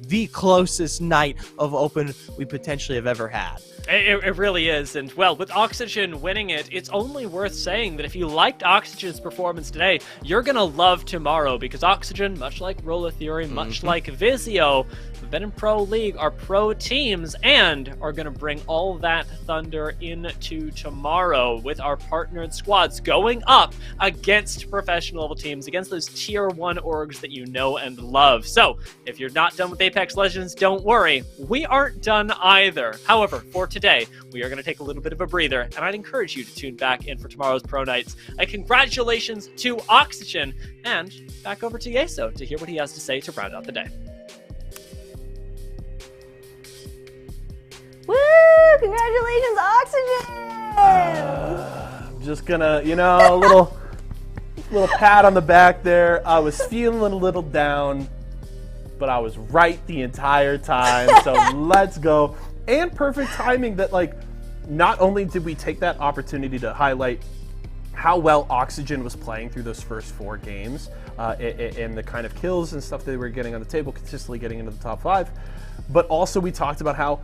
the closest night of open we potentially have ever had.
It really is, and well, with Oxygen winning it, it's only worth saying that if you liked Oxygen's performance today, you're gonna love tomorrow, because Oxygen, much like Roller Theory, much like Vizio, have been in Pro League, are pro teams, and are gonna bring all that thunder into tomorrow with our partnered squads going up against professional level teams, against those tier 1 orgs that you know and love. So, if you're not done with Apex Legends, don't worry, we aren't done either. However, for today, we are going to take a little bit of a breather, and I'd encourage you to tune back in for tomorrow's Pro Nights. Congratulations to Oxygen, and back over to Yeso to hear what he has to say to round out the day.
Woo! Congratulations, Oxygen!
I'm just gonna, a little pat on the back there. I was feeling a little down, but I was right the entire time, so let's go. And perfect timing that, not only did we take that opportunity to highlight how well Oxygen was playing through those first 4 games, and the kind of kills and stuff they were getting on the table, consistently getting into the top 5, but also we talked about how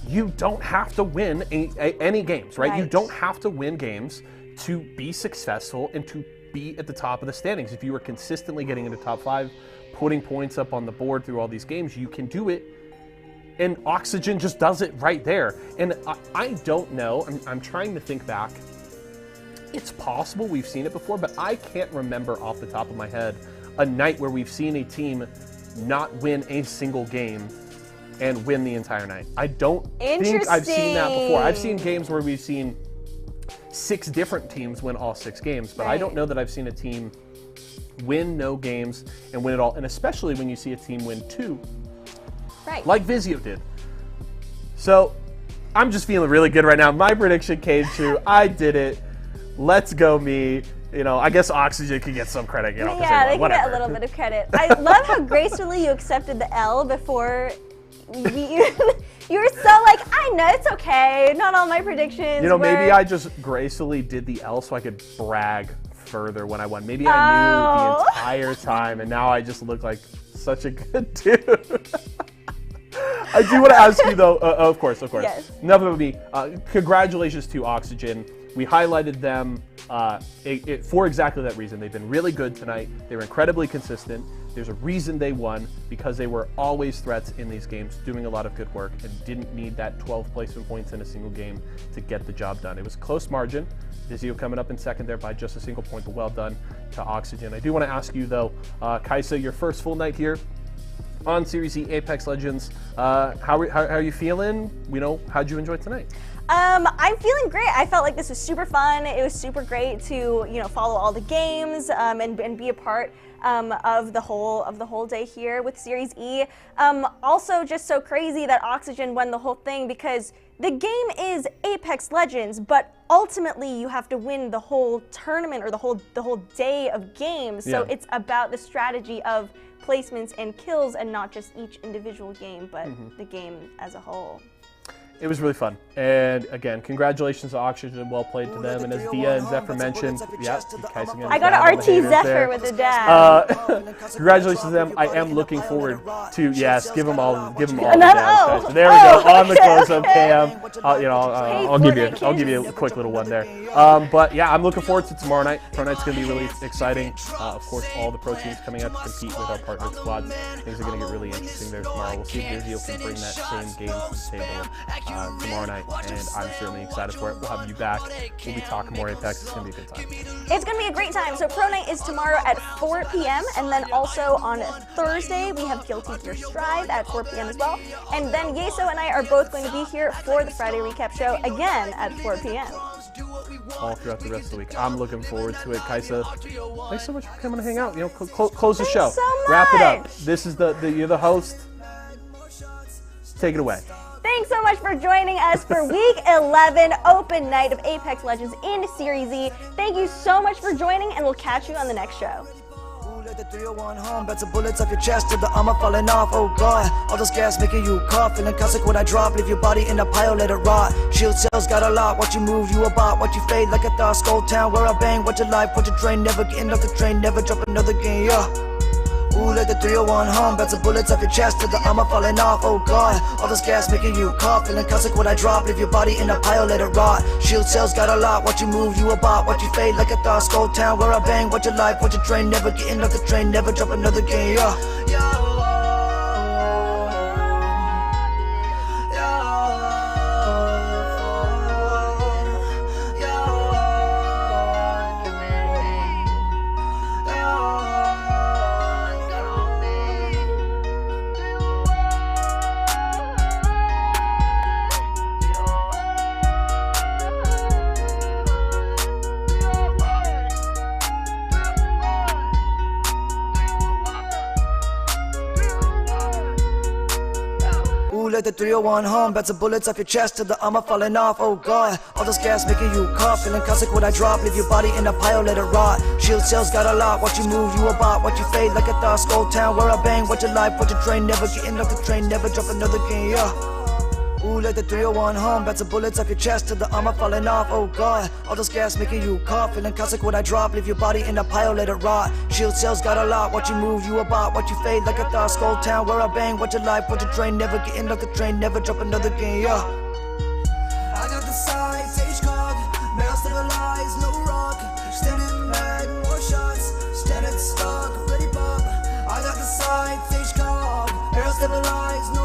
you don't have to win any games, right? You don't have to win games to be successful and to be at the top of the standings. If you are consistently getting into top 5, putting points up on the board through all these games, you can do it. And Oxygen just does it right there. And I don't know, I'm trying to think back. It's possible we've seen it before, but I can't remember off the top of my head a night where we've seen a team not win a single game and win the entire night. I don't think I've seen that before. I've seen games where we've seen 6 different teams win all 6 games, but I don't know that I've seen a team win no games and win it all, and especially when you see a team win 2.
Right.
Like Vizio did. So, I'm just feeling really good right now. My prediction came true. I did it. Let's go me. I guess Oxygen can get some credit.
Yeah, they can get a little bit of credit. I love how gracefully you accepted the L before you were so I know, it's okay. Not all my predictions
maybe I just gracefully did the L so I could brag further when I won. Maybe I knew the entire time, and now I just look like such a good dude. I do want to ask you, though, of course.
Yes.
Enough of me. Congratulations to Oxygen. We highlighted them for exactly that reason. They've been really good tonight. They were incredibly consistent. There's a reason they won, because they were always threats in these games, doing a lot of good work, and didn't need that 12 placement points in a single game to get the job done. It was a close margin. Vizio coming up in second there by just a single point, but well done to Oxygen. I do want to ask you, though, Kaisa, your first full night here, on Series E Apex Legends. How are you feeling? How'd you enjoy tonight?
I'm feeling great. I felt like this was super fun. It was super great to follow all the games and be a part of the whole day here with Series E. Also, just so crazy that Oxygen won the whole thing, because the game is Apex Legends, but ultimately you have to win the whole tournament or the whole day of games. So it's about the strategy of placements and kills, and not just each individual game, but the game as a whole.
It was really fun, and again, congratulations to Oxygen, well played to them. And as Dia and Zephyr mentioned,
I got an RT Zephyr with a dab.
Congratulations to them. I am looking forward to give them all the dabs. There we go, on the close-up cam. I'll give you a quick little one there. But yeah, I'm looking forward to tomorrow night. Tomorrow night's going to be really exciting. Of course, all the pro teams coming out to compete with our partner squads. Things are going to get really interesting there tomorrow. We'll see if Vizio can bring that same game to the table tomorrow night, and I'm certainly excited for it. We'll have you back. We'll be talking more Apex. It's going to be a good time.
It's going to be a great time. So Pro Night is tomorrow at 4 p.m. and then also on Thursday we have Guilty Gear Strive at 4 p.m. as well. And then Yeso and I are both going to be here for the Friday recap show again at 4 p.m.
all throughout the rest of the week. I'm looking forward to it. Kaisa, thanks so much for coming to hang out. Close the show.
So much.
Wrap it up. This is you're the host. Take it away.
Thanks so much for joining us for Week 11 Open Night of Apex Legends in Series E. Thank you so much for joining, and we'll catch you on the next show.
Let the 301 home, bets of bullets off your chest to the armor falling off. Oh god, all those gas making you cough. Feeling caustic when I drop, leave your body in a pile, let it rot. Shield cells got a lot, what you move, you about, what you fade like a thought. Skull town where I bang, what your life, what your drain. Never getting off the train, never drop another game, yeah. Ooh, let the 301 home, bets of bullets off your chest to the armor falling off. Oh god, all this gas making you cough. Feeling caustic when I drop, leave your body in a pile, let it rot. Shield cells got a lot, what you move, you about, what you fade like a thought. Skull town where I bang, what your life, what your drain. Never getting off the train, never drop another game, yeah. Let the 301 home, bets of bullets off your chest to the armor falling off. Oh god, all this gas making you cough. Feeling caustic when I drop, leave your body in a pile, let it rot. Shield cells got a lot, what you move, you about, what you fade like a thought. Skull town where I bang, what your life, what your drain. Never getting off the train, never drop another game, yeah. Ooh, let the 301 home, bets of bullets off your chest to the armor falling off. Oh god, all this gas making you cough. Feeling caustic when I drop, leave your body in a pile, let it rot. Shield cells got a lot, what you move, you about, what you fade like a thought. Skull town where I bang, what your life, what your drain. Never getting off the train, never drop another game, yeah. I got the sight, stage cog, barrel stabilized, no rock. Standing back, more shots, standing stock, ready pop. I got the sight, stage cog, barrel stabilized, no